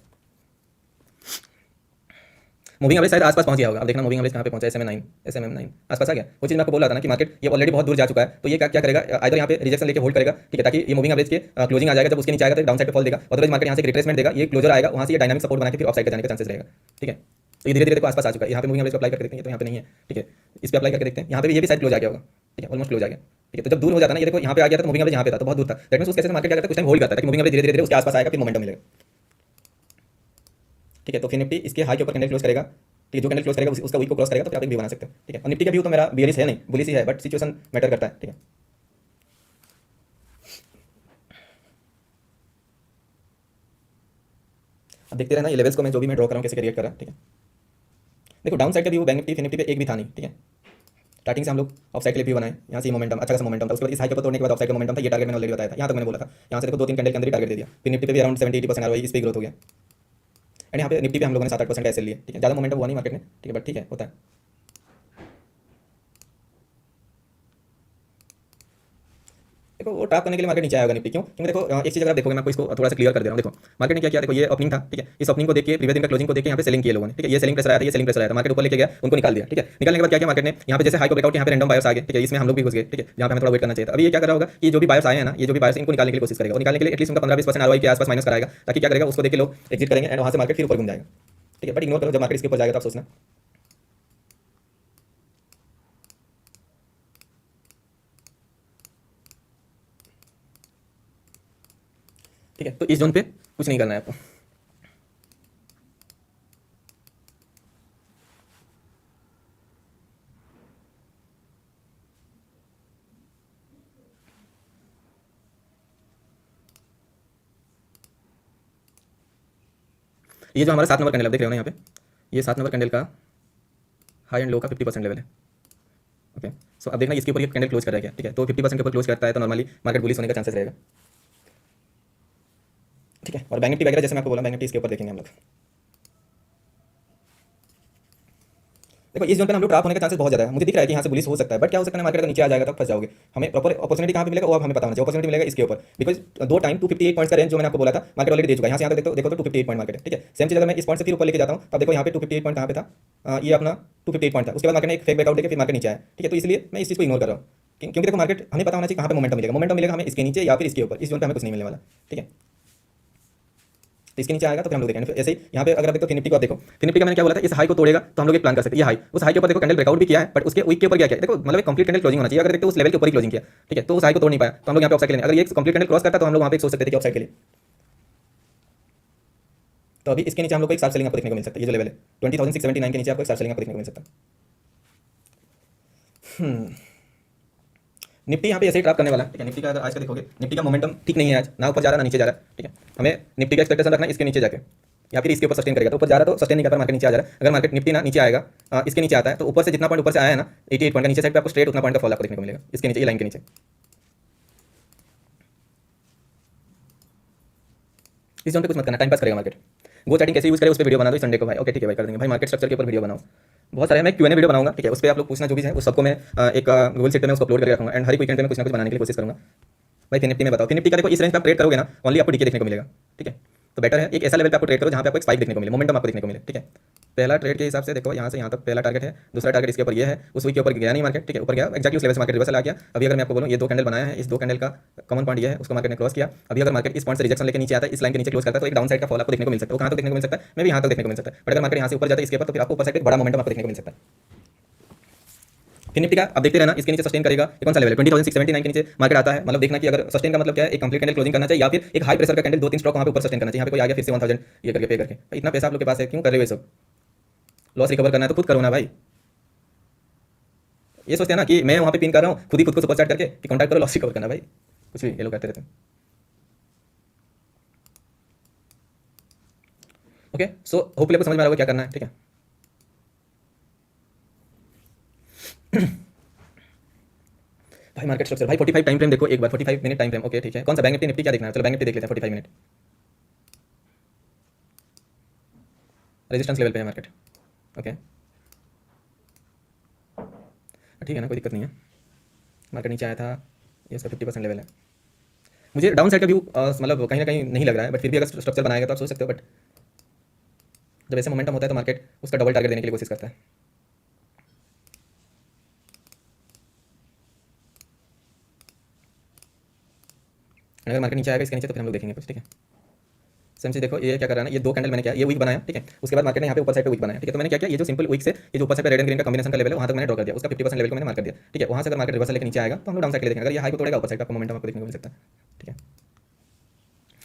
मूविंग एवरेज शायद आसपास पहुंच गया होगा, अब देखना मूविंग एवरेज कहाँ पे पहुंचा, एसएमएम9 आसपास आ गया। वो चीज़ मैं आपको बोल रहा था ना कि मार्केट ये ऑलरेडी बहुत दूर जा चुका है, तो ये क्या करेगा, इधर यहाँ पे रिजेक्शन लेके होल्ड करेगा, ठीक है, ताकि ये मूविंग एवरेज के क्लोजिंग आ जाएगा, जब उसके नीचे आएगा तो डाउन साइड पे फॉल देगा, अदरवाइज मार्केट यहाँ से रिट्रेसमेंट देगा, ये क्लोजर आएगा, वहाँ से ये डायनामिक सपोर्ट बना के फिर ऑफ साइड पे जाने का चांसेस रहेगा, ठीक है। तो ये धीरे धीरे देखो आसपास आ चुका है, यहाँ पे मूविंग एवरेज को अप्लाई करके देखते हैं, तो यहाँ पे नहीं है, ठीक है। इस पर अप्लाई करके देखते हैं, यहाँ पे ये भी शायद क्लोज आ गया होगा, ठीक है, ऑलमोस्ट क्लोज आ गया, ठीक है। तो जब दूर हो जाता है ना, ये देखो यहाँ पे आ गया था, मूविंग एवरेज यहाँ पे था तो बहुत दूर था, दैट मींस उस केस में मार्केट क्या करता है, कुछ टाइम होल्ड करता है कि मूविंग एवरेज धीरे धीरे उसके आसपास आएगा फिर मोमेंटम मिलेगा, ठीक है। तो फिर निफ्टी इसके हाई के ऊपर कैंडल क्लोज करेगा, ठीक है, जो कैंडल क्लोज करेगा उसका वीक को क्रॉस करेगा तो फिर आप एक व्यू बना सकते हो। ठीक है, और निफ्टी का व्यू तो मेरा बियरिश है नहीं, बुलिश ही है, बट सिचुएशन मैटर करता है। ठीक है, अब देखते रहना ये लेवल्स को मैं जो भी मैं ड्रॉ कर रहा हूँ कैसे क्रिएट कर रहा है। ठीक है, देखो डाउन साइड का व्यू बैंक निफ्टी फिफ्टी पे एक भी था नहीं। ठीक है, स्टार्टिंग से हम लोग ऑफ साइड के लिए भी बनाए, यहाँ से मोमेंटम अच्छा खासा मोमेंटम था, उसके बाद इस हाई के ऊपर तोड़ने के बाद ऑफ साइड का मोमेंटम था, ये टारगेट मैंने ऑलरेडी बताया था, यहाँ तक मैंने बोला था। यहाँ से देखो 2-3 कैंडल के अंदर ही टारगेट दे दिया, फिर निफ्टी पे भी अराउंड 70-80% आ इस पे ग्रोथ हो गया। एंड यहाँ पे निफ्टी पे हम लोगों ने 7-8% ऐसे लिए। ठीक है, ज़्यादा मोमेंटम हुआ नहीं मार्केट में। ठीक है, बट ठीक है, होता है। देखो वो ट्रैप करने के लिए मार्केट नीचे आएगा निफ्टी, क्यों? क्योंकि देखो एक चीज़ अगर आप देखोगे, मैं आपको इसको थोड़ा सा क्लियर कर दे रहा हूँ। देखो मार्केट ने क्या किया, देखो ये ओपनिंग था। ठीक है, इस ओपनिंग को देख के प्रीवियस दिन का क्लोजिंग को देख के यहाँ पे सेलिंग किए लोगों ने। ठीक है, ये सेलिंग प्रेशर आया था, ये सेलिंग प्रेशर आया था, मार्केट ऊपर लेके गया, उनको निकाल दिया। ठीक है, निकालने के बाद क्या किया मार्केट ने, यहाँ पे जैसे हाई को ब्रेकआउट, यहाँ पे रैंडम बायर्स आ गए। ठीक है, इसमें हम लोग भी घुस गए। ठीक है, जहाँ पे हमें थोड़ा वेट करना चाहिए था। अभी ये क्या कर रहा होगा कि जो भी बायर्स आए हैं ना, ये जो भी बायर्स इनको निकालने के लिए कोशिश करेगा, और निकालने के लिए एटलीस्ट उनका 15-20% आरओआई के आसपास माइनस कराएगा, ताकि क्या करेगा, उसको देख के लोग एग्जिट करेंगे एंड वहाँ से मार्केट फिर ऊपर घूम जाएगा। ठीक है, बट इग्नोर करो, जब मार्केट इसके ऊपर जाएगा तो आप सोचना। ठीक है, तो इस जोन पे कुछ नहीं करना है आपको। ये जो हमारा 7 नंबर कैंडल आप देख रहे हो ना यहाँ पे, ये 7 नंबर कैंडल का हाई एंड लो का 50% लेवल है। ओके, सो अब देखना इसके ऊपर ये कैंडल क्लोज कर रहा है क्या। ठीक है, तो 50% के ऊपर क्लोज करता है तो नॉर्मली मार्केट बुलिश होने का चांसेस रहेगा। ठीक है, और बैंक निफ्टी वगैरह जैसे मैं आपको बोला, बैंक निफ्टी इसके ऊपर देखेंगे हम लोग। देखो इस जोन पे हम लोग ट्रैप होने का चांसेस बहुत ज़्यादा है, मुझे दिख रहा है कि यहाँ से बुलिश हो सकता है, बट क्या हो सकता है मार्केट अगर नीचे आ जाएगा तो फंस जाओगे। हमें प्रॉपर अपॉर्चुनिटी कहाँ पे मिलेगा वो अब हमें पता होना चाहिए। अपॉर्चुनिटी मिलेगा इसके ऊपर, बिकॉज दो टाइम 258 पॉइंट्स का रेंज जो मैंने आपको बोला था मार्केट ऑलरेडी दे चुका है। यहाँ से यहाँ तक देखो तो 258 पॉइंट मार्केट है। ठीक है, सेम चीज़ अगर मैं इस पॉइंट से फिर ऊपर लेके जाता हूँ, अब देखो यहाँ पे 258 पॉइंट कहाँ पे था, ये अपना 258 पॉइंट था, उसके बाद मार्केट ने एक फेक ब्रेकआउट देके फिर मार्केट नीचे आया। ठीक है, तो इसलिए मैं इस चीज़ को इग्नोर कर रहा हूँ, क्योंकि देखो मार्केट हमें पता होना चाहिए कहाँ पे मोमेंटम मिलेगा। मोमेंटम मिलेगा हमें इसके नीचे या फिर इसके ऊपर, इस जोन पे हमें कुछ नहीं मिलने वाला। ठीक है, तो इसके नीचे आएगा तो फिर हम लोग देखेंगे। ऐसे ही यहाँ पे अगर आप देखो निफ्टी को, आप देखो निफ्टी का मैंने क्या बोला था, इस हाई को तोड़ेगा तो हम लोग एक प्लान कर सकते हैं। ये हाई, उस हाई के ऊपर देखो कैंडल ब्रेकआउट भी किया है, बट उसके वीक के ऊपर क्या किया, देखो मतलब एक कंप्लीट कैंडल क्लोजिंग होना चाहिए। अगर देखते हो उस लेवल के ऊपर ही क्लोजिंग किया, ठीक है, तो उस हाई को तोड़ नहीं पाया, तो हम लोग यहाँ पे ऑफसाइड के लिए, अगर ये कंप्लीट कैंडल क्रॉस करता तो हम लोग वहाँ पे सोच सकते थे कि ऑफसाइड के लिए। तो अभी इसके नीचे हम लोग को एक शार्प सेलिंग आपको देखने को मिल सकता है। ये जो लेवल है 20,679 के नीचे आपको एक शार्प सेलिंग आपको देखने को मिल सकता है। निफ्टी यहाँ पे ऐसे ही ट्रैप करने वाला है। ठीक है, निफ्टी का अगर आज का देखोगे, निफ्टी का मोमेंटम ठीक नहीं है आज, ना ऊपर जा रहा ना नीचे जा रहा है। ठीक है, हमें निफ्टी का एक्सपेक्टेशन रखना है इसके नीचे जाके, या फिर इसके ऊपर सस्टेन करेगा, तो ऊपर जा रहा तो सस्टेन नहीं करता, मार्केट नीचे आ जा रहा है। अगर मार्केट निफ्टी ना नीचे आएगा, इसके नीचे आता है, तो ऊपर से जितना पॉइंट ऊपर से आया है ना 88 पॉइंट का, नीचे साइड पे आपको स्ट्रेट उतना पॉइंट का फॉल आपको देखने को मिलेगा इसके नीचे, ये लाइन के नीचे। इस जोन पे कुछ मत करना, टाइम पास करेगा मार्केट। गो चार्टिंग कैसे यूज करें उस पर वीडियो बना दो संडे को भाई। ओके ठीक है भाई, कर देंगे भाई। मार्केट स्ट्रक्चर के ऊपर वीडियो बनाओ, बहुत सारे मैं क्यूएनए वीडियो बनाऊंगा। ठीक है, उस पर आप लोग पूछना जो भी है उस सबको मैं एक गूगल शीट पे मैं उसको अपलोड करके रखूंगा, एंड हर एक वीकेंड पे मैं कुछ ना कुछ बनाने के लिए कोशिश करूंगा। भाई फिर निफ्टी में बताओ, फिर निफ्टी का देखो इस रेंज पे आप ट्रेड करोगे ना, ओनली आपको डीके देखने को मिलेगा। ठीक है, तो बेटर है एक ऐसा लेवल पे आपको ट्रेड करो जहाँ पे आपको एक स्पाइक देखने को मिले, मोमेंटम आपको देखने को मिले। ठीक है, पहला ट्रेड के हिसाब से देखो यहाँ से यहाँ तक पहला टारगेट है, दूसरा टारगेट इसके ऊपर ये है, उस वीक के ऊपर गया नहीं मार्केट। ठीक है, ऊपर गया एक्जैक्टली उस लेवल से मार्केट रिवर्सल आ गया। अभी अगर मैं आपको बोलूँ ये दो कैंडल बनाया है, इस दो कैंडल का कॉमन पॉइंट ये है, उसको मार्केट ने क्रॉस किया। अभी अगर मार्केट इस पॉइंट से रिजेक्शन लेकर नीचे आता है, इस लाइन के नीचे क्लोज करता है, तो एक डाउन साइड का फॉल आपको देखने को मिल सकता है। वो कहाँ तक देखने को मिल सकता है, मैं भी यहाँ तक देखने को मिल सकता है। बट अगर मार्केट यहाँ से ऊपर जाता है इसके ऊपर, तो फिर आपको ऊपर साइड एक बड़ा मोमेंटम आपको देखने को मिल सकता है। फिर निफ्टी का आप देखते रहना, इसके नीचे सस्टेन करेगा, ये कौन सा लेवल है 20,679 के नीचे मार्केट आता है, मतलब देखना कि अगर सस्टेन का मतलब क्या है, एक कंप्लीट कैंडल क्लोजिंग करना चाहिए, या फिर एक हाई प्रेशर का कैंडल 2-3 स्टॉक वहाँ पे ऊपर सस्टेन करना चाहिए। यहाँ पे कोई आ गया फिर से 1000 ये करके पे करके, इतना पैसा आप लोग के पास है, क्यों कर रहे हो ये सब? लॉस रिकवर करना है तो खुद करो ना भाई। ये सोचते हैं ना कि मैं वहाँ पे पिन कर रहा हूँ, खुद ही खुद को सुपर चैट करके कि कॉन्टैक्ट करो, लॉस रिकवर करना भाई, कुछ भी ये लोग करते रहते हैं। ओके, सो होपफुली आपको समझ में आ रहा होगा क्या करना है। ठीक है, भाई मार्केट स्ट्रक्चर भाई 45 टाइम फ्रेम देखो एक बार, 45 मिनट टाइम फ्रेम। ओके ठीक है, कौन सा बैंक निफ्टी क्या देखना है, चलो बैंक निफ्टी देख लेते हैं। 45 मिनट रेजिस्टेंस लेवल पे है मार्केट। ओके ठीक है ना, कोई दिक्कत नहीं है। मार्केट नीचे आया था, ये इसका 50% लेवल है। मुझे डाउन साइड का व्यू मतलब कहीं ना कहीं नहीं लग रहा है, बट फिर भी अगर स्ट्रक्चर बनाएगा तो आप सोच सकते हो। बट जब ऐसे मोमेंटम होता है तो मार्केट उसका डबल टारगेट देने के लिए कोशिश करता है। अगर मार्केट नीचे आएगा इसके नीचे तो फिर हम लोग देखेंगे कुछ। ठीक है, सेम चीज देखो ये क्या कर रहा है ना, ये दो कैंडल मैंने किया, ये वीक बनाया। ठीक है, उसके बाद मार्केट ने यहाँ पे ऊपर साइड पे वीक बनाया। ठीक है, तो मैंने क्या किया, ये जो सिंपल वीक से ये जो ऊपर साइड पे रेड एंड ग्रीन का कॉम्बिनेशन का लेवल है वहाँ तक मैंने ड्रॉ कर दिया, उसका 50% लेवल को मैंने मार्क कर दिया। ठीक है, वहाँ से अगर मार्केट रिवर्सल लेकर नीचे आएगा तो हम लोग डाउन साइड के लिए देखेंगे। अगर ये हाई को तोड़ेगा ऊपर साइड आपको मोमेंटम आपको देखने को मिल सकता है। ठीक है,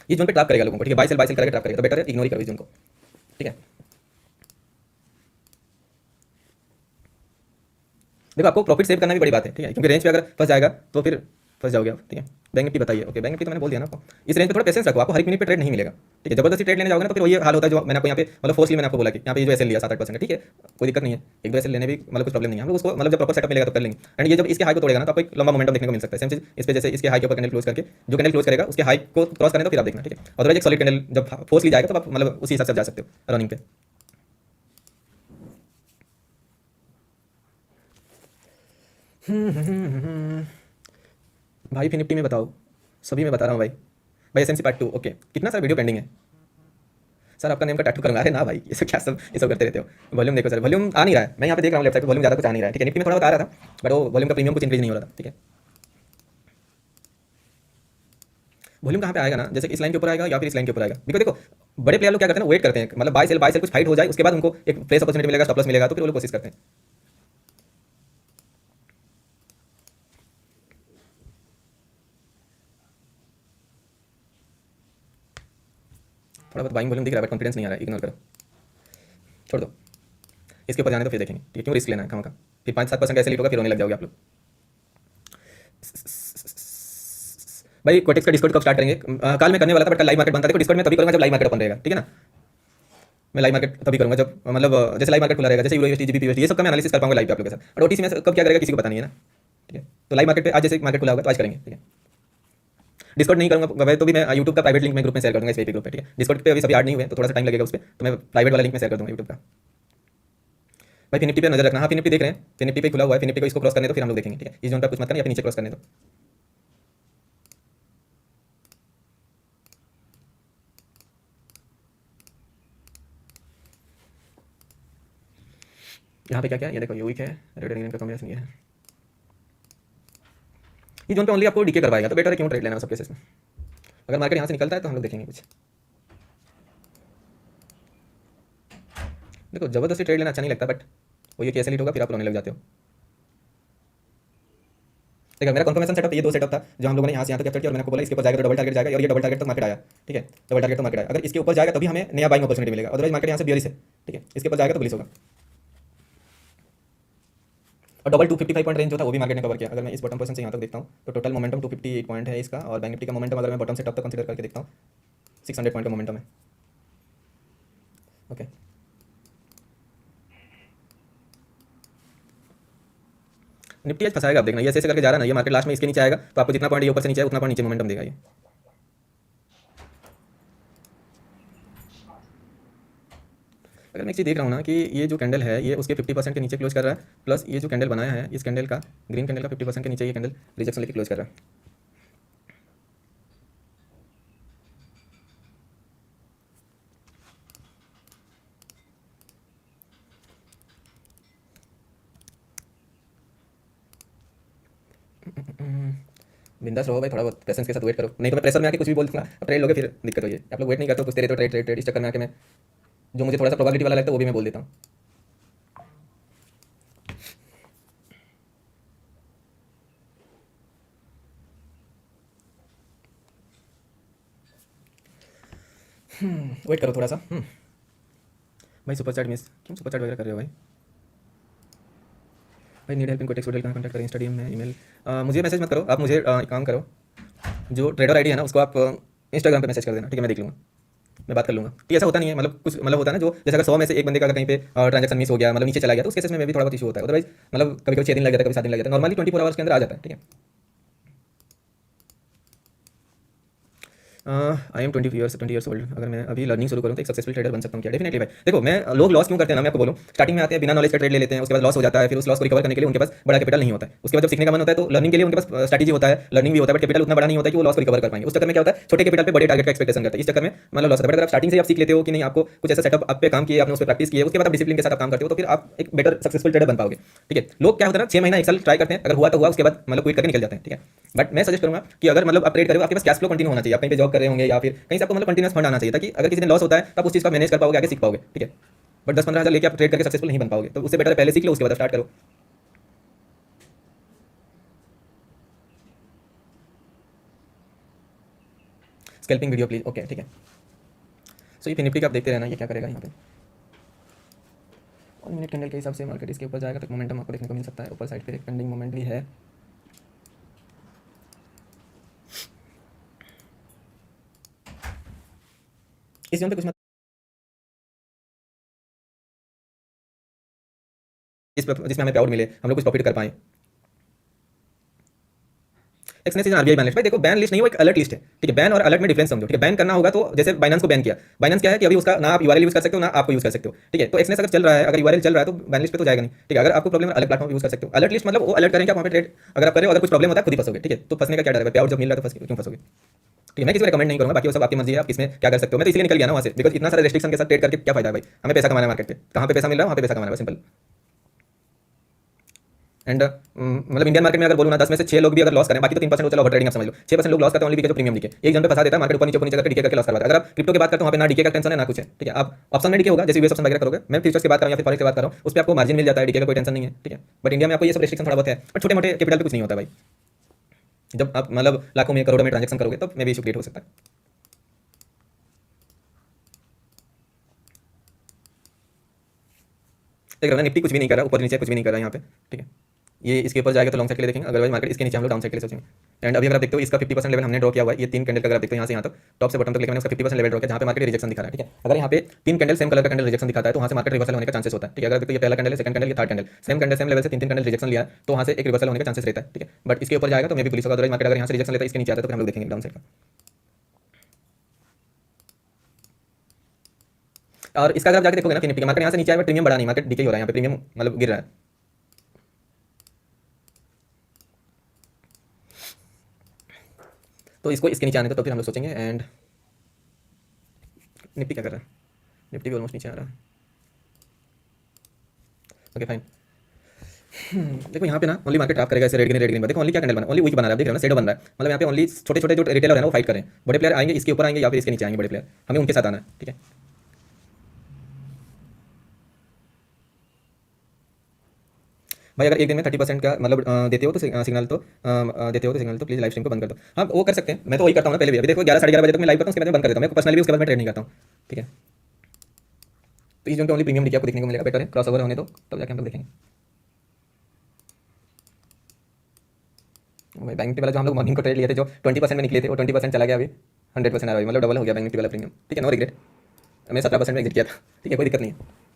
ये जोन पे ट्रैप करेगा लोगों को। ठीक है, बाय सेल करेगा, ट्रैप करेगा, तो बेटर है इग्नोर ही करो इस जोन को। ठीक है, देखो आपको प्रॉफिट सेव करना भी बड़ी बात है, ठीक है, क्योंकि रेंज पे अगर फंस जाएगा तो फिर फंस जाओगे आप, ठीक है। बैंक निफ्टी बताइए, ओके, बैंक निफ्टी तो मैंने बोल दिया ना आपको। इस रेंज पे थोड़ा पेशेंस रखो, आपको हर एक मिनट पे ट्रेड नहीं मिलेगा, ठीक है। जबरदस्ती ट्रेड लेने जाओगे ना तो फिर वही हाल होता है जो मैंने आपको यहाँ पे मतलब फोर्सली मैंने आपको बोला कि यहाँ पे ये जो एसएल लिया 7-8% ठीक है, कोई दिक्कत नहीं है, एक दो एसएल लेने भी मतलब कुछ प्रॉब्लम नहीं है, हम लोग उसको मतलब जब प्रॉपर सेटअप मिलेगा तो कर लेंगे। एंड ये जब इसके हाई को तोड़ेगा ना तो आपको एक लंबा मोमेंटम देखने को मिल सकता है। सेम चीज इस पे, जैसे इसके हाई के ऊपर कैंडल क्लोज करके जो कैंडल क्लोज करेगा उसके हाई को क्रॉस करने तो फिर आप देखना, ठीक है। अदरवाइज एक सॉलिड कैंडल जब फोर्स ली जाएगा तो आप मतलब उसी हिसाब से जा सकते हो रनिंग पे। भाई फिर निफ्टी में बताओ, सभी में बता रहा हूँ भाई। भाई एसएमसी पार्ट 2, ओके, कितना सारा वीडियो पेंडिंग है सर, आपका नेम का टैटू करूंगा। अरे ना भाई, ये सब क्या सब ये सब करते रहते हो। वॉल्यूम देखो सर, वॉल्यूम आ नहीं रहा है, मैं यहाँ पे देख रहा हूँ लेफ्ट साइड, वॉल्यूम ज़्यादा कुछ आ नहीं रहा है, ठीक है। निफ्टी में थोड़ा बहुत आ रहा था बट वो वॉल्यूम का प्रीमियम कुछ इंक्रीज नहीं हो रहा था, ठीक है। वॉल्यूम कहाँ पे आएगा ना, जैसे कि इस लाइन के ऊपर आएगा या फिर इस लाइन के ऊपर आएगा, बिकॉज देखो बड़े प्लेयर लोग क्या करते हैं ना, वेट करते हैं, मतलब बाय सेल कुछ फाइट हो जाए उसके बाद उनको एक फ्रेश अपॉर्चुनिटी मिलेगा, स्टॉप लॉस मिलेगा तो फिर वो लोग कोशिश करते हैं। थोड़ा बहुत बाइंग वॉल्यूम दिख रहा है बट कॉन्फिडेंस नहीं आ रहा है, इग्नोर करो, छोड़ दो। इसके ऊपर जाने तो फिर देखेंगे, ठीक है, क्यों रिस्क लेना है कहाँ का, फिर 5-7% ऐसे लीट होगा फिर रोने लग जाओगे आप लोग। भाई कोटेक्स का डिस्काउंट कब स्टार्ट करेंगे? कल मैं करने वाला था बट कल लाइव मार्केट बनता है, देखो डिस्काउंट में तभी करूंगा जब लाइव मार्केट ओपन रहेगा, ठीक है ना। मैं लाइव मार्केट तभी करूंगा जब मतलब जैसे लाइव मार्केट खुला रहेगा, जैसे यूरो यूएसडी जीबीपी यूएसडी ये सब का मैं एनालिसिस कर पाऊंगा लाइव पे आप लोगों के साथ। और ओटीसी में कब क्या करेगा किसी को पता नहीं है ना, ठीक है। तो लाइव मार्केट पे आज जैसे मार्केट खुला होगा तो आज करेंगे, ठीक है। डिस्काउंट नहीं करूंगा वैसे तो भी मैं यूट्यूब का प्राइवेट लिंक में ग्रुप में शेयर कर दूंगा, इस वीपी ग्रुप पे, ठीक है। डिस्काउंट पे अभी सभी ऐड नहीं हुए तो थोड़ा सा टाइम लगेगा उस पर, तो मैं प्राइवेट वाला लिंक में शेयर कर दूंगा यूट्यूब का। भाई फिर निफ्टी पे नजर रखना, हाँ फिर निफ्टी देख रहे हैं, फिर निफ्टी पे खुला हुआ है, फिर निफ्टी को इसको क्रॉस करने तो फिर हम लोग देखेंगे, ठीक है। इस जोन पर कुछ मत करना या फिर नीचे क्रॉस करने दो। यहाँ पे क्या क्या ये देखो, ये वीक है, रेड एंड ग्रीन का कॉम्बिनेशन ये है, ये जोन पे ओनली आपको डीके करवाएगा तो बेटर है क्यों ट्रेड लेना सब केसेस में। अगर मार्केट यहाँ से निकलता है तो हम लोग देखेंगे कुछ। देखो जबरदस्ती ट्रेड लेना अच्छा नहीं लगता बट वो ये कैसे लीड होगा फिर आप रोने लग जाते हो। देखो मेरा कन्फर्मेशन सेटअप ये दो सेटअप था जो हम लोगों ने यहाँ से यहाँ तक कैप्चर किया और मैंने आपको बोला इसके ऊपर जाएगा तो डबल टारगेट जाएगा और ये डबल टारगेट तक मार्केट आया, ठीक है। डबल टारगेट तो मार्केट आया, अगर इसके ऊपर जाएगा तभी हमें नया बाइंग अपॉर्चुनिटी मिलेगा, अदरवाइज मार्केट यहाँ से बियरिश है, ठीक है। इसके ऊपर जाएगा तो बुलिश होगा। और डबल 255 पॉइंट रेंज जो था वो भी मार्केट ने कवर किया। अगर मैं इस बॉटम पोजीशन से यहाँ तक देखता हूँ तो टोटल मोमेंटम 258 पॉइंट है इसका, और बैंक निफ्टी का मोमेंटम अगर मैं बॉटम से टॉप तक कंसीडर करके देखता हूँ 600 पॉइंट का मोमेंटम है, ओके। निफ्टी आज फंसाएगा, आप देखना ये ऐसे करके जा रहा है ना, ये मार्केट लास्ट में इसके नीचे आएगा तो आपको जितना पॉइंट ये ऊपर से नीचे है उतना पॉइंट नीचे मोमेंटम देगा ये। अगर मैं एक चीज़ देख रहा हूँ ना कि ये जो कैंडल है ये उसके 50% के नीचे क्लोज कर रहा है, प्लस ये जो कैंडल बनाया है इस कैंडल का, ग्रीन कैंडल का 50% के नीचे ये कैंडल रिजेक्शन लेके क्लोज कर रहा है। बिंदास रहो भाई, थोड़ा बहुत पेशेंस के साथ वेट करो, नहीं तो मैं प्रेशर में आके कुछ भी बोल दूंगा, अब ट्रेड लोगे फिर दिक्कत होगी। आप लोग वेट नहीं करते हो, कुछ देर तो ट्रेड ट्रेड ट्रेड इस चक्कर में आके मैं जो मुझे थोड़ा सा प्रोबेबिलिटी वाला लगता है वो भी मैं बोल देता हूँ। वेट करो थोड़ा सा। भाई सुपर चैट मिस क्यों सुपर चैट वगैरह कर रहे हो भाई? भाई नीड हेल्प इन कोटेक्स होटल कहाँ कॉन्टैक्ट करें, इंस्टा डीएम में ईमेल। मुझे मैसेज मत करो आप, मुझे एक काम करो, जो ट्रेडर आईडी है ना उसको आप इंस्टाग्राम पे मैसेज कर देना, ठीक है, मैं देख लूँगा, मैं बात कर लूँगा। ठीक है, ऐसा होता नहीं है, मतलब कुछ मतलब होता है ना जो जैसे अगर 100 में से एक बंदे का अगर कहीं पे ट्रांजैक्शन मिस हो गया, मतलब नीचे चला गया तो उस केसेस में भी थोड़ा बहुत इशू होता है, अदरवाइज मतलब कभी कभी 6 दिन लग जाता है, कभी 7 दिन लग जाता है, नॉर्मली 24 आवर्स के अंदर आ जाता है, ठीक है। आई एम 20 ईयर्स ओल्ड, अगर मैं अभी लर्निंग शुरू करूँ तो एक सक्सेसफुल ट्रेडर बन सकता हूँ क्या? डेफिनेटली भाई। देखो मैं लोग लॉस क्यों करते हैं ना, मैं आपको बोलूँ, स्टार्टिंग में आते हैं बिना नॉलेज का ट्रेड ले लेते हैं, उसके बाद लॉस हो जाता है, फिर उस लॉस को रिकवर करने के लिए उनके पास बड़ा कैपिटल नहीं होता है, उसके बाद जब सीखने का मन होता है तो लर्निंग के लिए उनके पास स्ट्रैटेजी होता है, लर्निंग भी होता है बट कैपिटल उतना बड़ा नहीं होता है कि वो लॉस को रिकवर कर पाएंगे। उस चक्कर में क्या होता है, छोटे कैपिटल पे बड़े टारगेट का एक्सपेक्टेशन करते हैं, इस चक्कर में मतलब लॉस होता है। बट अगर आप स्टार्टिंग से आप सीख लेते हो कि नहीं, आपको कुछ ऐसा सेटअप आप पे काम किया, आपने उस पर प्रैक्टिस किया, उसके बाद आप डिसिप्लिन के साथ आप काम करते हो तो फिर आप एक बेटर सक्सेसफुल ट्रेडर बन पाओगे, ठीक है। लोग क्या होता है ना 6 महीना 1 साल ट्राई करते हैं, अगर हुआ तो हुआ, उसके बाद मतलब क्विट करके निकल जाते हैं, ठीक है। बट मैं सजेस्ट करूंगा कि अगर मतलब आप ट्रेड करो, आपके पास कैश फ्लो कंटिन्यू होना चाहिए, आप कहीं पे जॉब कर रहे होंगे या फिर कहीं से आपको मतलब कंटिन्यूस फंड आना चाहिए, ताकि अगर किसी दिन लॉस होता है तो आप उस चीज़ का मैनेज कर पाओगे, आगे सीख पाओगे, ठीक है। बट 10-15 हज़ार लेके आप ट्रेड करके सक्सेसफुल नहीं बन पाओगे, तो उससे बेटर है पहले सीख लो उसके बाद स्टार्ट करो। स्कैल्पिंग वीडियो प्लीज, ओके ठीक है। सो ये निफ्टी का आप देखते रहना ये क्या करेगा यहाँ पे। 1 मिनट कैंडल के हिसाब से मार्केट इसके ऊपर जाएगा तो मोमेंटम आपको देखने को मिल सकता है। ऊपर साइड पे एक पेंडिंग मोमेंट भी है। इस जोन पे कुछ जिसमें हमें पे आउट मिले, हम लोग कुछ प्रॉफिट कर पाए। Exness is RBI ban list. भाई देखो, बैन लिस्ट नहीं, वो एक अलर्ट लिस्ट है, ठीक है। बैन और अलर्ट में डिफरेंस समझो, ठीक है। बैन करना होगा तो जैसे बाइनेंस को बैन किया, बाइनेंस क्या है कि अभी उसका ना आप यूआरएल यूज कर सकते हो ना आपको यूज कर सकते हो, ठीक है। तो एक्सनेस अगर चल रहा है, अगर यूआरएल चल रहा है तो बैन लिस्ट पे तो जाएगा नहीं, ठीक है। अगर आपको प्रॉब्लम है अलग प्लेटफॉर्म यूज कर सकते हो। अलर्ट लिस्ट मतलब वो अलर्ट करेंगे आप वहाँ पे ट्रेड अगर आप कर रहे हो, अगर कुछ प्रॉब्लम होता है खुद ही फंसोगे, ठीक है। तो फंसने का क्या डर है, पे आउट जब मिल रहा है तो क्यों फंसोगे, ठीक है। मैं किसी को रिकमेंड नहीं करूंगा, बाकी वो सब आपकी मर्जी है, आप किसमें क्या कर सकते हो। मैं तो इसलिए निकल गया ना वहाँ से, बिकॉज इतना सारे रेस्ट्रिक्शन के साथ ट्रेड करके क्या फायदा है भाई। हमें पैसा कमाना है मार्केट पे, कहाँ पे पैसा मिल रहा है वहाँ पे पैसा कमाना है, सिंपल। एंड मतलब इंडियन मार्केट में अगर बोलूँ ना 10 में से 6 लोग भी अगर लॉस करें, बाकी तो 3% चलो ओवर ट्रेडिंग आप समझ लो, 6% लोग लॉस करते हैं ओनली बिकॉज प्रीमियम डीके। एक जन पे फंसा देता है मार्केट, ऊपर नीचे करके डीके करके लॉस करवाता है। अगर आप क्रिप्टो की बात करते हो वहाँ पे ना डीके का टेंशन है ना कुछ है, ठीक है। आप ऑप्शन में डीके होगा, जैसे यूएस ऑप्शन वगैरह करोगे। मैं फ्यूचर्स की बात कर रहा हूँ या फिर फॉरेक्स की बात कर रहा हूँ, उस पर आपको मार्जिन मिल जाता है, डीके का कोई टेंशन नहीं है, ठीक है। बट इंडिया में आपको ये सब रेस्ट्रिक्शन थोड़ा बहुत है, बट छोटे मोटे कैपिटल पे कुछ नहीं होता भाई। जब आप मतलब लाखों में करोड़ों में ट्रांजेक्शन करोगे तब मे भी इशू क्रिएट हो सकता है। देख रहे हो ना, निफ्टी कुछ भी नहीं कर रहा, ऊपर नीचे कुछ भी नहीं कर रहा है यहाँ पे, ठीक है। ये इसके ऊपर जाएगा तो लॉन्ग साइड के लिए देखेंगे, अदरवाइज मार्केट इसके नीचे हम लोग डाउन साइड के लिए सोचेंगे। एंड अभी अगर आप देखते हो इसका 50% लेवल हमने ड्रॉ किया हुआ है, ये 3 कैंडल का अगर आप देखते हो यहाँ से यहाँ तक टॉप से बॉटम तक लेकर मैंने उसका 50% लेवल ड्रॉ किया, जहाँ पे मार्केट रिजेक्शन दिखा रहा है, ठीक है। अगर यहाँ पे 3 कैंडल सेम कलर का कैंडल रिजेक्शन दिखाता है तो वहाँ से मार्केट रिवर्सल होने का चांसेस होता है, ठीक है। अगर देखो ये पहला कैंडल है, सेकंड कैंडल, ये third candle, same candle same level से 3 कैंडल रिजेक्शन लिया तो वहाँ से एक रिवर्सल होने का चांसेस रहता है, ठीक है। बट इसके ऊपर जाएगा तो मे भी पुलिस होगा, अदरवाइज मार्केट अगर यहाँ से रिजेक्शन लेता है इसके नीचे आता है तो फिर हम लोग देखेंगे डाउन साइड का। और इसका अगर आप जाके देखोगे ना कि निफ्टी मार्केट यहाँ से नीचे आया, प्रीमियम बढ़ा नहीं, मार्केट डिके हो रहा है यहाँ पे, प्रीमियम मतलब गिर रहा है। तो इसको इसके नीचे आने दो तो फिर हम लोग सोचेंगे। एंड निफ्टी क्या कर रहा है, निफ्टी भी ऑलमोस्ट नीचे आ रहा है। Okay fine. देखो यहाँ पे ना ओनली मार्केट ट्रैप करेगा ऐसे रेड ग्रीन देखो ओनली क्या कैंडल बना, ओनली वीक बना रहा है, देख रहे हो ना, शेडो बन रहा है। मतलब यहाँ पे ओनली छोटे छोटे जो रिटेलर है ना वो फाइट करें, बड़े प्लेयर आएंगे इसके ऊपर आएंगे या फिर इसके नीचे आएंगे बड़े प्लेयर, हमें उनके साथ आना है, ठीक है। भाई अगर एक दिन में 30% का मतलब देते हो तो सिग्नल तो देते हो तो सिग्नल तो प्लीज लाइव स्ट्रीम को बंद कर दो। हाँ वो कर सकते हैं, मैं तो वही करता हूँ ना पहले भी। अभी देखो 11 साढ़े 11 बजे तक मैं लाइव करता हूँ, उसके बाद मैं बंद कर देता हूँ। मैं पर्सनली भी उसके बाद मैं ट्रेड नहीं करता हूँ, ठीक है। तो इस जोन पे ओनली प्रीमियम देखिए आपको देखने को मिलेगा, बेटर है क्रॉस ओवर होने दो तब जाके हम लोग देखेंगे। भाई बैंक निफ्टी वाला जो हम लोग मॉर्निंग को ट्रेड लिए थे, जो 20% में निकले थे, वो 20% चला गया अभी 100% आ रहा है, मतलब डबल हो गया बैंक निफ्टी वाला प्रीमियम, ठीक है। नो रिग्रेट, मैं 17% में एग्जिट किया था, ठीक है, कोई दिक्कत नहीं है।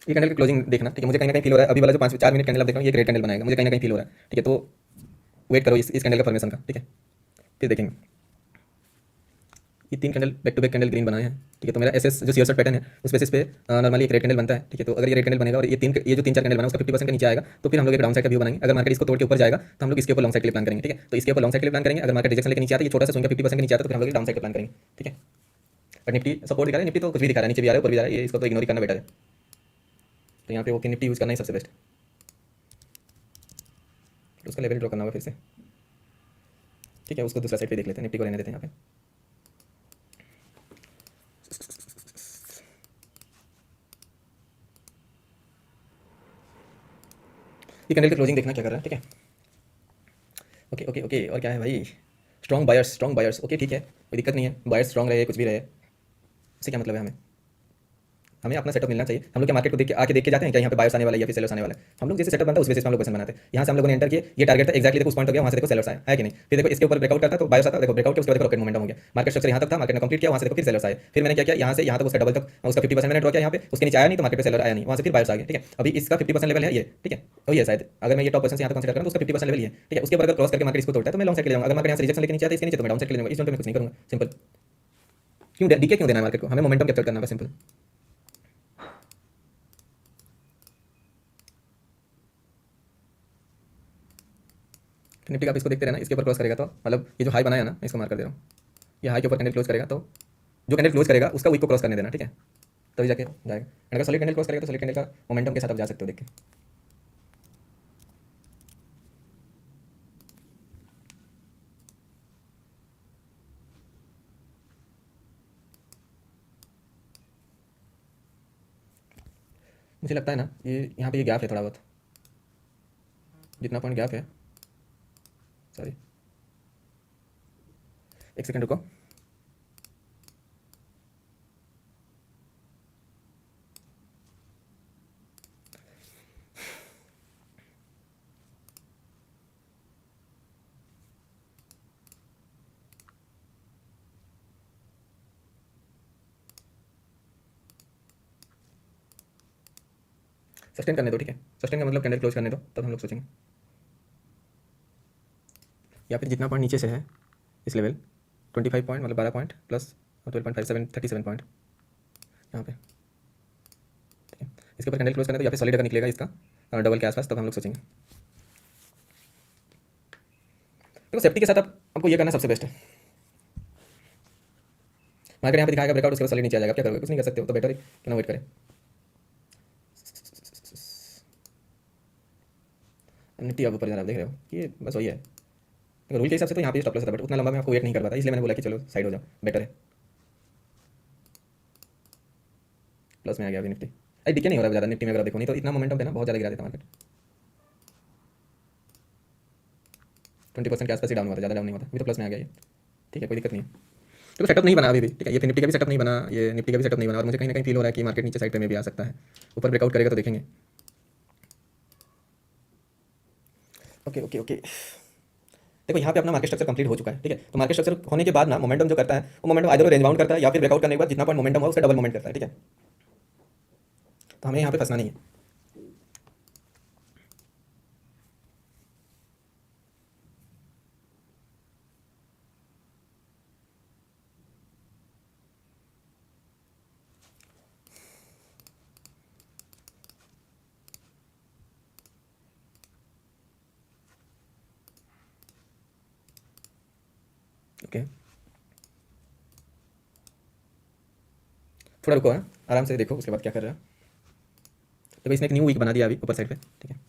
ये कैंडल की क्लोजिंग देखना, ठीक है। मुझे कहीं ना कहीं फील हो रहा है अभी वाला जो 5 4 मिनट कैंडल आप देख रहे हो ये ग्रेट कैंडल बनाएगा, मुझे कहीं ना कहीं फील हो रहा है, ठीक है। तो वेट करो इस कैंडल का फॉर्मेशन का, ठीक है, फिर देखेंगे। ये 3 candle back to back candle green बनाए हैं, ठीक है। तो मेरा एसएस जो सीयर शॉट पैटर्न है उस बेसिस पे नॉर्मली एक रेड कैंडल बनता है, ठीक है। तो अगर ये रेड कैंडल बनेगा और ये जो 3 4 कैंडल बना उसका 50% के नीचे आएगा तो फिर हम लोग एक डाउन साइड का व्यू बनाएंगे। अगर मार्केट इसको तोड़ के ऊपर जाएगा तो हम लोग इसके ऊपर लॉन्ग साइड के लिए प्लान करेंगे, ठीक है। तो इसके ऊपर लॉन्ग साइड के लिए प्लान करेंगे। अगर मार्केट रिजेक्शन लेके नीचे आता है, ये छोटा सा स्विंग का 50% के नीचे आता है तो फिर हम लोग डाउन साइड का प्लान करेंगे, ठीक है। बट निफ्टी सपोर्ट दिखा रहा है, निफ्टी तो कुछ भी दिखा रहा है, नीचे भी आ रहा है ऊपर भी आ रहा है, ये इसको तो इग्नोर करना बेटर है। तो यहाँ पे ओके निफ्टी यूज़ करना ही सबसे बेस्ट, तो उसका लेवल ड्रॉ करना होगा फिर से, ठीक है। उसको दूसरा साइड पे देख लेते हैं, निफ्टी को रहने देते हैं यहाँ पे। ये कैंडल की क्लोजिंग देखना क्या कर रहा है, ठीक है। ओके ओके ओके, और क्या है भाई, स्ट्रॉन्ग बायर्स, ओके ठीक है, कोई दिक्कत नहीं है, बायर्स स्ट्रॉन्ग रहे कुछ भी रहे, इससे क्या मतलब है। हमें अपना सेटअप मिलना चाहिए। हम लोग क्या मार्केट को देख के जाते हैं क्या यहाँ पे बायर्स आने वाला है या फिर सेलर्स आने वाला है। हम लोग जैसे सेटअप बनता है उस बेसिस पे हम लोग क्वेश्चन बनाते हैं। यहाँ से हम लोगों ने एंटर किए, ये टारगेट था एक्जैक्टली, देखो उस पॉइंट हो गया, वहाँ से देखो सेलर्स आया है कि नहीं। फिर देखो इसके ऊपर ब्रेकआउट करता तो बायर्स आता, देखो ब्रेकआउट के उसके बाद रॉकेट मोमेंटम हो गया, मार्केट स्ट्रक्चर यहाँ तक था, मार्केट ने कंप्लीट किया, वहाँ से देखो फिर सेलर्स आए। फिर मैंने क्या किया, यहाँ से यहाँ तक उसका डबल तक उसका 50% मैंने ड्रॉ किया, यहाँ पे उसके नीचे आया नहीं तो मार्केट पे सेलर आया नहीं, वहाँ से फिर बायर्स आ गए, ठीक है। अभी इसका 50% लेवल है ये, ठीक है। तो ये शायद अगर मैं ये टॉप पोजीशन यहाँ तक कंसीडर करूँ तो उसका 50% लेवल है, ठीक है। उसके ऊपर अगर क्रॉस करके मार्केट इसको तोड़ता है तो मैं लॉन्ग साइड के लिए जाऊँगा। अगर मार्केट यहाँ से रिजेक्शन लेके नीचे आता है इसके नीचे तो मैं डाउन साइड के लिए जाऊँगा। इस जोन पे मैं कुछ नहीं करूँगा, सिंपल। क्यों डीके क्यों देना है मार्केट को, हमें मोमेंटम कैप्चर करना है, सिंपल। तो निफ्टी का आप इसको देखते रहना, इसके ऊपर क्लोज करेगा तो मतलब ये जो हाई बनाया ना मैं इसको मार्क कर दे रहा हूँ, ये हाई के ऊपर कैंडल क्लोज करेगा तो जो कैंडल क्लोज करेगा उसका वीक को क्रॉस करने देना, ठीक है, तभी जाके जाएगा। एंड अगर सॉलिड कैंडल क्लोज करेगा तो सॉलिड कैंडल का मोमेंटम के साथ आप जा सकते हो देख के। मुझे लगता है ना ये यहाँ पे ये गैप है थोड़ा बहुत, जितना पॉइंट गैप है, सॉरी एक सेकंड रुको। सस्टेन करने दो, ठीक है। सस्टेन का मतलब कैंडल क्लोज करने दो, तब हम लोग सोचेंगे। या फिर जितना पॉइंट नीचे से है इस लेवल 25 पॉइंट मतलब 12 पॉइंट प्लस 12.57 37 पॉइंट यहाँ पे, ठीक है। इसके ऊपर कैंडल क्लोज करने दो या फिर सॉलिड अगर निकलेगा इसका डबल के आसपास, तब हम लोग सोचेंगे। देखो सेफ्टी के साथ अब आपको ये करना सबसे बेस्ट है। मार्केट यहाँ पे दिखाएगा ब्रेकआउट, उसके बाद सॉलिड नीचे आ जाएगा, क्या करोगे? कुछ नहीं कर सकते हो, तो बेटर है कि ना वेट करें। निफ्टी अब ऊपर जा रहा है, देख रहे हो, ये बस वही है। देखो रूल के हिसाब से तो यहाँ पे स्टॉप लॉस था, बट उतना लंबा मैं आपको वेट नहीं कर पाता, इसलिए मैंने बोला कि चलो साइड हो जाओ, बेटर है। प्लस में आ गया अभी निफ्टी। अरे दिखे नहीं हो रहा ज़्यादा निफ्टी में, अगर देखो नहीं तो इतना मोमेंटम देना बहुत ज़्यादा गिरा देता मार्केट। 20% के आसपास ही डाउन हुआ था, ज़्यादा डाउन नहीं हुआ था, अभी तो प्लस में आ गया ये, ठीक है, कोई दिक्कत नहीं है। तो सेटअप नहीं बना अभी भी, ठीक है। ये फिर निफ्टी का भी सेटअप नहीं बना, ये निफ्टी का भी सेटअप नहीं बना, और मुझे कहीं ना कहीं फील हो रहा है कि मार्केट नीचे साइड पे में भी आ सकता है। ऊपर ब्रेकआउट करेगा तो देखेंगे। ओके ओके ओके, देखो यहाँ पे अपना मार्केट स्ट्रक्चर कंप्लीट हो चुका है, ठीक है। तो मार्केट स्ट्रक्चर होने के बाद ना मोमेंटम जो करता है, वो मोमेंटम आइदर रेंज बाउंड करता है या फिर ब्रेकआउट करने के बाद जितना पॉइंट मोमेंटम हो उसका डबल मोमेंट करता है, ठीक है। तो हमें यहाँ पे फंसना नहीं है। ओके, थोड़ा रुको है, आराम से देखो उसके बाद क्या कर रहा है। देखो इसने एक न्यू वीक बना दिया अभी ऊपर साइड पे, ठीक है।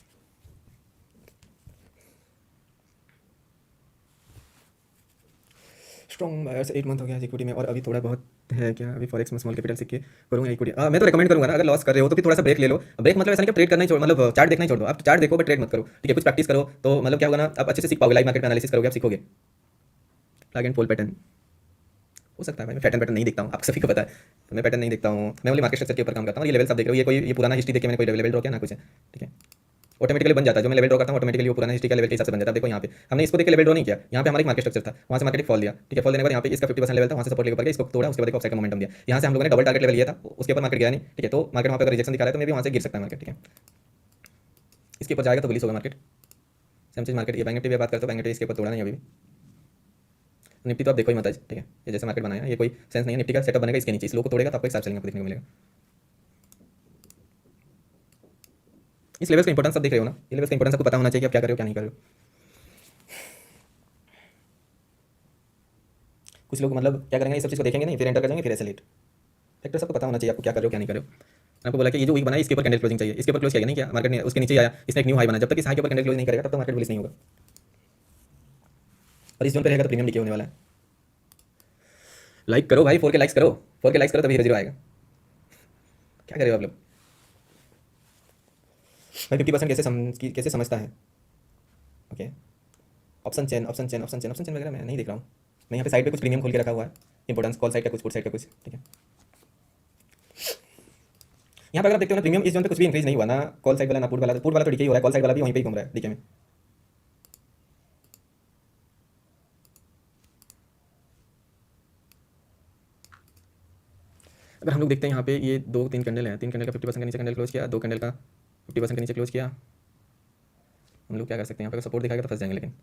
स्ट्रॉन्ग बायर्स 8 मंथ हो गया इक्विटी में, और अभी थोड़ा बहुत है क्या, अभी फॉरेक्स में स्मॉल कैपिटल सीख करूँगा इक्विटी। मैं तो रिकमेंड करूँगा ना, अगर लॉस कर रहे हो तो फिर थोड़ा सा ब्रेक ले लो। ब्रेक मतलब ऐसा नहीं कि ट्रेड करना ही छोड़, मतलब चार्ट देखना ही छोड़ दो। आप चार्ट देखो बट ट्रेड मत करो, ठीक है। कुछ प्रैक्टिस करो, तो मतलब क्या होगा ना, आप अच्छे से सीख पाओगे। लाइव मार्केट में एनालिसिस करोगे, आप सीखोगे। प्लग एंड फोल्ड पैटर्न हो सकता है भाई, मैं पैटर्न नहीं देखता हूँ, आप सभी को पता है। मैं पैटर्न नहीं देखता हूँ, मैं ओनली मार्केट स्ट्रक्चर के ऊपर काम करता हूँ। ये लेवल सब देख रहे हो, ये कोई ये पुराना हिस्ट्री देख के मैंने कोई लेवल ड्रॉ किया ना, कुछ है, ठीक है। ऑटोमेटिकली बन जाता है, जो मैं लेवल ड्रॉ करता हूँ ऑटोमेटिकली वो पुराना हिस्ट्री का लेवल के हिसाब से बन जाता है। देखो यहाँ पे हमने इसको देख के लेवल ड्रॉ नहीं किया, यहाँ पे हमारा एक मार्केट स्ट्रक्चर था, वहाँ से मार्केट फॉल दिया, ठीक है। फॉल देने के बाद यहाँ पे इसका 50% लेवल था, वहाँ से सपोर्ट लेकर गया, इसको तोड़ा, उसके बाद एक ऑफसाइड का मोमेंटम दिया। यहाँ से हम लोगों ने डबल टारगेट लेवल लिया था, उसके ऊपर मार्केट गया नहीं, ठीक है। तो मार्केट वहाँ पर रिजेक्शन दिखा रहा है, तो मे भी वहाँ से गिर सकता है मार्केट, ठीक है। इसके ऊपर जाएगा तो बुलिश होगा मार्केट। सेम चीज मार्केट, ये बैंक निफ्टी बात करते हो, बैंक निफ्टी इसके ऊपर तोड़ा नहीं अभी भी। निफ्टी तो आप देखो ही मत आज, ठीक है। ये जैसे मार्केट बनाया, ये कोई सेंस नहीं है। निफ्टी का सेटअप बनेगा इसके नीचे, इस लो को तोड़ेगा तो आपको एक साथ चलेंगे, आपको देखने को मिलेगा। इस लेवल का इंपॉर्टेंस सब देख रहे हो ना, ये लेवल का इंपॉर्टेंस आपको पता होना चाहिए कि आप क्या कर रहे हो क्या नहीं कर रहे हो। कुछ लोग मतलब क्या करेंगे, इस सब चीज़ को देखेंगे नहीं, फिर एंटर कर जाएंगे, फिर ऐसे लेट। फैक्टर सबको पता होना चाहिए आपको क्या कर रहे हो क्या नहीं कर रहे हो। मैंने आपको बोला कि ये जो वीक बनाया इसके ऊपर कैंडल क्लोजिंग चाहिए, इसके ऊपर क्लोज किया नहीं क्या, मार्केट ने उसके नीचे ही आया, इसने एक न्यू हाई बनाया। जब तक इस हाई के ऊपर कैंडल क्लोज नहीं करेगा तब तक मार्केट बुलिश नहीं होगा, और इस जोन पे रहेगा तो प्रीमियम डीके होने वाला है। लाइक करो भाई, 4K लाइक्स करो, 4K लाइक्स करो तभी हीरो जीरो आएगा। क्या कर रहे हो आप लोग भाई? 50% कैसे समझता है? Okay, option chain option chain option chain option chain वगैरह मैं नहीं देख रहा हूँ। मैं यहाँ पे साइड पे कुछ प्रीमियम खोल के रखा हुआ है, इंपॉर्टेंस कॉल साइड का कुछ, पुट साइड का कुछ, ठीक है। यहाँ पे अगर आप देखते हो ना, प्रीमियम इस जोन पे कुछ भी इंक्रीज नहीं हुआ ना, कॉल साइड वाला ना पुट वाला, पुट वाला तो ठीक ही हो रहा है, कॉल साइड वाला भी वहीं पे ही घूम रहा है डीके में। अगर हम लोग देखते हैं यहाँ पे ये 2-3 कैंडल है, 3 कैंडल का 50% का नीचे कैंडल क्लोज किया, 2 कैंडल का 50% के नीचे क्लोज किया, हम लोग क्या कर सकते हैं? यहाँ पे सपोर्ट दिखाएगा तो फंस जाएंगे, लेकिन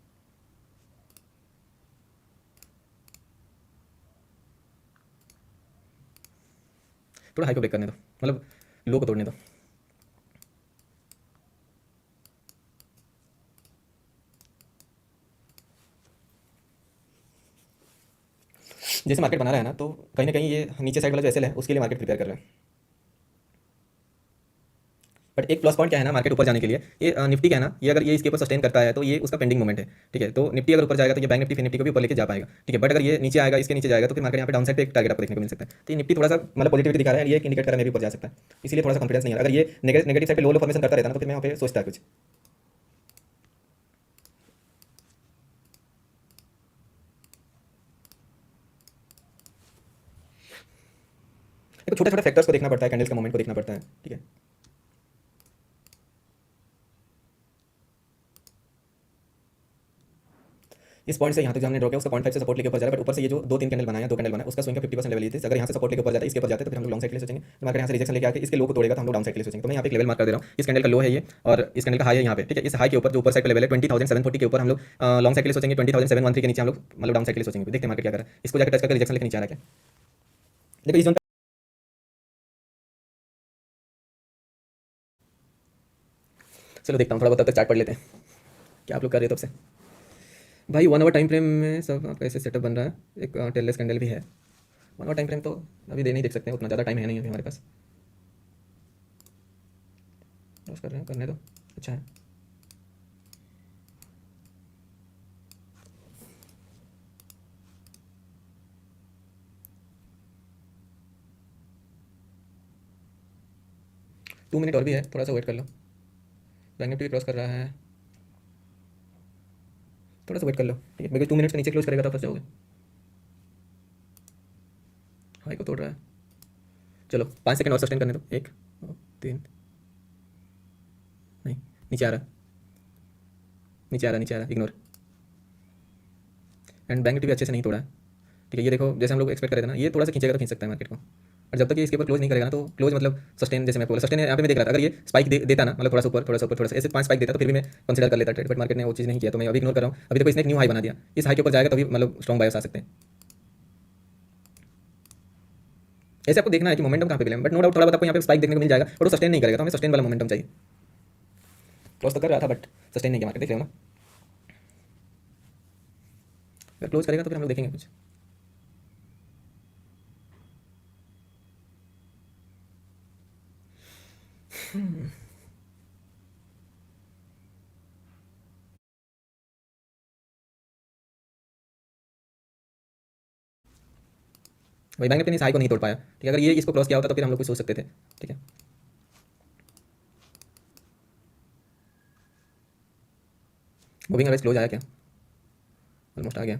थोड़ा हाई को ब्रेक करने दो, मतलब लो को तोड़ने दो। जैसे मार्केट बना रहा है ना, तो कहीं ना कहीं ये नीचे साइड वाला जो एसएल है उसके लिए मार्केट प्रिपेयर कर रहा है। बट एक प्लस पॉइंट क्या है ना, मार्केट ऊपर जाने के लिए, ये निफ्टी का है ना, ये अगर ये इसके ऊपर सस्टेन करता है तो ये उसका पेंडिंग मोमेंट है, ठीक है। तो निफ्टी अगर ऊपर जाएगा तो ये बैंक निफ्टी फिर निफ्टी को भी ऊपर लेके जा पाएगा, ठीक है। बट अगर ये नीचे आएगा, इसके नीचे जाएगा, तो फिर मार्केट यहाँ पे डाउन साइड पे एक टारगेट आपको देखने को मिल सकता है। तो ये निफ्टी थोड़ा सा मतलब पॉजिटिविटी दिखा रहा है, ये इंडिकेट कर रहा है भी ऊपर जा सकता है, इसलिए थोड़ा सा कॉन्फिडेंस नहीं है। अगर ये नेगेटिव साइड पे लो फॉर्मेशन करता रहता ना, तो फिर मैं यहाँ पे सोचता है कुछ। को छोटे छोटे फैक्टर्स को देखना पड़ता है, कैंडल्स का मोमेंट को देखना पड़ता है, ठीक है। इस पॉइंट से यहाँ तक जो हमने ड्रॉ किया उसका 0.5 से सपोर्ट लेके ऊपर जा रहा है, बट ऊपर से ये जो दो कैंडल बनाया उसका स्विंग का 50% लेवल ये थे। अगर यहाँ से सपोर्ट लेके ऊपर जाता है, इसके ऊपर जाता है, तो फिर हम लोग लॉन्ग साइड के लिए सोचेंगे। तो मार्केट यहाँ से रिजेक्शन लेके आके इसके लो को तोड़ेगा तो हम लोग डाउन साइड के लिए सोचेंगे। तो मैं यहाँ पे एक लेवल मार्क कर दे रहा हूँ। इस कैंडल का लो है ये और इस कैंडल का हाई है यहाँ पे, ठीक है। इस हाई के ऊपर जो ऊपर साइड का लेवल है 20,740 के ऊपर हम लोग लॉन्ग साइड के लिए सोचेंगे। 20,713 के नीचे हम लोग मतलब डाउन साइड के लिए सोचेंगे। देखते हैं मार्केट क्या कर रहा है। इसको जाकर टच करके रिजेक्शन लेके नीचे आ रहा है क्या। देखो इस जोन चलो देखता हूँ थोड़ा बहुत, तब तक चार्ट पढ़ लेते हैं क्या आप लोग कर रहे हो तब से। भाई 1 आवर टाइम फ्रेम में सब आपका ऐसे सेटअप बन रहा है। एक टेललेस कैंडल भी है। 1 आवर टाइम फ्रेम तो अभी दे नहीं देख सकते हैं, उतना ज़्यादा टाइम है नहीं अभी हमारे पास। बस कर रहे हैं, करने दो, अच्छा है। टू मिनट और भी है, थोड़ा सा वेट कर लो। बैंक निफ्टी भी क्रॉस कर रहा है, थोड़ा सा वेट कर लो, ठीक है। बिकॉज 2 मिनट्स के नीचे क्लोज करेगा तो फंस जाओगे। हाई को तोड़ रहा है, चलो 5 सेकंड और सस्टेन करने दो। 1 2 3, नहीं नीचे आ रहा है, नीचे आ रहा है, नीचे आ रहा है, इग्नोर। एंड बैंक निफ्टी भी अच्छे से नहीं तोड़ा है, ठीक है। ये देखो जैसे हम लोग एक्सपेक्ट कर रहे थे ना, ये थोड़ा सा खींचेगा तो खींच सकता है मार्केट को। और जब तक ये इसके ऊपर क्लोज नहीं करेगा ना, तो क्लोज मतलब सस्टेन, जैसे मैं बोला सस्टेन यहाँ पे मैं देख रहा था। अगर ये स्पाइक देता ना, मतलब थोड़ा सा ऊपर थोड़ा सा ऊपर थोड़ा सा ऐसे 5 स्पाइक देता तो फिर भी मैं कंसिडर कर लेता ट्रेड, बट मार्केट ने वो चीज़ नहीं किया, तो मैं अभी इग्नोर कर रहा हूँ। अभी देखो इसने एक न्यू हाई बना दिया, इस हाई के ऊपर जाएगा तो भी मतलब स्ट्रॉन्ग बायर्स आ सकते हैं। ऐसे आपको देखना है कि मोमेंटम कहाँ पे मिले, बट नो डाउट थोड़ा बहुत आपको यहाँ पे स्पाइक देखने को मिल जाएगा, बट वो सस्टेन नहीं करेगा। तो हमें सस्टेन वाला मोमेंटम चाहिए। क्लोज तो कर रहा था बट सस्टेन नहीं किया मार्केट, देख रहे हो ना। अगर क्लोज करेगा तो फिर हम लोग देखेंगे कुछ। भाई बैंक निफ्टी इस हाई को नहीं तोड़ पाया, ठीक है। अगर ये इसको क्रॉस किया होता तो फिर हम लोग कुछ सोच सकते थे, ठीक है। मूविंग एवरेज क्लोज आया क्या, ऑलमोस्ट आ गया।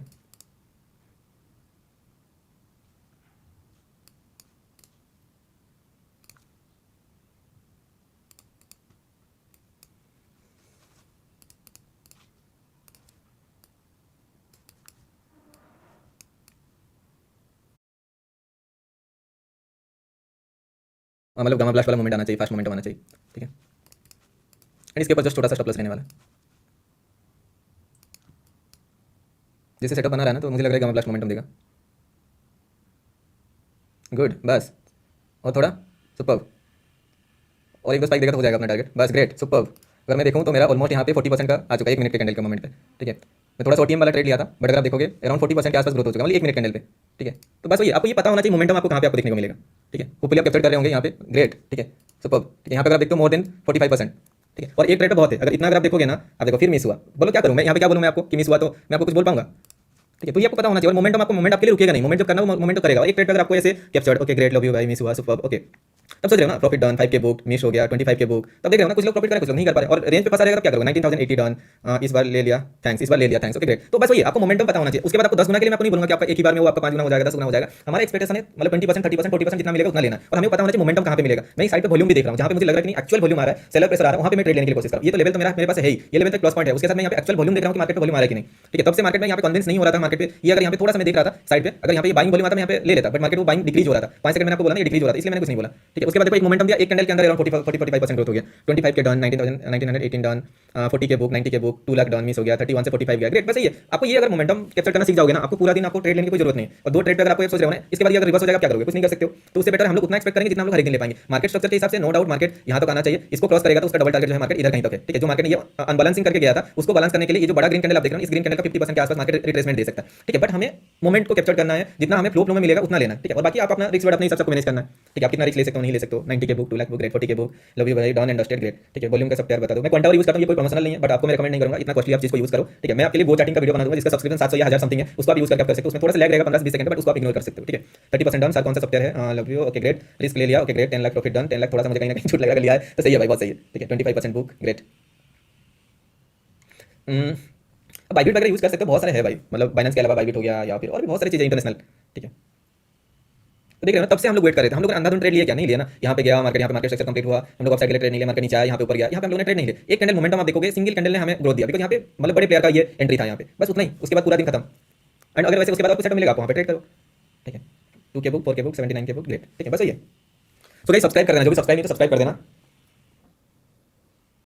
मतलब गामा ब्लास्ट वाला मोमेंट आना चाहिए, फास्ट मोमेंटम आना चाहिए, ठीक है। एंड इसके ऊपर जस्ट छोटा सा स्टॉप लॉस रहने वाला है। जैसे सेटअप बना रहा है ना, तो मुझे लग रहा है गामा ब्लास्ट मोमेंटम देगा। गुड, बस और थोड़ा सुपर, और एक दो स्पाइक देगा तो हो जाएगा अपना टारगेट। बस ग्रेट, सुपर। अगर मैं देखूँ तो मेरा ऑलमोस्ट यहाँ पे 40% का आ चुका है 1 मिनट के कैंडल के मोमेंट पे, ठीक है। मैं थोड़ा सा OTM वाला ट्रेड लिया था, बट अगर आप देखोगे अराउंड 40% के आसपास ग्रोथ हो चुका है, मतलब 1 मिनट कैंडल पे, ठीक है। तो बस वही आपको ये पता होना चाहिए मोमेंटम आपको कहाँ पे आपको देखने को मिलेगा, ठीक है। ऊपर आप कैप्चर कर रहे होंगे यहाँ पे, ग्रेट, ठीक है, सुपर, ठीक है। यहाँ पे अगर आप देखते हो मोर देन 45%, ठीक है। और एक ट्रेड पे बहुत है, अगर इतना अगर आप देखोगे ना, आप देखो फिर मिस हुआ, बोलो क्या करूँ मैं यहाँ पे, क्या बोलूँ मैं आपको कि मिस हुआ, तो मैं आपको कुछ बोल पाऊंगा, ठीक है। तो ये आपको पता होना चाहिए। और मोमेंटम आपको, मोमेंट आपके लिए रुकेगा नहीं, मोमेंट जब करना हो मोमेंट तो करेगा। एक ट्रेड पे अगर आपको ऐसे captured, okay great, love you भाई, मिस हुआ, सुपर, ओके, तब सोच रहे हो ना प्रॉफिट डन 5 के बुक, मिस हो गया 25 के बुक, तब देख रहे हो ना कुछ लोग प्रॉफिट करें कुछ लोग नहीं कर पा रहे, और रेंज पे फंसा रहेगा तो क्या करोगे। 19,080 डन, इस बार ले लिया, थैंक्स, इस बार ले लिया, थैंक्स, ओके ग्रेट। तो बस वही आपको मोमेंटम पता होना चाहिए। उसके बाद आपको 10 गुना के लिए मैं आपको नहीं बोलूंगा कि आपका एक ही बार में वो आपका 5 गुना हो जाएगा, 10 गुना हो जाएगा। हमारा एक्सपेक्टेशन है मतलब 20%, 30%, 40% जितना मिलेगा उतना लेना, और हमें पता होना चाहिए मोमेंटम कहाँ पे मिलेगा। मैं इस साइड पे वॉल्यूम भी देख रहा हूँ, जहाँ पे मुझे लग रहा है कि एक्चुअल वॉल्यूम आ रहा है, सेलर प्रेशर आ रहा है, वहाँ पे मैं ट्रेड लेने की कोशिश कर रहा हूँ। ये तो लेवल तो मेरे पास है ही, ये लेवल तक प्लस पॉइंट है। उसके साथ मैं यहाँ पे एक्चुअल वॉल्यूम देख रहा हूँ कि मार्केट पे वॉल्यूम आ रहा है कि नहीं, ठीक है। तब से मार्केट में यहाँ पे कन्विंस नहीं हो रहा था मार्केट पे। ये अगर यहाँ पे थोड़ा सा मैं देख रहा था साइड पे, अगर यहाँ पे बाइंग वॉल्यूम आता मैं यहाँ पे ले लेता, बट मार्केट वो बाइंग डिक्रीज हो रहा था। 5 सेकंड मैंने आपको बोला ना, ये डिक्रीज हो रहा था, इसलिए मैंने कुछ नहीं बोला, ठीक है। उसके बाद देखो एक मोमेंटम दिया, एक कैंडल के अंदर अराउंड 45% ग्रोथ हो गया। 25 के डन, 1918 डन, 40 के बुक, 90 के बुक, 2 लाख डन, मिस हो गया, 31 से 45 गया, ग्रेट। बस ये आपको, ये अगर मोमेंटम कैप्चर करना सीख जाओगे ना, आपको पूरा दिन आपको ट्रेड लेने की कोई जरूरत नहीं। और दो ट्रेड पे अगर आपको ये सोच रहे हो ना, इसके बाद ये अगर रिवर्स हो जाएगा क्या करोगे, कुछ नहीं कर सकते हो। तो उससे बेटर हम लोग उतना एक्सपेक्ट करेंगे जितना हम लोग हर एक दिन ले पाएंगे। मार्केट स्ट्रक्चर के हिसाब से नो डाउट मार्केट यहाँ तक आना चाहिए, इसको क्रॉस करेगा तो उसका डबल टारगेट जो है मार्केट इधर कहीं तक है, ठीक है। जो मार्केट ने ये अनबैलेंसिंग करके गया था, उसको बैलेंस करने के लिए ये जो बड़ा ग्रीन कैंडल आप देख रहे हो, इस ग्रीन कैंडल का 50% के आसपास मार्केट रिट्रेसमेंट दे सकता है, ठीक है। बट हमें मोमेंट को कैप्चर करना है, जितना हमें फ्लो में मिलेगा उतना लेना है, ठीक है। और बाकी आप अपना रिस्क अपने हिसाब से मैनेज करना है, ठीक है। आप कितना रिस्क ले सकते हो नहीं ले सकते हो। 90 के बुक, 2 लाख बुक, ग्रेट, 40 के बुक, लव यू भाई, डन एंड डस्टेड, ग्रेट, ठीक है। वॉल्यूम का सब प्यार बता दो। मैं क्वांटा यूज करता हूं, ये कोई प्रमोशनल नहीं है, बट आपको मैं रिकमेंड नहीं करूंगा इतना कॉस्टली आप चीज को यूज करो, ठीक है। मैं आपके लिए वो चार्टिंग का वीडियो बना दूंगा जिसका सब्सक्रिप्शन 700 या 1000 समथिंग है, उसको आप यूज करके आप कर सकते हो। उसमें थोड़ा सा लैग रहेगा 15 से 20 सेकंड, बट उसको आप इग्नोर कर सकते हो, ठीक है। 30% डन, सर कौन सा सॉफ्टवेयर है, love you, okay great, risk ले लिया, okay great, 10 lakh profit done, 10 lakh थोड़ा सा मुझे कहीं ना कहीं छूट लगा लिया है, तो सही है भाई, बहुत सही है, ठीक है। 25% बुक, ग्रेट। बाइबिट वगैरह यूज कर सकते हो, बहुत सारे है भाई, मतलब बाइनेंस के अलावा बाइबिट हो गया, या फिर और भी बहुत सारी चीजें इंटरनेशनल, ठीक है। तो देख रहे हो ना, तब से हम लोग वेट कर रहे थे। हम लोग ने अंधाधुंध ट्रेड लिया क्या? नहीं लिया ना। यहाँ पे गया मार्केट, यहाँ पे मार्केट स्ट्रक्चर कंप्लीट हुआ, हम लोग अपसाइड के लिए ट्रेड नहीं लिया, मार्केट नीचे आया, यहाँ पे ऊपर गया, यहाँ पे हम लोग ने ट्रेड नहीं लिया। एक कैंडल मोमेंटम आप देखोगे, सिंगल कैंडल ने हमें ग्रोथ दिया, बिकॉज यहाँ पे मतलब बड़े प्लेयर का ये एंट्री था यहाँ पे, बस उतना ही। उसके बाद पूरा दिन खत्म। एंड अगर वैसे उसके बाद आपको सेटअप मिलेगा, आप वहाँ पे ट्रेड करो, ठीक है। 2 के बुक, 4 के बुक, 79 के बुक, ग्रेट, ठीक है, बस वही है। सो गाइस, सब्सक्राइब कर देना, जो भी सब्सक्राइब नहीं तो सब्सक्राइब कर देना।